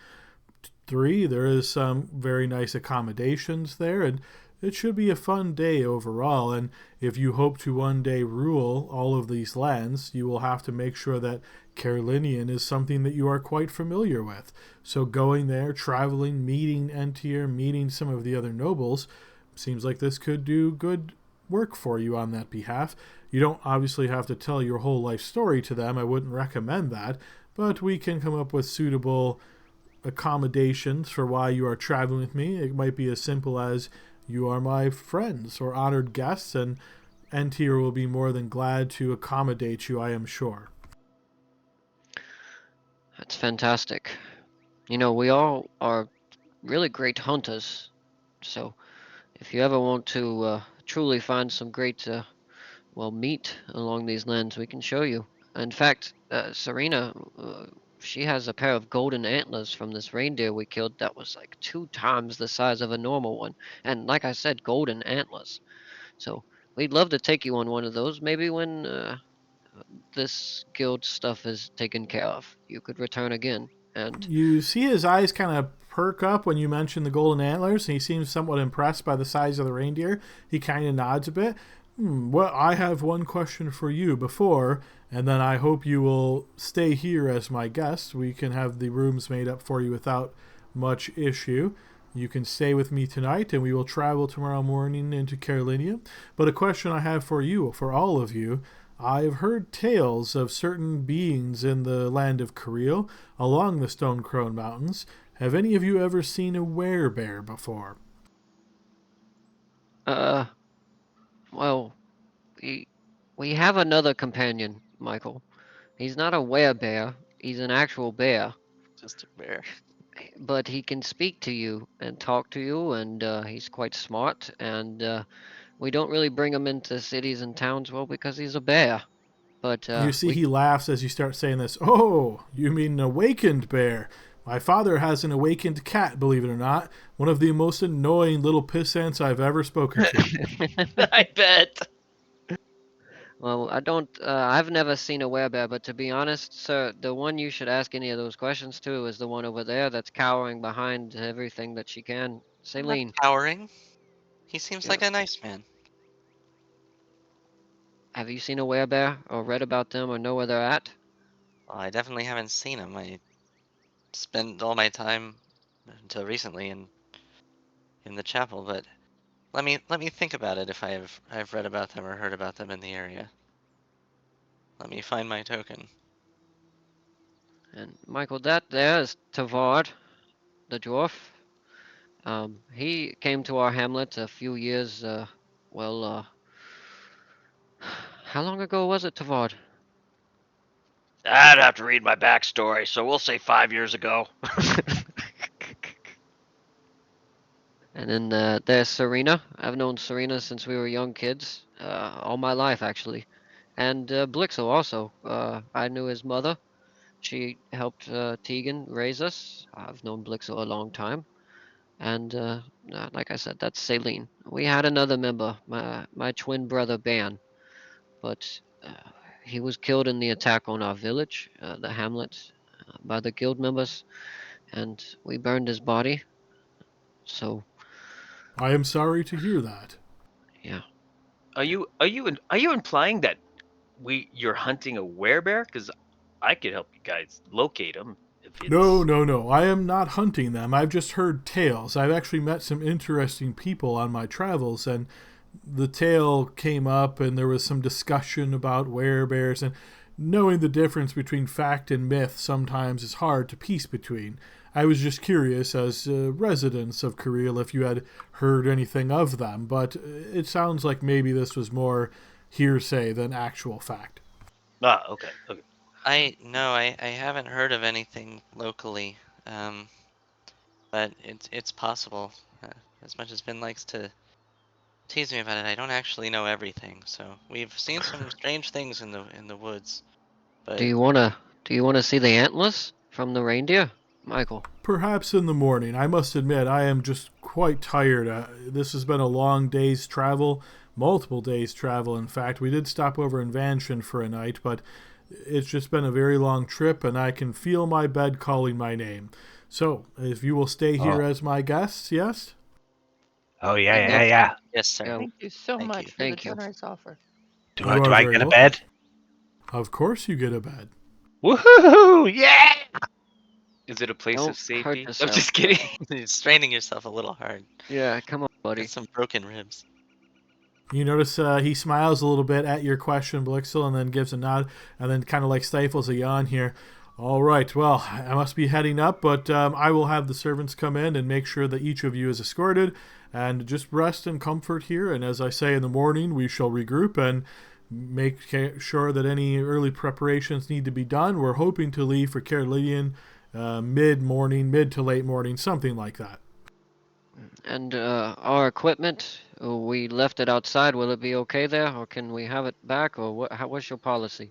Three, there is some very nice accommodations there, and it should be a fun day overall. And if you hope to one day rule all of these lands, you will have to make sure that Carolinian is something that you are quite familiar with. So going there, traveling, meeting Entier, meeting some of the other nobles, seems like this could do good work for you on that behalf. You don't obviously have to tell your whole life story to them. I wouldn't recommend that, but we can come up with suitable accommodations for why you are traveling with me. It might be as simple as you are my friends or honored guests, and Entier will be more than glad to accommodate you, I am sure. That's fantastic. We all are really great hunters, so if you ever want to truly find some great, meat along these lands, we can show you. In fact, Serena, she has a pair of golden antlers from this reindeer we killed that was like 2 times the size of a normal one. And like I said, golden antlers. So we'd love to take you on one of those. Maybe when this guild stuff is taken care of, you could return again. And You see his eyes kind of perk up when you mention the golden antlers, and he seems somewhat impressed by the size of the reindeer. He kind of nods a bit. Well, I have one question for you before, and then I hope you will stay here as my guest. We can have the rooms made up for you without much issue. You can stay with me tonight, and we will travel tomorrow morning into Carolinia. But a question I have for you, for all of you, I've heard tales of certain beings in the land of Cariele along the Stone Crone Mountains. Have any of you ever seen a werebear before? uh, well, we we have another companion, Michael. He's not a werebear. He's an actual bear, Just a bear. but he can speak to you and talk to you, and he's quite smart. And we don't really bring him into cities and towns, well, because he's a bear. But You see we he laughs as you start saying this. Oh, you mean an awakened bear? My father has an awakened cat, believe it or not. One of the most annoying little pissants I've ever spoken to. I bet. Well, I don't. I've never seen a werebear, but to be honest, sir, the one you should ask any of those questions to is the one over there that's cowering behind everything that she can. I'm not Celine, cowering. He seems you know, like a nice man. have you seen a werebear or read about them or know where they're at? Well, I definitely haven't seen him. I spent all my time until recently in the chapel, but let me think about it if I've read about them or heard about them in the area. Let me find my token. And Michael, that there is Tavard, the dwarf. He came to our hamlet a few years, well, How long ago was it, Tavard? I'd have to read my backstory, so we'll say 5 years ago. And then there's Serena. I've known Serena since we were young kids, all my life actually. And Blixel also. I knew his mother. She helped Tegan raise us. I've known Blixel a long time. And like I said, that's Celine. We had another member, my twin brother Ban, but he was killed in the attack on our village, the hamlet, by the guild members, and we burned his body. So I am sorry to hear that. yeah. Are you implying that you're hunting a werebear? Because I could help you guys locate him if No, it's. no, no. I am not hunting them. I've just heard tales. I've actually met some interesting people on my travels, and the tale came up, and there was some discussion about werebears, and knowing the difference between fact and myth sometimes is hard to piece between. I was just curious, as residents of Cariele, if you had heard anything of them, but it sounds like maybe this was more hearsay than actual fact. Okay. I haven't heard of anything locally, but it's possible. As much as Vin likes to tease me about it, I don't actually know everything. So we've seen some strange things in the woods, Do but you wanna see the antlers from the reindeer, Michael? Perhaps in the morning. I must admit, I am just quite tired. This has been a long day's travel, multiple days' travel, in fact. We did stop over in Vanshin for a night, but it's just been a very long trip, and I can feel my bed calling my name. So, if you will stay here Oh. as my guests, yes? Oh yeah. yes, sir. Yeah. Thank you so Thank much you. for the Thank you. generous offer. Do You I, are do I very get a welcome. bed? Of course you get a bed. Woohoo! Yeah! Is it a place Don't of hurt safety? I'm yourself. just kidding. You're straining yourself a little hard. Yeah, come on, Got buddy. some broken ribs. You notice he smiles a little bit at your question, Blixel, and then gives a nod, and then kind of like stifles a yawn here. All right, well, I must be heading up, but I will have the servants come in and make sure that each of you is escorted, and just rest in comfort here. And as I say, in the morning, we shall regroup and make sure that any early preparations need to be done. We're hoping to leave for Carolinian mid-morning, mid to late morning, something like that. And our equipment, we left it outside. Will it be okay there, or can we have it back, or what's your policy?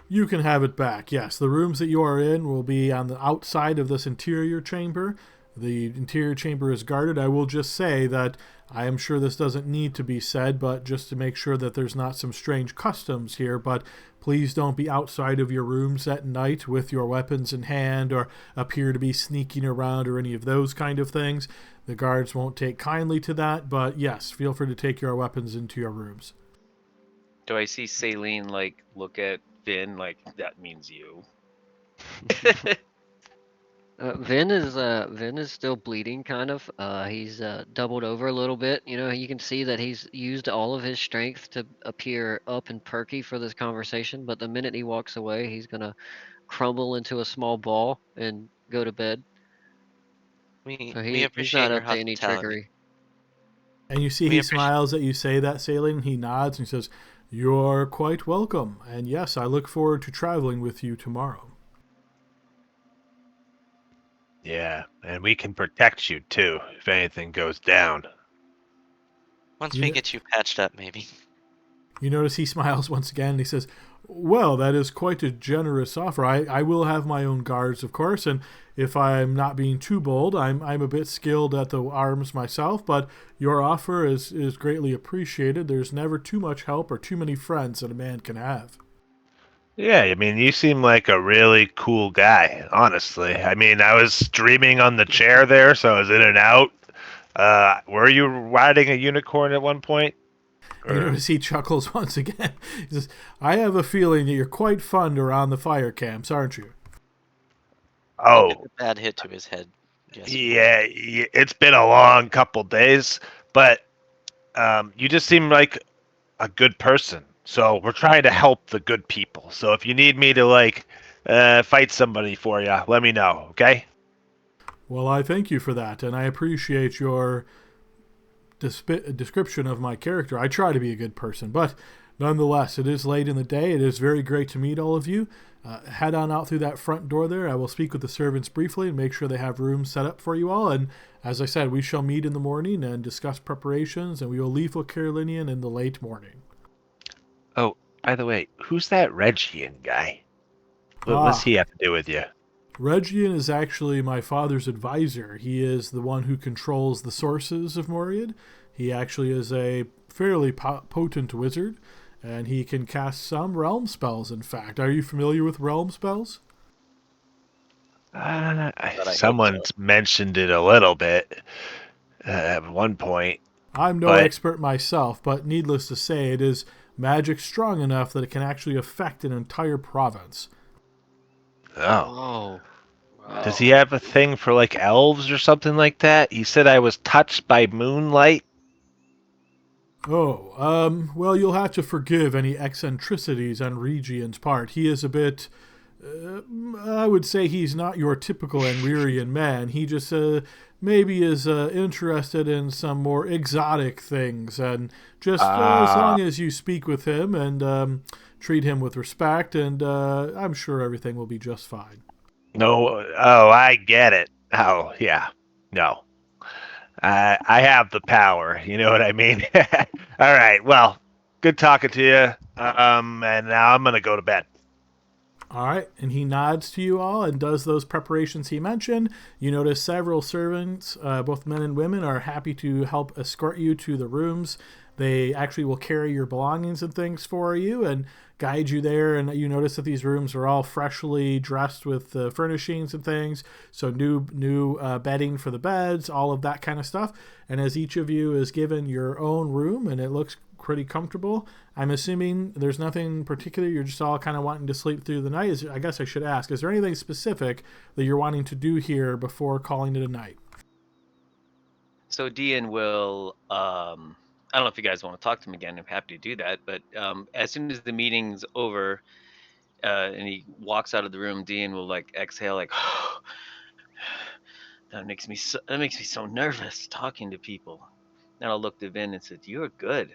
You can have it back, yes. The rooms that you are in will be on the outside of this interior chamber. The interior chamber is guarded. I will just say that I am sure this doesn't need to be said, but just to make sure that there's not some strange customs here, but please don't be outside of your rooms at night with your weapons in hand or appear to be sneaking around or any of those kind of things. The guards won't take kindly to that, but yes, feel free to take your weapons into your rooms. Do I see Saline look at Vin like that means you? Vin is still bleeding, kind of. He's doubled over a little bit. You know, you can see that he's used all of his strength to appear up and perky for this conversation. But the minute he walks away, he's gonna crumble into a small ball and go to bed. We So we he's appreciate not your up to any hospitality. trickery. And you see We he appreciate- smiles that you say that, Salin. He nods and he says, "You're quite welcome. And yes, I look forward to traveling with you tomorrow." Yeah, and we can protect you too if anything goes down. Once You we kn- get you patched up, maybe. You notice he smiles once again and he says, "Well, that is quite a generous offer. I will have my own guards, of course, and if I'm not being too bold, I'm a bit skilled at the arms myself, but your offer is greatly appreciated. There's never too much help or too many friends that a man can have." Yeah, I mean, you seem like a really cool guy, honestly. I mean, I was dreaming on the chair there, so I was in and out. Were you riding a unicorn at one point? You notice he chuckles once again. He says, "I have a feeling that you're quite fun around the fire camps, aren't you?" Oh, It's a bad hit to his head. Yes. yeah, it's been a long couple days, but you just seem like a good person. So we're trying to help the good people. So if you need me to fight somebody for you, let me know, okay? Well, I thank you for that, and I appreciate your description of my character. I try to be a good person, but Nonetheless, it is late in the day. It is very great to meet all of you. Head on out through that front door there. I will speak with the servants briefly and make sure they have rooms set up for you all. And as I said, we shall meet in the morning and discuss preparations, and we will leave for Carolinian in the late morning. Oh, by the way, who's that Regian guy? What's he have to do with you? Regian is actually my father's advisor. He is the one who controls the sources of Moriad. He actually is a fairly potent wizard, and he can cast some realm spells, in fact. Are you familiar with realm spells? Someone's mentioned it a little bit at one point. I'm no expert myself, but needless to say, it is magic strong enough that it can actually affect an entire province. Oh. Wow. Does he have a thing for like elves or something like that? He said I was touched by moonlight. Well, you'll have to forgive any eccentricities on Regian's part. He is a bit, I would say he's not your typical Enririan man. He just maybe is interested in some more exotic things. And just as long as you speak with him and treat him with respect, and I'm sure everything will be just fine. No, I get it. Oh, yeah. No. I have the power. You know what I mean? All right. Well, good talking to you. And now I'm going to go to bed. All right. And he nods to you all and does those preparations he mentioned. You notice several servants, both men and women, are happy to help escort you to the rooms. They actually will carry your belongings and things for you and guide you there. And you notice that these rooms are all freshly dressed with furnishings and things. So new bedding for the beds, all of that kind of stuff. And as each of you is given your own room and it looks pretty comfortable, I'm assuming there's nothing particular. You're just all kind of wanting to sleep through the night. I guess I should ask, is there anything specific that you're wanting to do here before calling it a night? So Dean will... I don't know if you guys want to talk to him again. I'm happy to do that. But as soon as the meeting's over and he walks out of the room, Dean will like exhale, like, that makes me so nervous talking to people. And I'll look to Vin and said, "You're good."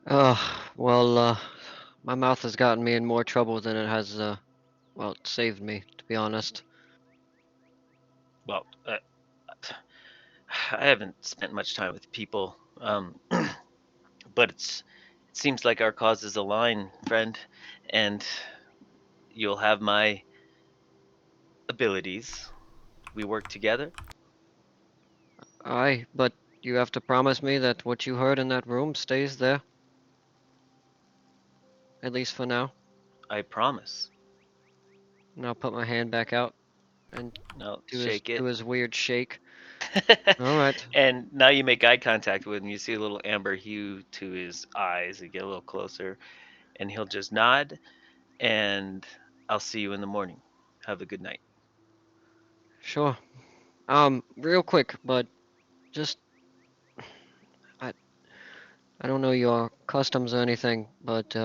Well, my mouth has gotten me in more trouble than it has, it saved me, to be honest. Well, I haven't spent much time with people, but it seems like our causes align, friend, and you'll have my abilities. We work together. Aye, but you have to promise me that what you heard in that room stays there. At least for now. I promise. And I'll put my hand back out and do his weird shake. All right. And now you make eye contact with him. You see a little amber hue to his eyes. You get a little closer, and he'll just nod. And I'll see you in the morning. Have a good night. Sure. Real quick, but just I don't know your customs or anything, but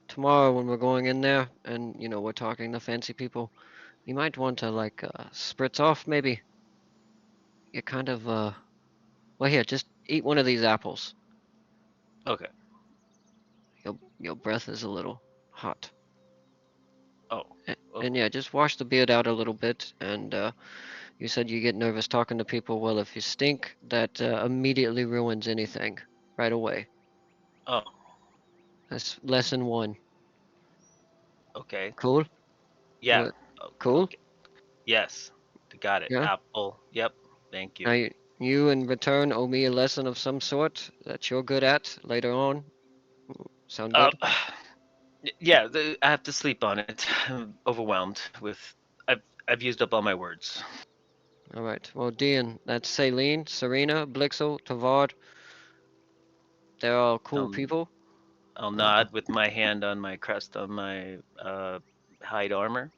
tomorrow when we're going in there and we're talking to fancy people, you might want to like spritz off maybe. You kind of well, here, just eat one of these apples. Okay. Your breath is a little hot. Oh. And yeah, just wash the beard out a little bit. And you said you get nervous talking to people. Well, if you stink, that immediately ruins anything right away. Oh. That's lesson 1. Okay. Cool? Yeah. What? Cool? Okay. Yes. Got it. Yeah? Apple. Yep. Thank you. Now you in return owe me a lesson of some sort that you're good at later on. Sound good? Yeah, I have to sleep on it. I'm overwhelmed with. I've used up all my words. All right. Well, Dean, that's Celine, Serena, Blixel, Tavard. They're all cool people. I'll nod with my hand on my crest on my hide armor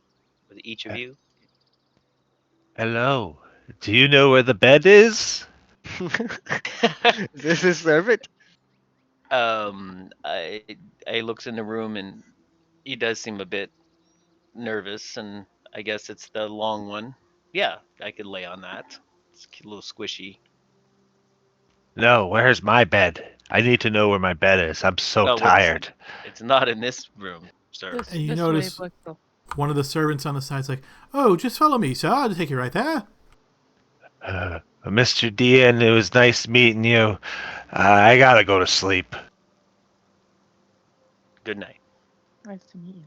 with each of you. Hello. Do you know where the bed is? Is this a servant? I looks in the room and he does seem a bit nervous, and I guess it's the long one. Yeah, I could lay on that. It's a little squishy. No, where's my bed? I need to know where my bed is. I'm so Oh, tired. it's not in this room, sir. This, And you this notice way, Blixel. one of the servants on the side's like, "Oh, just follow me, sir. I'll take you right there." Mr. Dean, it was nice meeting you. I gotta go to sleep. Good night. Nice to meet you.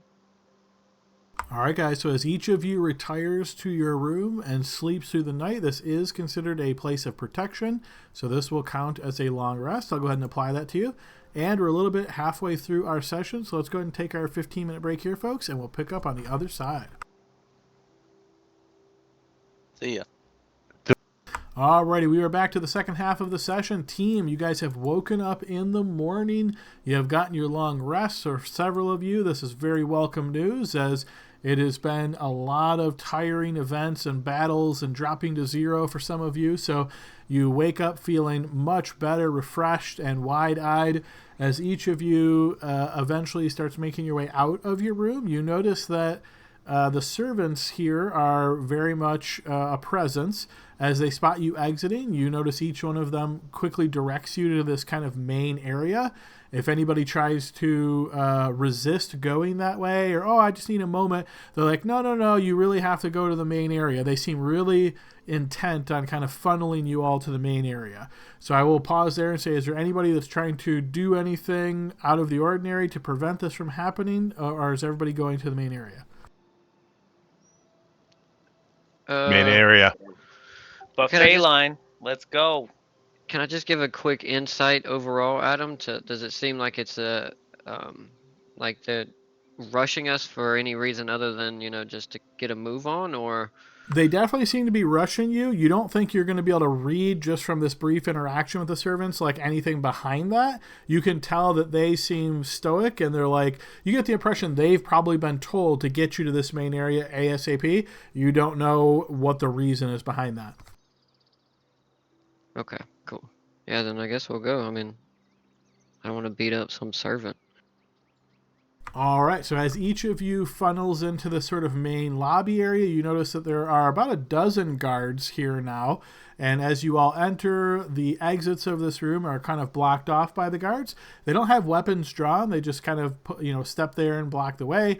All right, guys. So as each of you retires to your room and sleeps through the night, this is considered a place of protection. So this will count as a long rest. I'll go ahead and apply that to you. And we're a little bit halfway through our session, so let's go ahead and take our 15-minute break here, folks, and we'll pick up on the other side. See ya. Alrighty, we are back to the second half of the session. Team, you guys have woken up in the morning. You have gotten your long rest, or several of you. This is very welcome news, as it has been a lot of tiring events and battles and dropping to zero for some of you. So you wake up feeling much better, refreshed, and wide-eyed. As each of you eventually starts making your way out of your room, you notice that the servants here are very much a presence. As they spot you exiting, you notice each one of them quickly directs you to this kind of main area. If anybody tries to resist going that way, or, oh, I just need a moment, they're like, no, you really have to go to the main area. They seem really intent on kind of funneling you all to the main area. So I will pause there and say, is there anybody that's trying to do anything out of the ordinary to prevent this from happening, or is everybody going to the main area? Main area. Buffet line. Let's go. Can I just give a quick insight overall, Adam? Does it seem like it's like they're rushing us for any reason other than, just to get a move on, or? They definitely seem to be rushing you. You don't think you're going to be able to read just from this brief interaction with the servants like anything behind that. You can tell that they seem stoic, and they're like, you get the impression they've probably been told to get you to this main area ASAP. You don't know what the reason is behind that. Okay, cool. Yeah, then I guess we'll go. I mean, I don't want to beat up some servant. All right, so as each of you funnels into the sort of main lobby area, you notice that there are about a dozen guards here now. And as you all enter, the exits of this room are kind of blocked off by the guards. They don't have weapons drawn. They just kind of step there and block the way.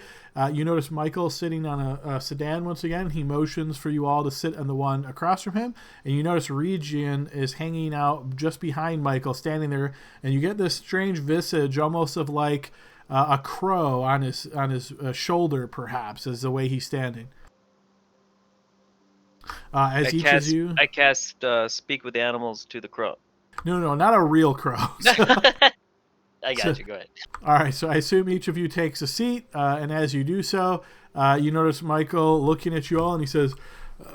You notice Michael sitting on a sedan once again. He motions for you all to sit on the one across from him. And you notice Region is hanging out just behind Michael, standing there. And you get this strange visage, almost of like a crow on his shoulder, perhaps, is the way he's standing. I cast speak with animals to the crow. No, not a real crow. I got you. Go ahead. All right, so I assume each of you takes a seat, and as you do so, you notice Michael looking at you all, and he says,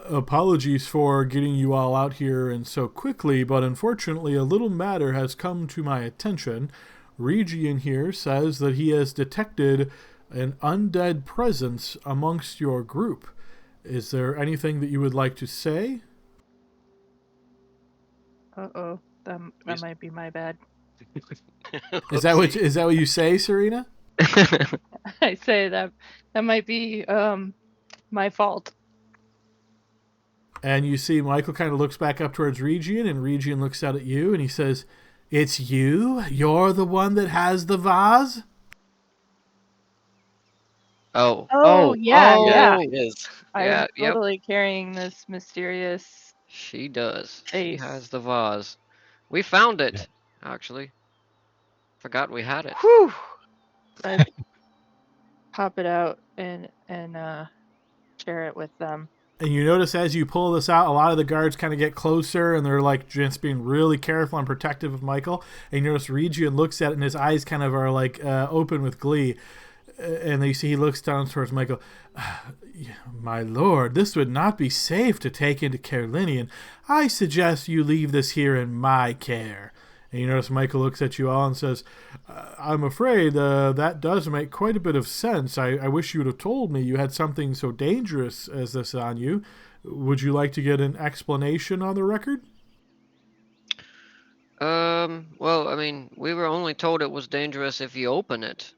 "Apologies for getting you all out here and so quickly, but unfortunately a little matter has come to my attention. Region here says that he has detected an undead presence amongst your group. Is there anything that you would like to say?" Uh-oh. That might be my bad. Is that what you say, Serena? I say that might be my fault. And you see Michael kind of looks back up towards Region, and Region looks out at you, and he says, "It's you? You're the one that has the vase?" Oh, yeah. It is. I'm totally carrying this mysterious... She does. She Ace. has the vase. We found it, actually. Forgot we had it. Whew! I pop it out and share it with them. And you notice as you pull this out, a lot of the guards kind of get closer, and they're like just being really careful and protective of Michael. And you notice Region looks at it, and his eyes kind of are like open with glee. And you see he looks down towards Michael. "My lord, this would not be safe to take into Carolinian. I suggest you leave this here in my care." And you notice Michael looks at you all and says, "I'm afraid that does make quite a bit of sense. I wish you would have told me you had something so dangerous as this on you. Would you like to get an explanation on the record?" Well, I mean, we were only told it was dangerous if you open it.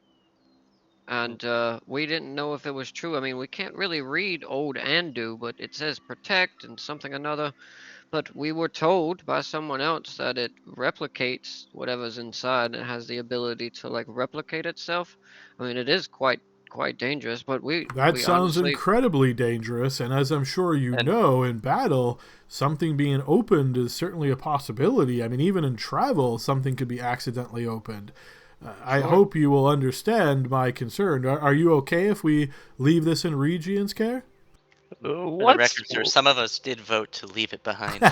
and we didn't know if it was true. I mean, we can't really read old Andu, but it says protect and something another. But we were told by someone else that it replicates whatever's inside. It has the ability to like replicate itself. I mean, it is quite dangerous, but That we sounds honestly. incredibly dangerous, and as I'm sure you And know, in battle, something being opened is certainly a possibility. I mean, even in travel, something could be accidentally opened. I Sure. hope you will understand my concern. Are you okay if we leave this in Region's care? for the What's record, sir, some of us did vote to leave it behind.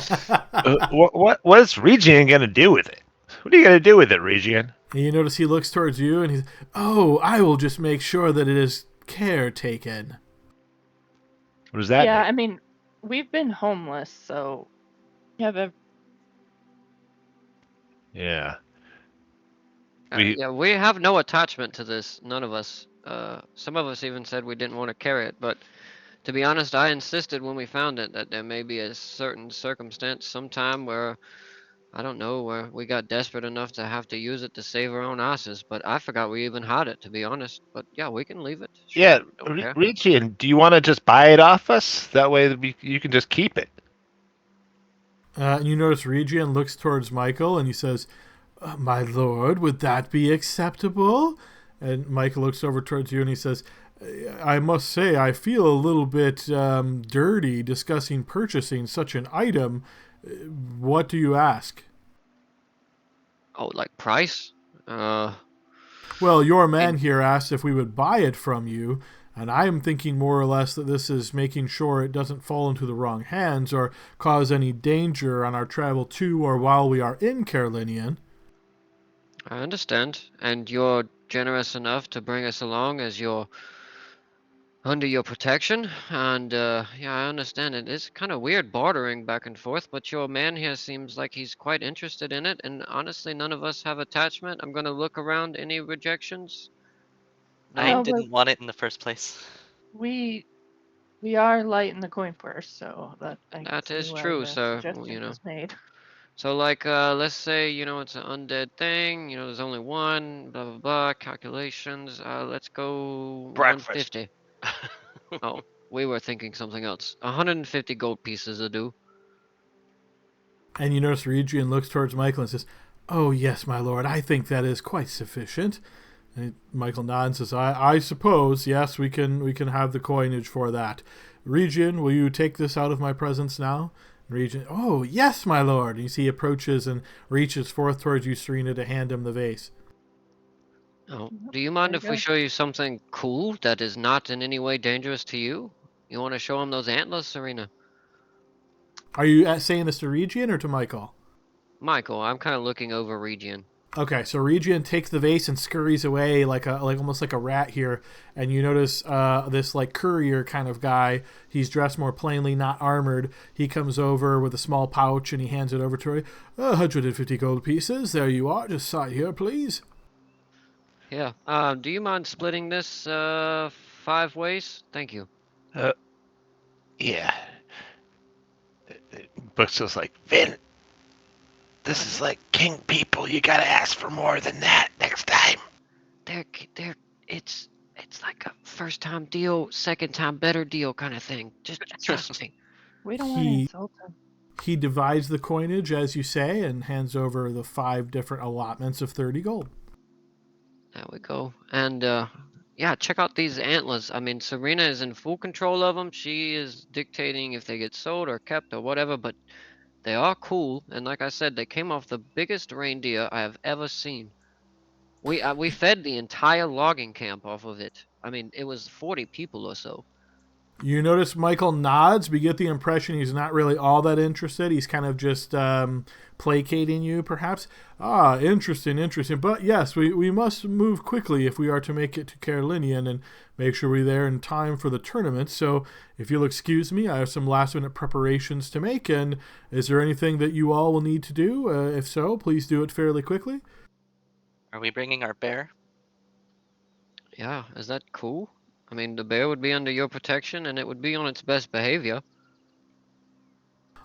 what is Region gonna do with it? What are you gonna do with it, Region? And you notice he looks towards you and he's, "Oh, I will just make sure that it is care taken." What does that Yeah, mean? I mean, we've been homeless, so we have a Yeah. We Yeah, we have no attachment to this. None of us. Some of us even said we didn't want to carry it, but to be honest, I insisted when we found it that there may be a certain circumstance sometime where, I don't know, where we got desperate enough to have to use it to save our own asses. But I forgot we even had it, to be honest. But yeah, we can leave it. Sure, Yeah, we don't care. Region, do you want to just buy it off us? That way you can just keep it. And you notice Region looks towards Michael and he says, "My lord, would that be acceptable?" And Michael looks over towards you and he says, "I must say, I feel a little bit dirty discussing purchasing such an item. What do you ask?" Oh, like price? Well, your I man mean, here asked if we would buy it from you, and I am thinking more or less that this is making sure it doesn't fall into the wrong hands or cause any danger on our travel to or while we are in Carolinian. I understand, and you're generous enough to bring us along as you're under your protection, and yeah, I understand it. It's kind of weird bartering back and forth, but your man here seems like he's quite interested in it, and honestly, none of us have attachment. I'm gonna look around. Any rejections? I No? no, but didn't want it in the first place. we we are light in the coin purse, so that I can That see is why true, the sir. Well, suggestion was made. So like, let's say, it's an undead thing, there's only one, blah blah blah, calculations. Let's go Breakfast. 150. Oh, we were thinking something else. 150 gold pieces will do. And you notice Region looks towards Michael and says, "Oh, yes, my lord, I think that is quite sufficient." And Michael nods and says, I suppose, yes, we can have the coinage for that. Region, will you take this out of my presence now?" Region, "Oh, yes, my lord." And you see he approaches and reaches forth towards you, Serena, to hand him the vase. Oh, Yep, do you there mind you if we go. show you something cool that is not in any way dangerous to you? You want to show him those antlers, Serena? Are you saying this to Region or to Michael? Michael, I'm kind of looking over Region. Okay, so Region takes the vase and scurries away like almost like a rat here, and you notice this like courier kind of guy. He's dressed more plainly, not armored. He comes over with a small pouch and he hands it over to her. 150 gold pieces. There you are. Just sign here, please. Yeah. Do you mind splitting this 5 ways? Thank you. Uh, yeah. Brooks was like, Vin, this is like king people. You gotta ask for more than that next time. They're it's like a first time deal, second time better deal kind of thing. Just trust me. We don't want to He insult him. he divides the coinage as you say and hands over the 5 different allotments of 30 gold. There we go. And yeah, check out these antlers. I mean, Serena is in full control of them. She is dictating if they get sold or kept or whatever, but they are cool. And like I said, they came off the biggest reindeer I have ever seen. We fed the entire logging camp off of it. I mean, it was 40 people or so. You notice Michael nods. We get the impression he's not really all that interested. He's kind of just placating you, perhaps. Ah, interesting. But yes, we must move quickly if we are to make it to Carolinian and make sure we're there in time for the tournament. So if you'll excuse me, I have some last-minute preparations to make. And is there anything that you all will need to do? If so, please do it fairly quickly. Are we bringing our bear? Yeah, is that cool? I mean, the bear would be under your protection and it would be on its best behavior.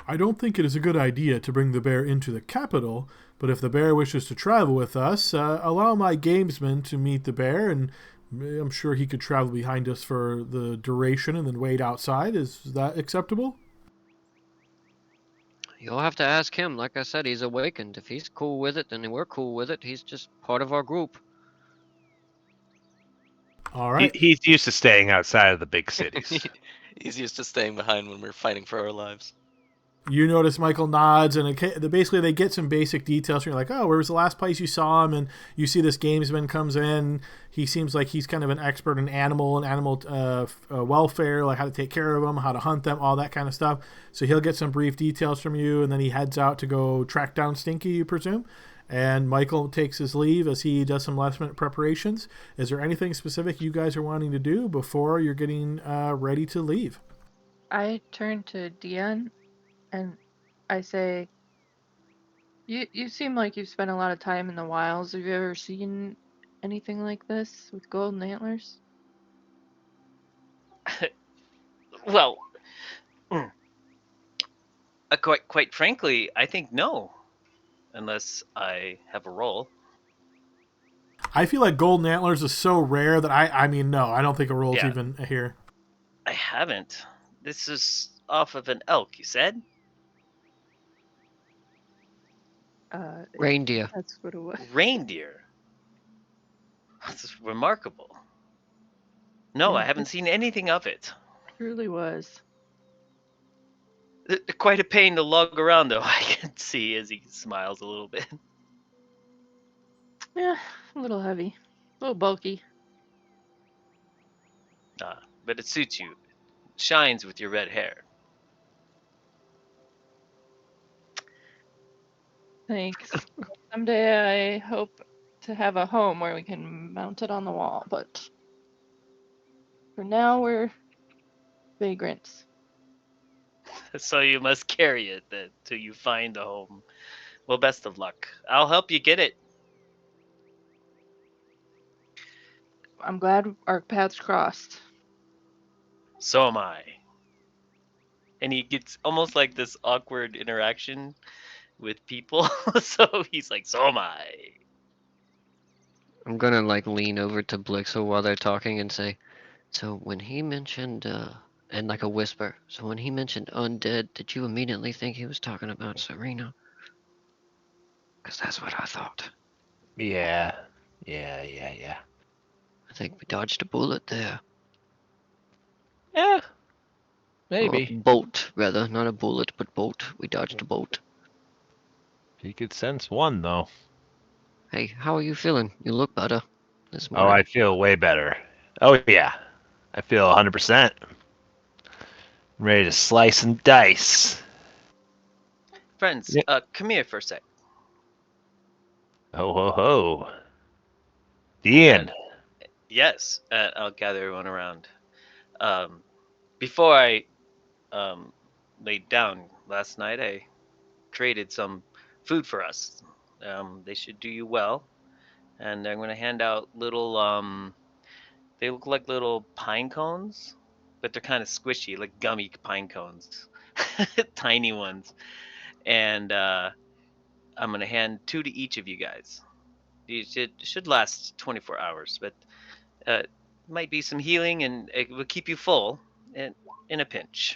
I don't think it is a good idea to bring the bear into the capital, but if the bear wishes to travel with us, allow my gamesman to meet the bear, and I'm sure he could travel behind us for the duration and then wait outside. Is that acceptable? You'll have to ask him. Like I said, he's awakened. If he's cool with it, then we're cool with it. He's just part of our group. All right. He's used to staying outside of the big cities. He's used to staying behind when we're fighting for our lives. You notice Michael nods, and basically they get some basic details. You're like, oh, where was the last place you saw him? And you see this gamesman comes in. He seems like he's kind of an expert in animal welfare, like how to take care of them, how to hunt them, all that kind of stuff. So he'll get some brief details from you, and then he heads out to go track down Stinky, you presume. And Michael takes his leave as he does some last-minute preparations. Is there anything specific you guys are wanting to do before you're getting ready to leave? I turn to Dion and I say, you seem like you've spent a lot of time in the wilds. Have you ever seen anything like this with golden antlers? Well, quite frankly, I think no, unless I have a role. I feel like golden antlers is so rare that I mean, no, I don't think a roll's Yeah. even here. I haven't. This is off of an elk, you said? Reindeer. That's what it was. Reindeer. This is remarkable. No, Yeah, I haven't seen anything of it. Truly was. Quite a pain to lug around, though, I can see as he smiles a little bit. Yeah, a little heavy, a little bulky. But it suits you. Shines with your red hair. Thanks. Someday I hope to have a home where we can mount it on the wall, but for now we're vagrants. So you must carry it till you find a home. Well, best of luck. I'll help you get it. I'm glad our paths crossed. So am I. And he gets almost like this awkward interaction with people. So he's like, so am I. I'm gonna like lean over to Blixel while they're talking and say, so when he mentioned, and like a whisper, so when he mentioned undead, did you immediately think he was talking about Serena? Because that's what I thought. Yeah. I think we dodged a bullet there. Yeah. Or Maybe. bolt, rather. Not a bullet, but bolt. We dodged a bolt. He could sense one, though. Hey, how are you feeling? You look better this Oh, morning. I feel way better. Oh, yeah. I feel 100%. I'm ready to slice and dice. Friends, Yeah. come here for a sec. Ho, ho, ho. Dean. Yes, I'll gather everyone around. Before I laid down last night, I created some food for us. They should do you well. And I'm going to hand out little, they look like little pine cones, but they're kind of squishy, like gummy pine cones. Tiny ones. And I'm going to hand 2 to each of you guys. You should last 24 hours, but might be some healing, and it will keep you full in a pinch.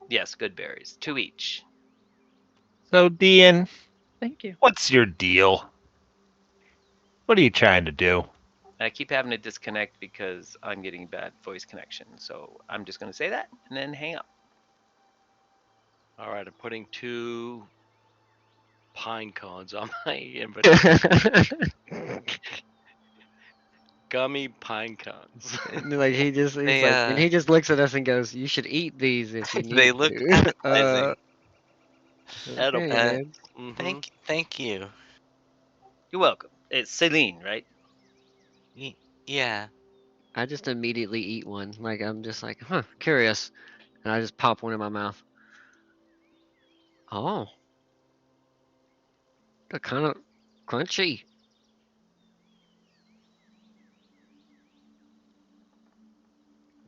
Yes, good berries. 2 each. So, Dean, Thank you. what's your deal? What are you trying to do? I keep having to disconnect because I'm getting bad voice connection, so I'm just going to say that and then hang up. All right, I'm putting 2 pine cones on my inventory. Gummy pine cones. Like he just, he's They, like, and he just looks at us and goes, "You should eat these if you need they look to." appetizing. Edible. Okay, man. Mhm. Thank you. You're welcome. It's Celine, right? Yeah. I just immediately eat one. Like I'm just like, curious, and I just pop one in my mouth. Oh, they're kind of crunchy.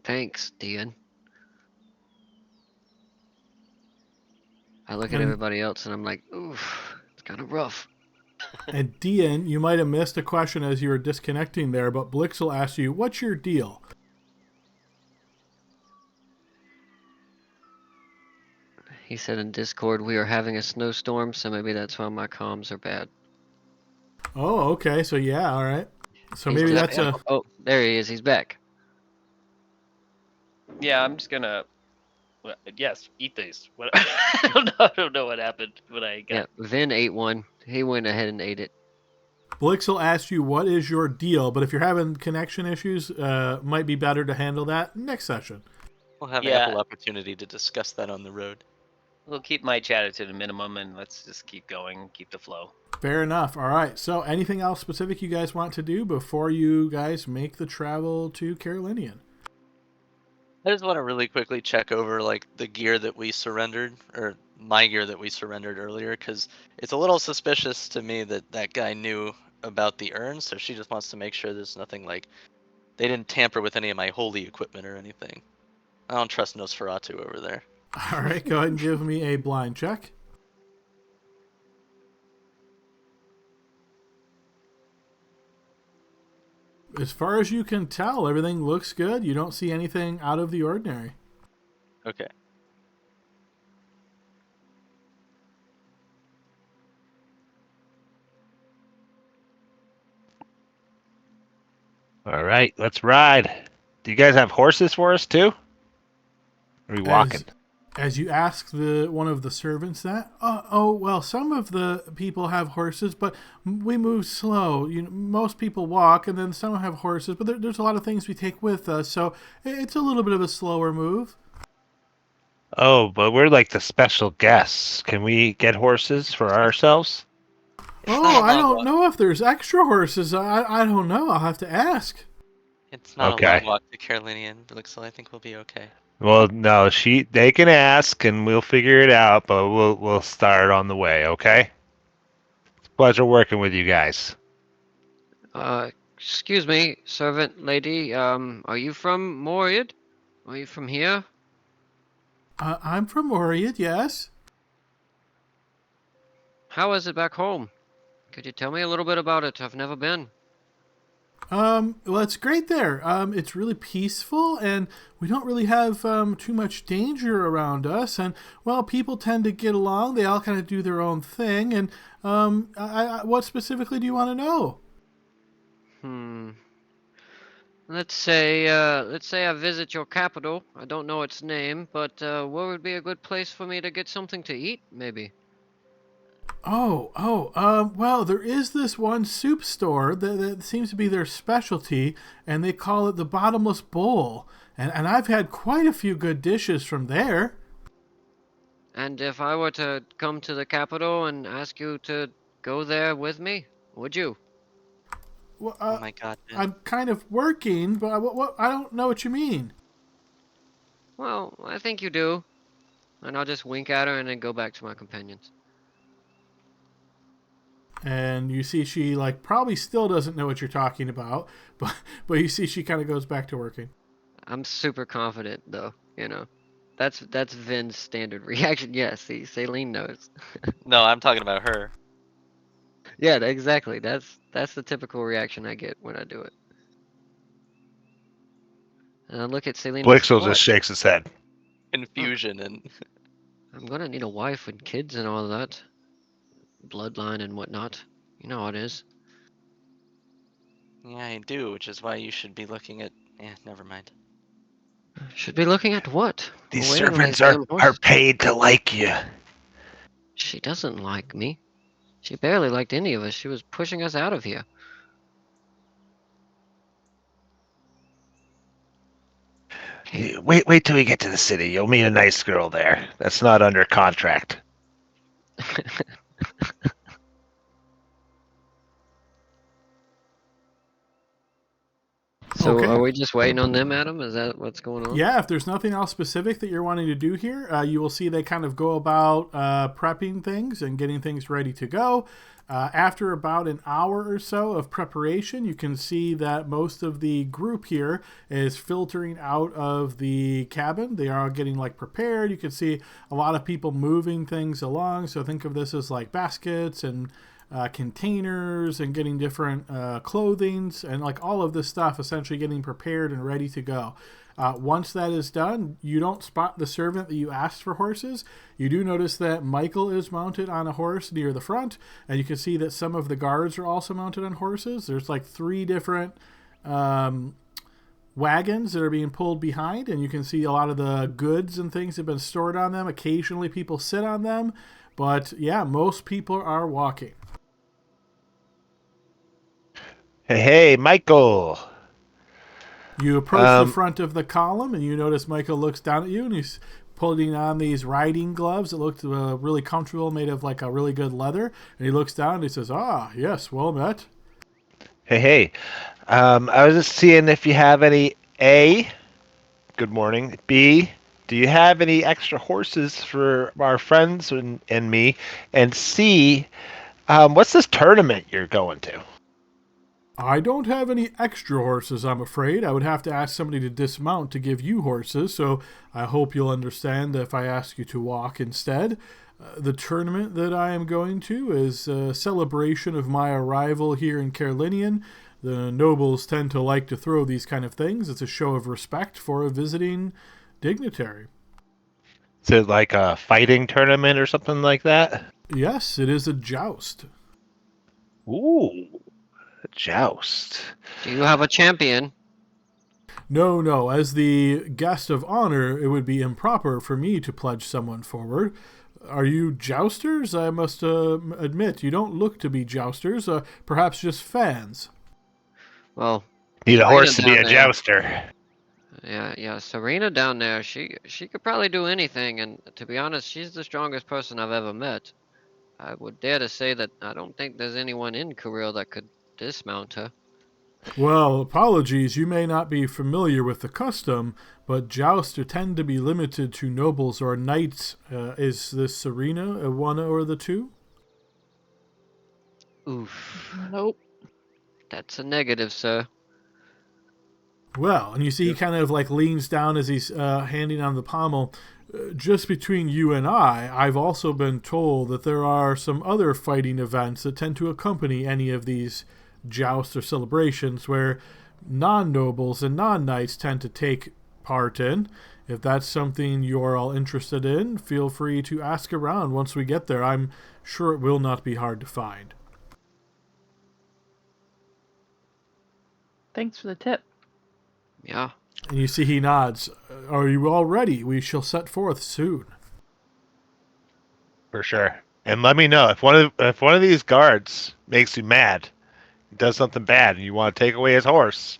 Thanks, Dion. I look at And everybody else and I'm like, oof, it's kind of rough. And Dean, you might have missed a question as you were disconnecting there, but Blixel asked you, what's your deal? He said in Discord we are having a snowstorm, so maybe that's why my comms are bad. Oh, okay. So yeah, all right. So He's maybe just- that's a... Oh, there he is. He's back. Yeah, I'm just gonna. Yes, eat these. What? I don't know what happened when I got. Yeah, Vin ate one. He went ahead and ate it. Blixel asked you, what is your deal? But if you're having connection issues, might be better to handle that next session. We'll have Yeah. ample opportunity to discuss that on the road. We'll keep my chatter to the minimum, and let's just keep going, keep the flow. Fair enough. All right. So anything else specific you guys want to do before you guys make the travel to Carolinian? I just want to really quickly check over like the gear that we surrendered, or my gear that we surrendered earlier, because it's a little suspicious to me that that guy knew about the urn. So she just wants to make sure there's nothing like they didn't tamper with any of my holy equipment or anything. I don't trust Nosferatu over there. All right. Go ahead and give me a blind check. As far as you can tell, everything looks good. You don't see anything out of the ordinary. Okay. All right, let's ride. Do you guys have horses for us too? Or are we walking? As you ask one of the servants that, well, some of the people have horses, but we move slow. Most people walk, and then some have horses, but there's a lot of things we take with us, so it's a little bit of a slower move. Oh, but we're like the special guests. Can we get horses for ourselves? Oh, I don't know if there's extra horses. I don't know. I'll have to ask. It's not Okay. a long walk to Carolinian, so I think we'll be okay. Well, no, they can ask and we'll figure it out, but we'll start on the way, okay? It's a pleasure working with you guys. Excuse me, servant lady. Are you from Moriad? Are you from here? I'm from Oriad, yes. How is it back home? Could you tell me a little bit about it? I've never been. Well, it's great there. It's really peaceful, and we don't really have too much danger around us. And, well, people tend to get along. They all kind of do their own thing. And what specifically do you want to know? Let's say I visit your capital. I don't know its name, but where would be a good place for me to get something to eat, maybe? Well, there is this one soup store that seems to be their specialty, and they call it the Bottomless Bowl. And I've had quite a few good dishes from there. And if I were to come to the capital and ask you to go there with me, would you? Well, Oh my god, man. I'm kind of working, but I don't know what you mean. Well, I think you do. And I'll just wink at her and then go back to my companions. And you see she probably still doesn't know what you're talking about, but you see she kind of goes back to working. I'm super confident though, That's Vin's standard reaction. Yes, see, Saline knows. No, I'm talking about her. Yeah, exactly. That's the typical reaction I get when I do it. And I look at Saline. Blixel just shakes his head. Confusion and I'm gonna need a wife and kids and all that. Bloodline and whatnot. You know how it is. yeah, I do, which is why you should be looking at. Never mind. Should be looking at what? These We're waiting on servants these damn are horses. paid to like you. She doesn't like me. She barely liked any of us. She was pushing us out of here. Wait till we get to the city. You'll meet a nice girl there. That's not under contract. So Okay. are we just waiting on them, Adam? Is that what's going on? Yeah, if there's nothing else specific that you're wanting to do here, you will see they kind of go about prepping things and getting things ready to go. After about an hour or so of preparation, you can see that most of the group here is filtering out of the cabin. They are getting prepared. You can see a lot of people moving things along. So think of this as baskets and containers and getting different clothings and like all of this stuff essentially getting prepared and ready to go. Once that is done, you don't spot the servant that you asked for horses. You do notice that Michael is mounted on a horse near the front, and you can see that some of the guards are also mounted on horses. There's like 3 different wagons that are being pulled behind, and you can see a lot of the goods and things have been stored on them. Occasionally people sit on them, but yeah, most people are walking. Hey, Michael. You approach the front of the column, and you notice Michael looks down at you, and he's putting on these riding gloves that look really comfortable, made of like a really good leather. And he looks down and he says, "Ah, yes, well met." Hey. I was just seeing if you have any A, good morning. B, do you have any extra horses for our friends and me? And C, what's this tournament you're going to? I don't have any extra horses, I'm afraid. I would have to ask somebody to dismount to give you horses, so I hope you'll understand if I ask you to walk instead. The tournament that I am going to is a celebration of my arrival here in Carolinian. The nobles tend to like to throw these kind of things. It's a show of respect for a visiting dignitary. Is it like a fighting tournament or something like that? Yes, it is a joust. Ooh, a joust. Do you have a champion? No. As the guest of honor, it would be improper for me to pledge someone forward. Are you jousters? I must admit, you don't look to be jousters. Perhaps just fans. Well, Need a Serena horse to be down a there. jouster. Yeah. Serena down there, she could probably do anything, and to be honest, she's the strongest person I've ever met. I would dare to say that I don't think there's anyone in Cariele that could dismount her. Well, apologies, you may not be familiar with the custom, but jousts tend to be limited to nobles or knights. Is this Serena one or the two? Oof. Nope. That's a negative, sir. Well, and you see he kind of like leans down as he's handing on the pommel. Just between you and I've also been told that there are some other fighting events that tend to accompany any of these jousts or celebrations where non-nobles and non-knights tend to take part in. If that's something you're all interested in, feel free to ask around once we get there. I'm sure it will not be hard to find. Thanks for the tip. Yeah. And you see he nods. Are you all ready? We shall set forth soon. For sure. And let me know if one of these guards makes you mad, does something bad, and you want to take away his horse.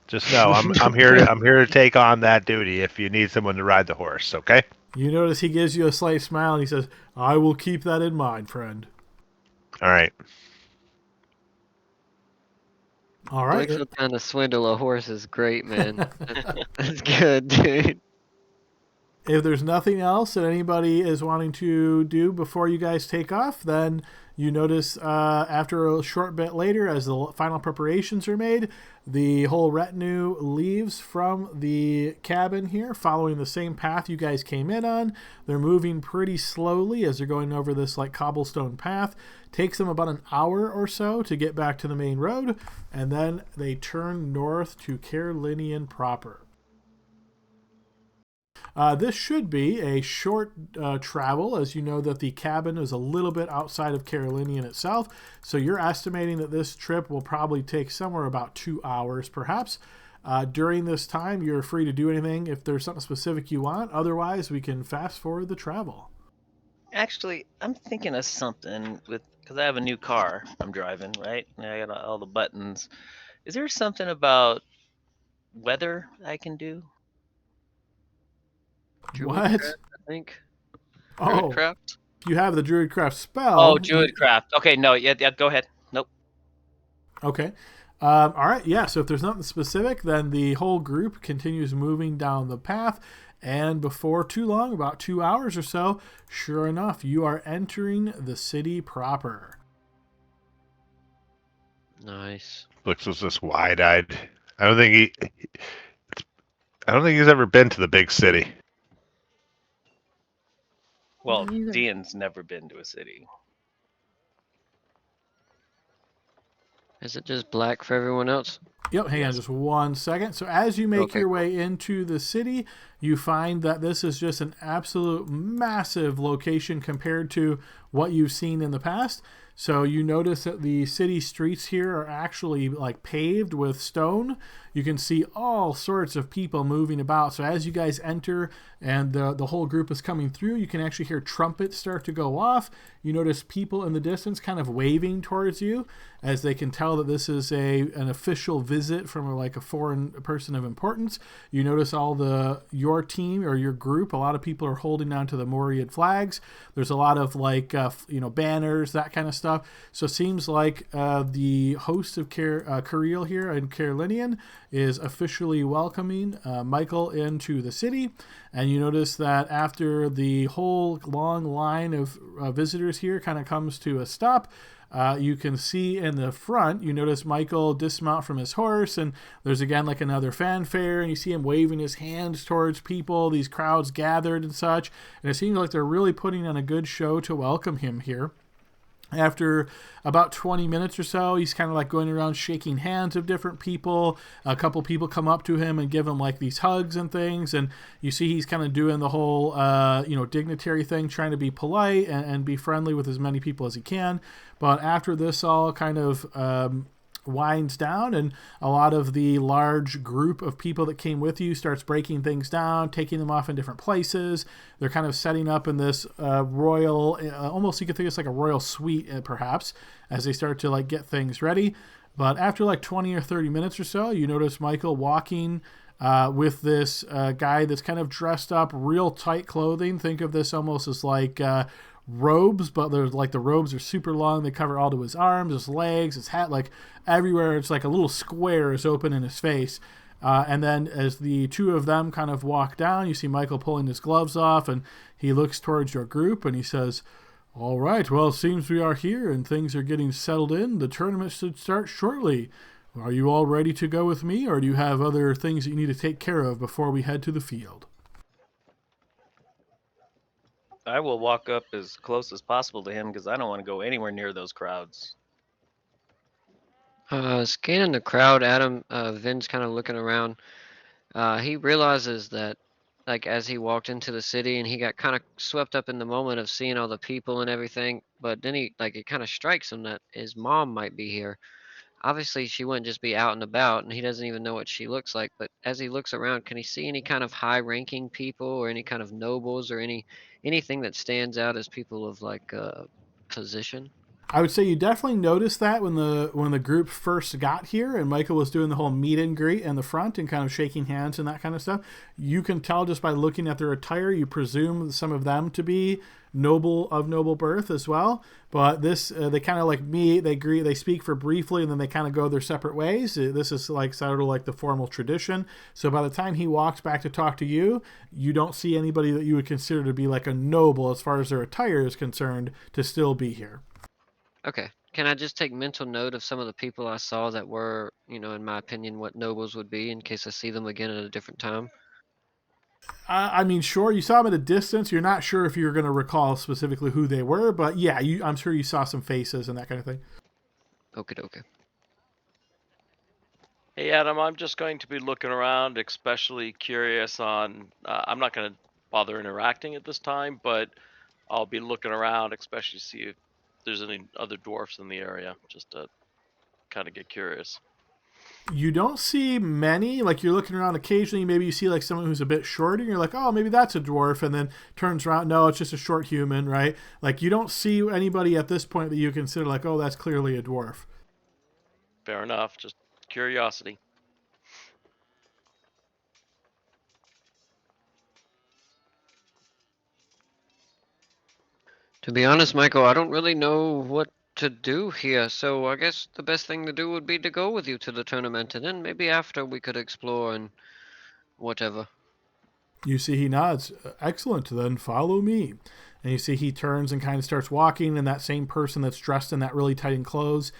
Just know I'm here to take on that duty if you need someone to ride the horse. Okay. You notice he gives you a slight smile and he says, "I will keep that in mind, friend." All right. All right. Blake's trying to swindle a horse is great, man. That's good, dude. If there's nothing else that anybody is wanting to do before you guys take off, then you notice after a short bit later, as the final preparations are made, the whole retinue leaves from the cabin here, following the same path you guys came in on. They're moving pretty slowly as they're going over this like cobblestone path. Takes them about an hour or so to get back to the main road, and then they turn north to Carolinian proper. This should be a short travel, as you know that the cabin is a little bit outside of Carolinian itself, so you're estimating that this trip will probably take somewhere about 2 hours perhaps. During this time, you're free to do anything if there's something specific you want. Otherwise, we can fast forward the travel. Actually, I'm thinking of something because I have a new car I'm driving, right? And I got all the buttons. Is there something about weather I can do? What? Druidcraft, I think. Oh, Druidcraft? you have the Druidcraft spell. Oh, Druidcraft. Okay, no, yeah, go ahead. Nope. Okay. All right, yeah, so if there's nothing specific, then the whole group continues moving down the path, and before too long, about 2 hours or so, sure enough, you are entering the city proper. Nice. Looks was just wide-eyed. I don't think he's ever been to the big city. Well, Me neither. Dean's never been to a city. Is it just black for everyone else? Yep, hang on Yes. just 1 second. So as you make Okay, your way into the city, you find that this is just an absolute massive location compared to what you've seen in the past. So you notice that the city streets here are actually like paved with stone. You can see all sorts of people moving about. So as you guys enter and the whole group is coming through, you can actually hear trumpets start to go off. You notice people in the distance kind of waving towards you as they can tell that this is an official visit from like a foreign person of importance. You notice your team or your group, a lot of people are holding onto the Moread flags. There's a lot of like banners, that kind of stuff. So it seems like the host of Cariele here in Carolinian is officially welcoming Michael into the city. And you notice that after the whole long line of visitors here kind of comes to a stop, you can see in the front, you notice Michael dismount from his horse, and there's again like another fanfare, and you see him waving his hands towards people, these crowds gathered and such. And it seems like they're really putting on a good show to welcome him here. After about 20 minutes or so, he's kind of like going around shaking hands of different people. A couple people come up to him and give him like these hugs and things. And you see he's kind of doing the whole, dignitary thing, trying to be polite and be friendly with as many people as he can. But after this all kind of winds down and a lot of the large group of people that came with you starts breaking things down, taking them off in different places. They're kind of setting up in this royal, almost you could think it's like a royal suite perhaps, as they start to like get things ready. But after like 20 or 30 minutes or so, you notice Michael walking with this guy that's kind of dressed up real tight clothing. Think of this almost as like robes, but there's like the robes are super long. They cover all to his arms, his legs, his hat, like everywhere. It's like a little square is open in his face. And then as the two of them kind of walk down, you see Michael pulling his gloves off, and he looks towards your group and he says, "All right, well, it seems we are here and things are getting settled in. The tournament should start shortly. Are you all ready to go with me, or do you have other things that you need to take care of before we head to the field?" I will walk up as close as possible to him because I don't want to go anywhere near those crowds. Scanning the crowd, Adam, Vin's kind of looking around. He realizes that, like, as he walked into the city and he got kind of swept up in the moment of seeing all the people and everything, but then it kind of strikes him that his mom might be here. Obviously, she wouldn't just be out and about, and he doesn't even know what she looks like. But as he looks around, can he see any kind of high-ranking people or any kind of nobles or anything that stands out as people of like position? I would say you definitely noticed that when the group first got here and Michael was doing the whole meet and greet in the front and kind of shaking hands and that kind of stuff. You can tell just by looking at their attire, you presume some of them to be noble birth as well. But this they kind of like meet, they greet, they speak for briefly, and then they kind of go their separate ways. This is like sort of like the formal tradition. So by the time he walks back to talk to you, you don't see anybody that you would consider to be like a noble as far as their attire is concerned to still be here. Okay. Can I just take mental note of some of the people I saw that were, in my opinion, what nobles would be in case I see them again at a different time? I mean, sure, you saw them at a distance. You're not sure if you're going to recall specifically who they were, but yeah, I'm sure you saw some faces and that kind of thing. Okay. Hey, Adam, I'm just going to be looking around, especially curious on. I'm not going to bother interacting at this time, but I'll be looking around, especially see if there's any other dwarfs in the area, just to kind of get curious. You don't see many. Like, you're looking around occasionally, maybe you see like someone who's a bit shorter, and you're like, oh, maybe that's a dwarf, and then turns around, no, it's just a short human, right? Like, you don't see anybody at this point that you consider like, oh, that's clearly a dwarf. Fair enough, just curiosity. To be honest, Michael, I don't really know what to do here, so I guess the best thing to do would be to go with you to the tournament, and then maybe after we could explore and whatever. You see he nods. Excellent, then follow me. And you see he turns and kind of starts walking, and that same person that's dressed in that really tight clothes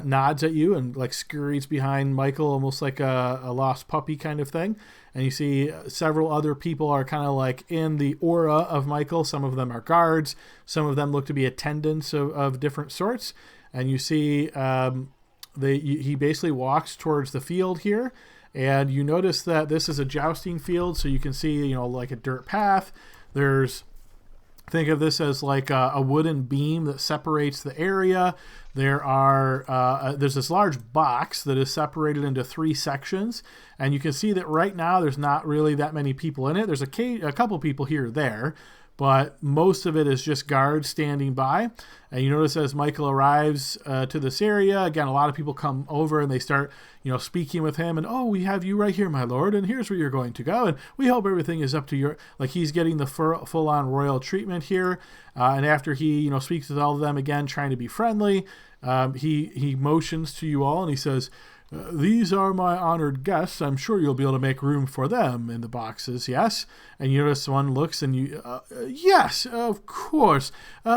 nods at you and like scurries behind Michael, almost like a lost puppy kind of thing. And you see several other people are kind of like in the aura of Michael. Some of them are guards. Some of them look to be attendants of different sorts. And you see he basically walks towards the field here, and you notice that this is a jousting field, so you can see, like a dirt path. Think of this as like a wooden beam that separates the area. There's this large box that is separated into 3 sections, and you can see that right now there's not really that many people in it. There's a couple people here or there, but most of it is just guards standing by. And you notice as Michael arrives to this area, again, a lot of people come over and they start, speaking with him. And, oh, we have you right here, my lord, and here's where you're going to go. And we hope everything is up to your, like he's getting the full-on royal treatment here. And after he, speaks with all of them again, trying to be friendly, he motions to you all and he says, these are my honored guests. I'm sure you'll be able to make room for them in the boxes, yes? And you notice one looks and yes, of course.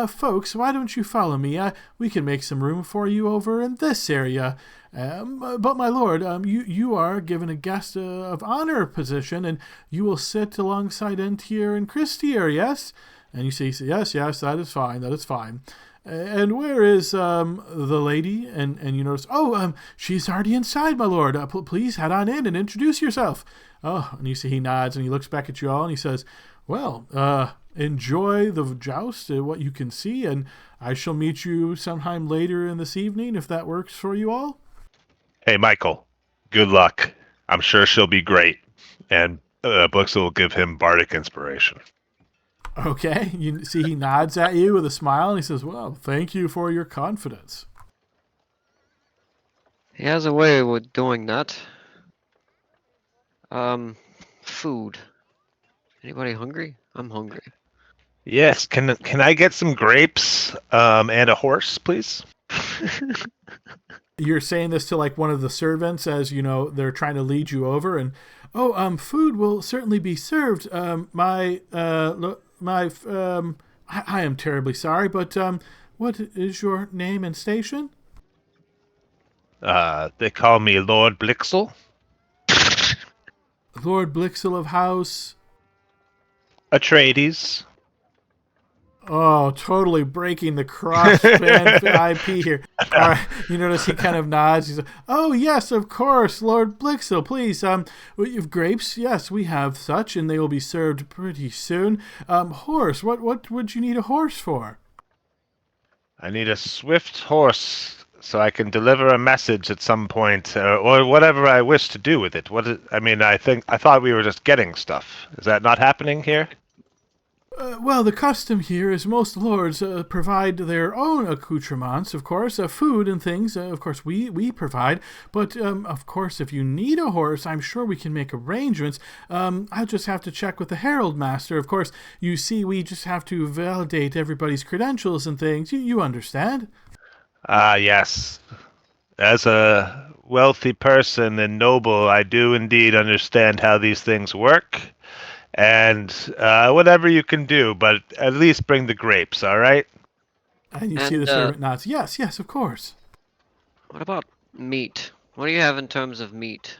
Folks, why don't you follow me? We can make some room for you over in this area. But my lord, you are given a guest of honor position, and you will sit alongside Entier and Christier, yes? And you say, yes, that is fine. And where is the lady? And you notice, she's already inside, my lord. Please head on in and introduce yourself. Oh, and you see he nods and he looks back at you all and he says, well, enjoy the joust, what you can see, and I shall meet you sometime later in this evening if that works for you all. Hey, Michael, good luck. I'm sure she'll be great. And Blixel will give him bardic inspiration. Okay, you see he nods at you with a smile and he says, well, thank you for your confidence. He has a way with doing that. Food. Anybody hungry? I'm hungry. Yes, can I get some grapes and a horse, please? You're saying this to like one of the servants as, they're trying to lead you over, and, food will certainly be served. I am terribly sorry, but what is your name and station? They call me Lord Blixel. Lord Blixel of House Atreides. Oh, totally breaking the cross-fan IP here. All right, you notice he kind of nods. He says, oh, yes, of course, Lord Blixel, please. You have grapes? Yes, we have such, and they will be served pretty soon. Horse, what would you need a horse for? I need a swift horse so I can deliver a message at some point, or whatever I wish to do with it. I thought we were just getting stuff. Is that not happening here? Well, the custom here is most lords provide their own accoutrements, of course. Food and things, of course, we provide. But, of course, if you need a horse, I'm sure we can make arrangements. I'll just have to check with the Herald Master. Of course, you see, we just have to validate everybody's credentials and things. You understand? Yes. As a wealthy person and noble, I do indeed understand how these things work. And whatever you can do, but at least bring the grapes, all right? And you see the servant nods. Yes, of course. What about meat? What do you have in terms of meat?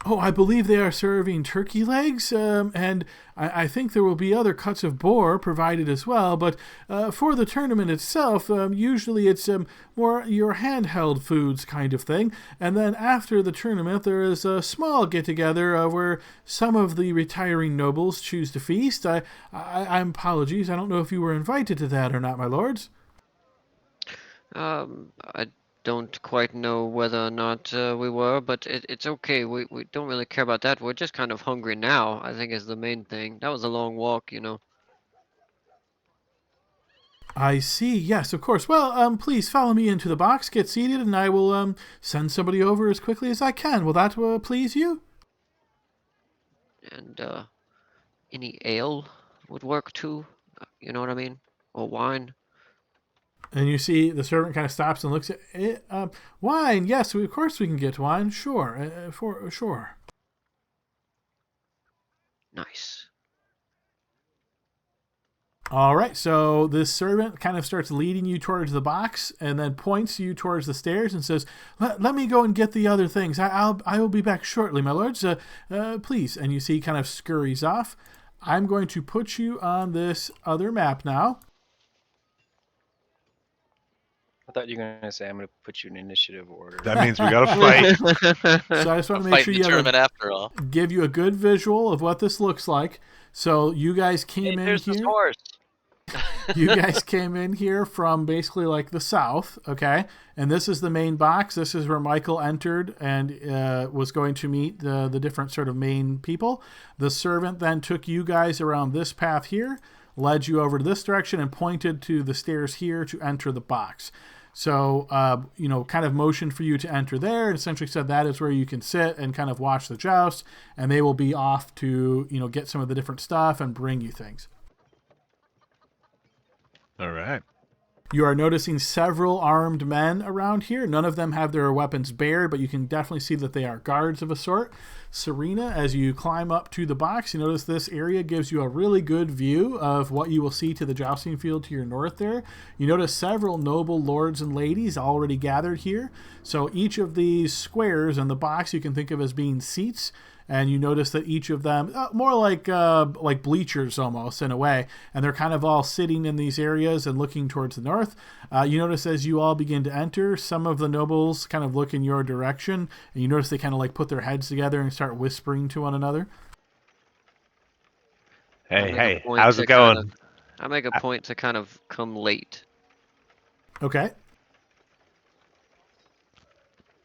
Oh, I believe they are serving turkey legs, and I think there will be other cuts of boar provided as well. But for the tournament itself, usually it's more your handheld foods kind of thing. And then after the tournament, there is a small get-together where some of the retiring nobles choose to feast. I'm apologies. I don't know if you were invited to that or not, my lords. I don't quite know whether or not we were, but it's okay. We don't really care about that. We're just kind of hungry now, I think is the main thing. That was a long walk, I see. Yes, of course. Well, please follow me into the box, get seated, and I will send somebody over as quickly as I can. Will that please you? And any ale would work too, you know what I mean? Or wine. And you see the servant kind of stops and looks at it. Wine, yes, of course we can get wine. Sure, sure. Nice. All right, so this servant kind of starts leading you towards the box and then points you towards the stairs and says, let me go and get the other things. I will be back shortly, my lords. Please. And you see he kind of scurries off. I'm going to put you on this other map now. I thought you were gonna say I'm gonna put you in initiative order. That means we gotta fight. So I just want We're to make fighting sure the you have tournament after all. give you a good visual of what this looks like. So you guys came in There's this here. horse. You guys came in here from basically like the south, okay? And this is the main box. This is where Michael entered and was going to meet the different sort of main people. The servant then took you guys around this path here, led you over to this direction, and pointed to the stairs here to enter the box. So, kind of motioned for you to enter there and essentially said that is where you can sit and kind of watch the joust, and they will be off to, get some of the different stuff and bring you things. All right. You are noticing several armed men around here. None of them have their weapons bared, but you can definitely see that they are guards of a sort. Serena, as you climb up to the box, you notice this area gives you a really good view of what you will see to the jousting field to your north there. You notice several noble lords and ladies already gathered here. So each of these squares in the box you can think of as being seats. And you notice that each of them, more like bleachers almost in a way, and they're kind of all sitting in these areas and looking towards the north. You notice as you all begin to enter, some of the nobles kind of look in your direction, and you notice they kind of like put their heads together and start whispering to one another. Hey, how's it going? I make a point to kind of come late. Okay.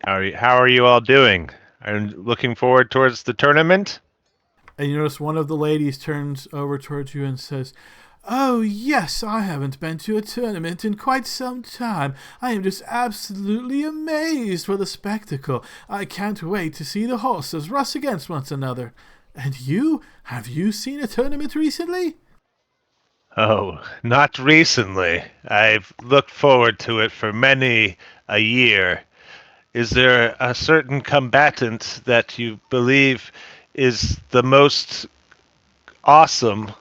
How are you all doing? I'm looking forward towards the tournament. And you notice one of the ladies turns over towards you and says, "Oh, yes, I haven't been to a tournament in quite some time. I am just absolutely amazed with the spectacle. I can't wait to see the horses rush against one another. And you? Have you seen a tournament recently?" Oh, not recently. I've looked forward to it for many a year. Is there a certain combatant that you believe is the most awesome?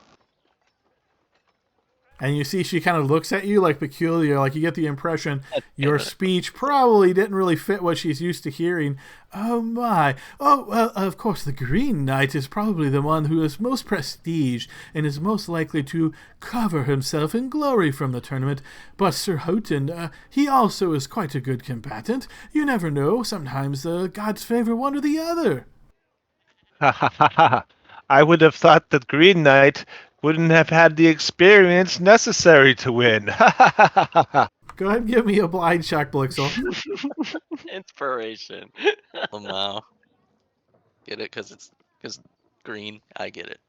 And you see she kind of looks at you like peculiar, like you get the impression your speech probably didn't really fit what she's used to hearing. "Oh my. Oh, well, of course the Green Knight is probably the one who has most prestige and is most likely to cover himself in glory from the tournament. But Sir Houghton, he also is quite a good combatant. You never know, sometimes the gods favor one or the other." Ha ha ha ha. I would have thought that Green Knight wouldn't have had the experience necessary to win. Ha ha ha ha ha. Go ahead and give me a blind check, Blixel. Inspiration. Wow. Get it? Because green. I get it.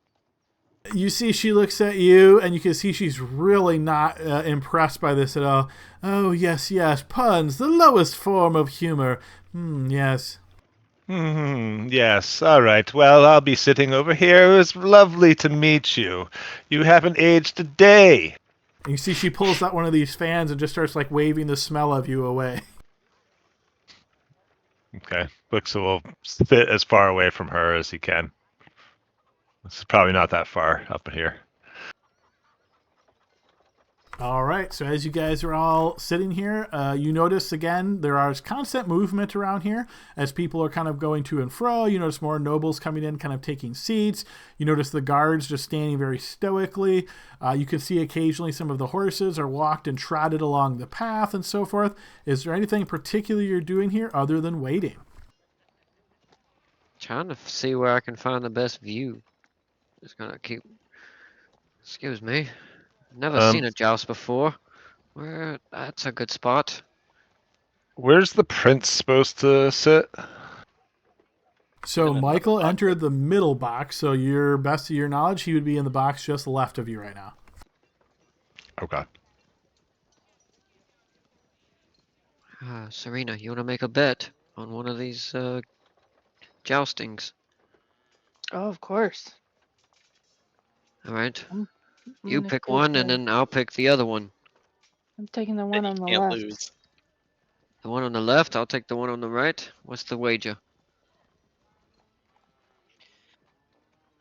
You see she looks at you, and you can see she's really not impressed by this at all. "Oh, yes, puns, the lowest form of humor. Yes." Yes, all right. Well, I'll be sitting over here. It was lovely to meet you. You haven't aged a day. And you see she pulls out one of these fans and just starts like waving the smell of you away. Okay. Blixel will sit as far away from her as he can. It's probably not that far up here. All right, so as you guys are all sitting here, you notice again there is constant movement around here as people are kind of going to and fro. You notice more nobles coming in, kind of taking seats. You notice the guards just standing very stoically. You can see occasionally some of the horses are walked and trotted along the path and so forth. Is there anything particular you're doing here other than waiting? Trying to see where I can find the best view. Just gonna keep. Excuse me. Never seen a joust before. Where? That's a good spot. Where's the prince supposed to sit? So Michael entered the middle box, so your best of your knowledge, he would be in the box just left of you right now. Okay. Serena, you wanna make a bet on one of these joustings? Oh, of course. All right. I'm You gonna pick take one, and then I'll pick the other one. I'm taking the one Then on you the can't left. lose. The one on the left, I'll take the one on the right. What's the wager?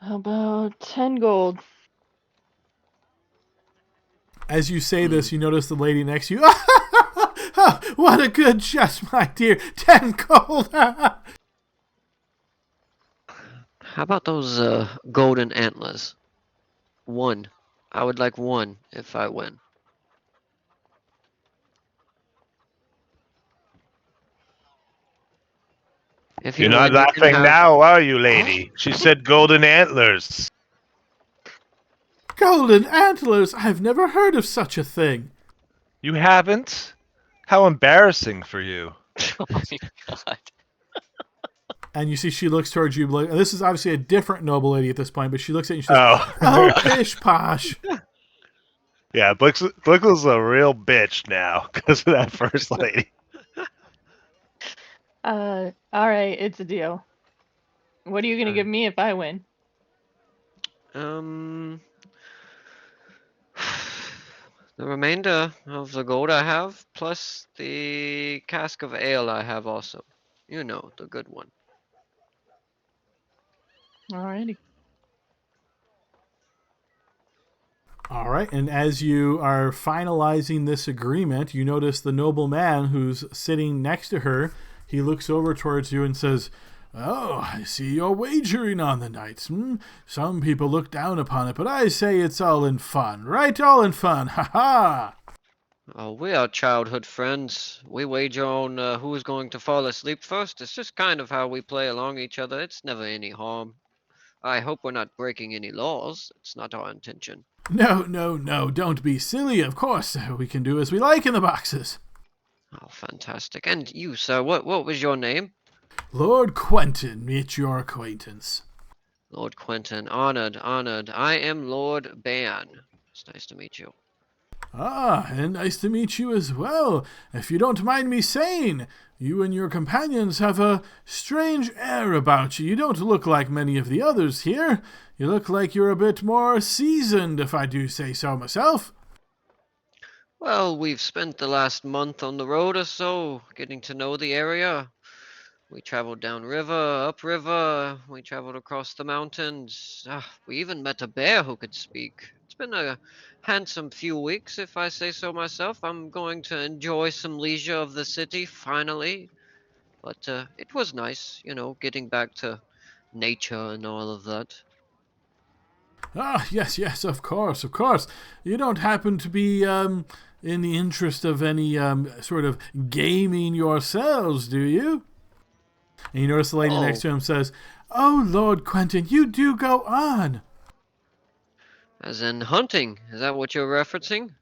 How about 10 gold? As you say this, you notice the lady next to you. Oh, what a good jest, my dear. 10 gold. How about those golden antlers? One. I would like one if I win. If You're you not win, you can laughing have. now, are you, lady? She said golden antlers. Golden antlers! I've never heard of such a thing. You haven't? How embarrassing for you. Oh my god. And you see she looks towards you. And this is obviously a different noble lady at this point, but she looks at you and she says, Oh. "Oh, pish posh." Yeah, Blickle's a real bitch now because of that first lady. All right, it's a deal. What are you gonna give me if I win? Um, the remainder of the gold I have, plus the cask of ale I have also. You know, the good one. Alrighty. All right, and as you are finalizing this agreement, you notice the noble man who's sitting next to her. He looks over towards you and says, "Oh, I see you're wagering on the knights. Some people look down upon it, but I say it's all in fun, right? All in fun, ha ha!" Oh, we are childhood friends. We wager on who's going to fall asleep first. It's just kind of how we play along each other. It's never any harm. I hope we're not breaking any laws. It's not our intention. No, no, no, don't be silly. Of course, we can do as we like in the boxes. Oh, fantastic. And you, sir, what was your name? Lord Quentin, meet your acquaintance. Lord Quentin. Honored, honored. I am Lord Ban. It's nice to meet you. Ah, and nice to meet you as well. If you don't mind me saying, you and your companions have a strange air about you. You don't look like many of the others here. You look like you're a bit more seasoned, if I do say so myself. Well, we've spent the last month on the road or so, getting to know the area. We traveled downriver, upriver, we traveled across the mountains. We even met a bear who could speak. It's been a handsome few weeks, if I say so myself. I'm going to enjoy some leisure of the city, finally. But it was nice, getting back to nature and all of that. Ah, yes, yes, of course, of course. You don't happen to be, in the interest of any, sort of gaming yourselves, do you? And you notice the lady next to him says, "Oh, Lord Quentin, you do go on." As in hunting, is that what you're referencing?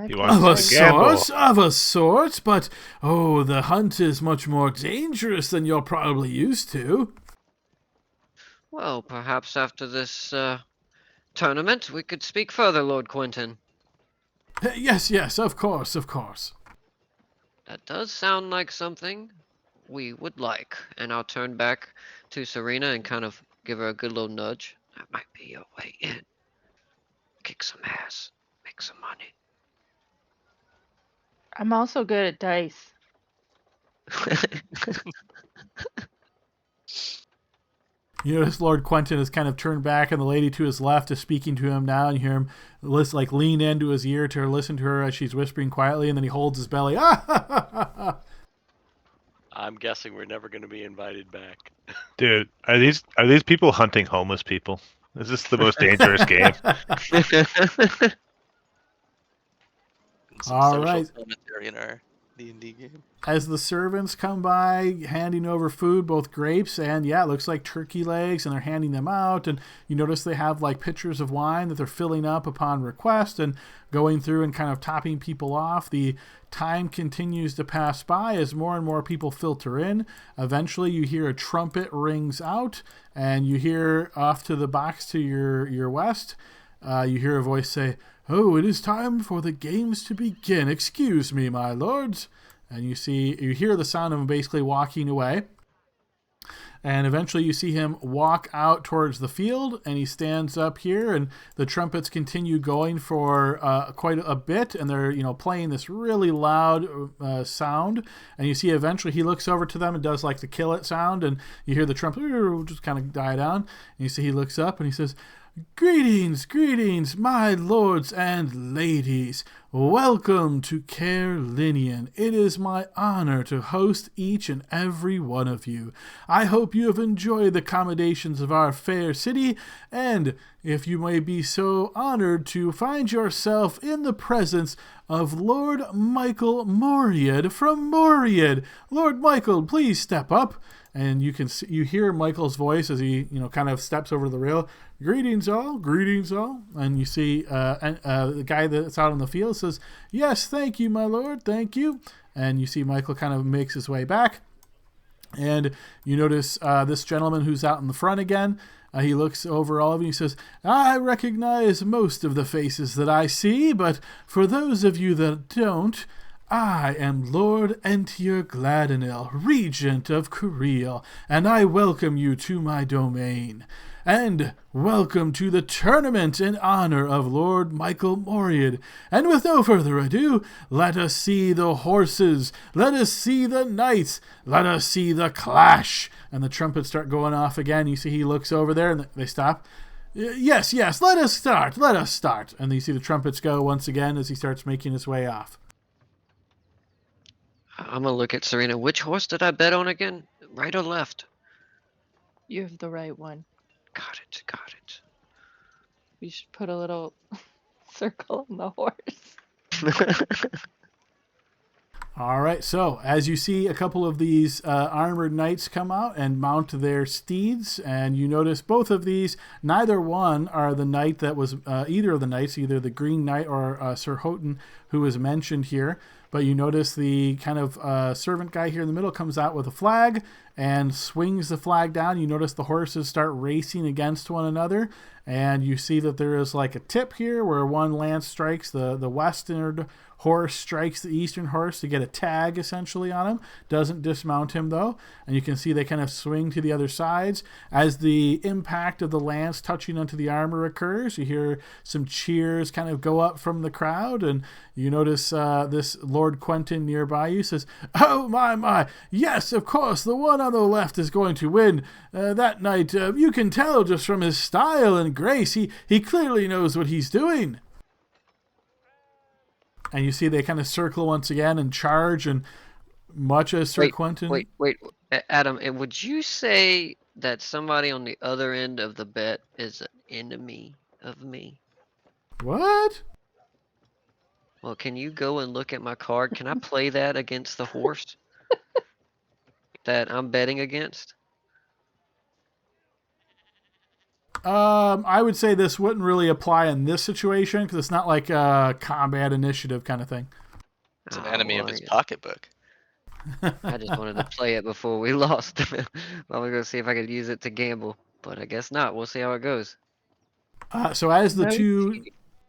He Of wants a to gamble. sort, of a sort, but, oh, the hunt is much more dangerous than you're probably used to. Well, perhaps after this tournament we could speak further, Lord Quentin. Yes, yes, of course, of course. That does sound like something we would like. And I'll turn back to Serena and kind of give her a good little nudge. That might be your way in. Kick some ass. Make some money. I'm also good at dice. You notice Lord Quentin has kind of turned back, and the lady to his left is speaking to him now, and you hear him lean into his ear to listen to her as she's whispering quietly, and then he holds his belly. Ah, ha, ha, ha, ha. I'm guessing we're never going to be invited back. Dude, are these people hunting homeless people? Is this the most dangerous game? Some All social right. commentary in our D&D game. As the servants come by, handing over food, both grapes and, yeah, it looks like turkey legs, and they're handing them out. And you notice they have like pitchers of wine that they're filling up upon request and going through and kind of topping people off. The time continues to pass by as more and more people filter in. Eventually, you hear a trumpet rings out, and you hear off to the box to your west, you hear a voice say, "Oh, it is time for the games to begin. Excuse me, my lords." And you hear the sound of him basically walking away. And eventually you see him walk out towards the field, and he stands up here, and the trumpets continue going for quite a bit, and they're playing this really loud sound. And you see eventually he looks over to them and does like the kill it sound, and you hear the trumpet just kind of die down. And you see he looks up and he says, "Greetings, greetings, my lords and ladies. Welcome to Cerilia. It is my honor to host each and every one of you. I hope you have enjoyed the accommodations of our fair city, and if you may be so honored to find yourself in the presence of Lord Michael Moriad from Moriad. Lord Michael, please step up." and you hear Michael's voice as he kind of steps over the rail. Greetings all, and you see the guy that's out in the field says, "Yes, thank you, my lord, thank you." And you see Michael kind of makes his way back, and you notice this gentleman who's out in the front again. He looks over all of you and he says, "I recognize most of the faces that I see, but for those of you that don't, I am Lord Entier Gladdenil, Regent of Cariele, and I welcome you to my domain. And welcome to the tournament in honor of Lord Michael Moriad. And with no further ado, let us see the horses, let us see the knights, let us see the clash." And the trumpets start going off again. You see he looks over there and they stop. Yes, let us start. And you see the trumpets go once again as he starts making his way off. I'm gonna look at Serena. Which horse did I bet on again? Right or left? You have the right one. Got it. We should put a little circle on the horse. All right, so as you see a couple of these armored knights come out and mount their steeds, and you notice both of these, neither one are the knight that was either of the knights, either the Green Knight or Sir Houghton, who was mentioned here. But you notice the kind of servant guy here in the middle comes out with a flag and swings the flag down. You notice the horses start racing against one another, and you see that there is like a tip here where one lance strikes the western horse, strikes the eastern horse to get a tag essentially on him. Doesn't dismount him though, and you can see they kind of swing to the other sides. As the impact of the lance touching onto the armor occurs, you hear some cheers kind of go up from the crowd, and you notice this Lord Quentin nearby you says, "Oh my, yes, of course, the one on the left is going to win. That knight, you can tell just from his style and grace, he clearly knows what he's doing." And you see they kind of circle once again and charge, and much as Sir Quentin... Wait, Adam, and would you say that somebody on the other end of the bet is an enemy of me? What? Well, can you go and look at my card? Can I play that against the horse that I'm betting against? I would say this wouldn't really apply in this situation because it's not like a combat initiative kind of thing. It's an enemy of his pocketbook. I just wanted to play it before we lost. I was going to see if I could use it to gamble, but I guess not. We'll see how it goes. So as the two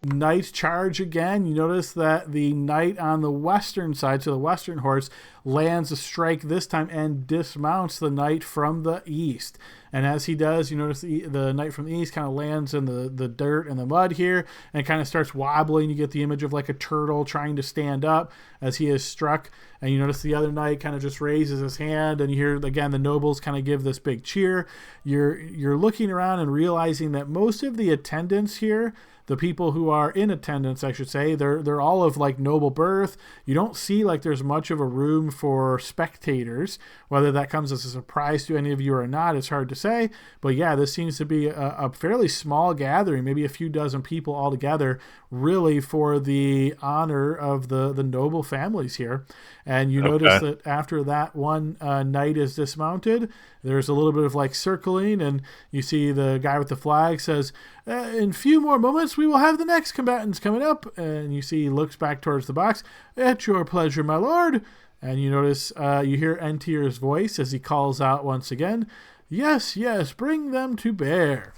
knights charge again, you notice that the knight on the western side, so the western horse, lands a strike this time and dismounts the knight from the east. And as he does, you notice the knight from the east kind of lands in the dirt and the mud here and kind of starts wobbling. You get the image of like a turtle trying to stand up as he is struck. And you notice the other knight kind of just raises his hand, and you hear, again, the nobles kind of give this big cheer. You're looking around and realizing that most of the attendants here, the people who are in attendance, I should say, they're all of like noble birth. You don't see like there's much of a room for spectators. Whether that comes as a surprise to any of you or not, it's hard to say. But yeah, this seems to be a fairly small gathering, maybe a few dozen people altogether, really for the honor of the noble families here. And you notice that after that one knight is dismounted, there's a little bit of like circling, and you see the guy with the flag says, "In a few more moments, we will have the next combatants coming up." And you see he looks back towards the box. "At your pleasure, my lord." And you notice you hear Entier's voice as he calls out once again, yes, bring them to bear."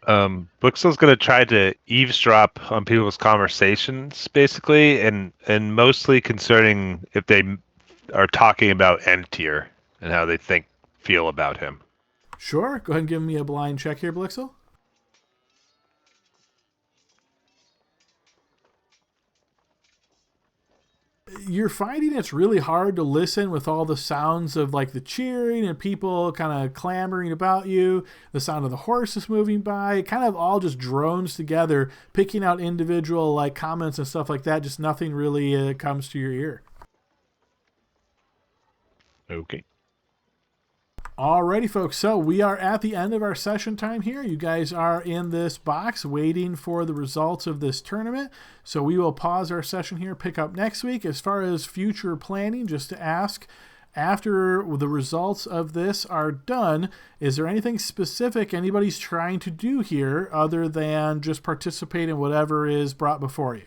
Buxel's going to try to eavesdrop on people's conversations, basically, and mostly concerning if they are talking about Entier and how they feel about him. Sure. Go ahead and give me a blind check here, Blixel. You're finding it's really hard to listen with all the sounds of like the cheering and people kind of clamoring about you, the sound of the horses moving by. It kind of all just drones together, picking out individual like comments and stuff like that. Just nothing really comes to your ear. Okay. Alrighty, folks. So we are at the end of our session time here. You guys are in this box waiting for the results of this tournament. So we will pause our session here, pick up next week. As far as future planning, just to ask, after the results of this are done, is there anything specific anybody's trying to do here other than just participate in whatever is brought before you?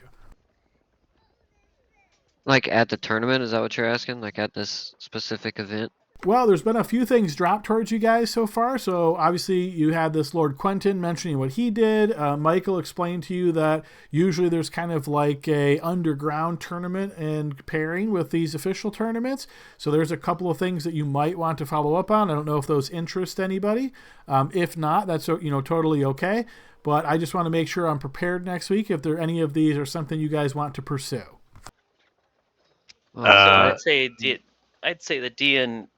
Like at the tournament, is that what you're asking? Like at this specific event? Well, there's been a few things dropped towards you guys so far. So obviously you had this Lord Quentin mentioning what he did. Michael explained to you that usually there's kind of like a underground tournament and pairing with these official tournaments. So there's a couple of things that you might want to follow up on. I don't know if those interest anybody. If not, that's totally okay. But I just want to make sure I'm prepared next week if there any of these are something you guys want to pursue. So I'd say that Dian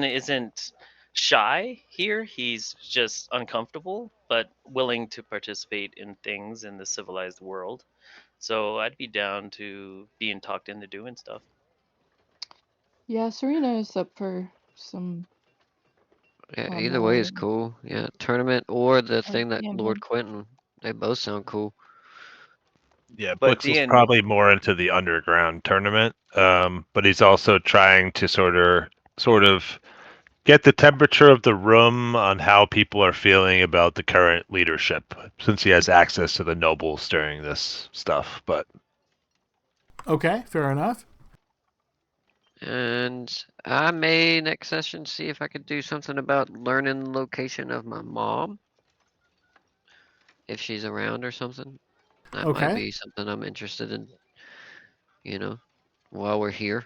isn't shy here. He's just uncomfortable, but willing to participate in things in the civilized world. So I'd be down to being talked into doing stuff. Yeah, Serena is up for some Yeah, either way is cool. Yeah, tournament or the thing that campaign. Lord Quentin. They both sound cool. Yeah, But Blix is Dean- probably more into the underground tournament, but he's also trying to sort of get the temperature of the room on how people are feeling about the current leadership, since he has access to the nobles during this stuff. But Okay, fair enough. And I may next session see if I could do something about learning the location of my mom. If she's around or something. That Okay. might be something I'm interested in, while we're here.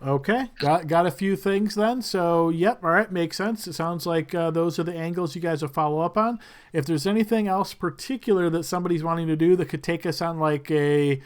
Okay, got a few things then. So, yep, all right, makes sense. It sounds like those are the angles you guys will follow up on. If there's anything else particular that somebody's wanting to do that could take us on like a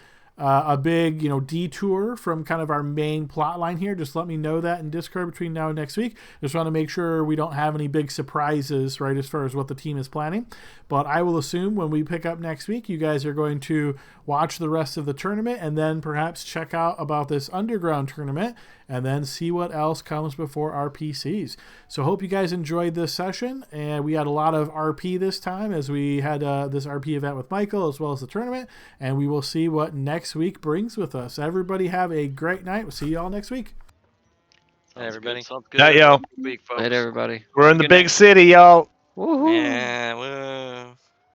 big, detour from kind of our main plot line here, just let me know that in Discord between now and next week. Just want to make sure we don't have any big surprises, right, as far as what the team is planning. But I will assume when we pick up next week, you guys are going to watch the rest of the tournament and then perhaps check out about this underground tournament and then see what else comes before our PCs. So hope you guys enjoyed this session, and we had a lot of RP this time as we had this RP event with Michael as well as the tournament, and we will see what next week brings with us. Everybody have a great night. We'll see you all next week. Hey, everybody. Sounds good. Night, y'all. Big folks. Night, everybody. We're in the Good big night. city, y'all. Woohoo! Yeah.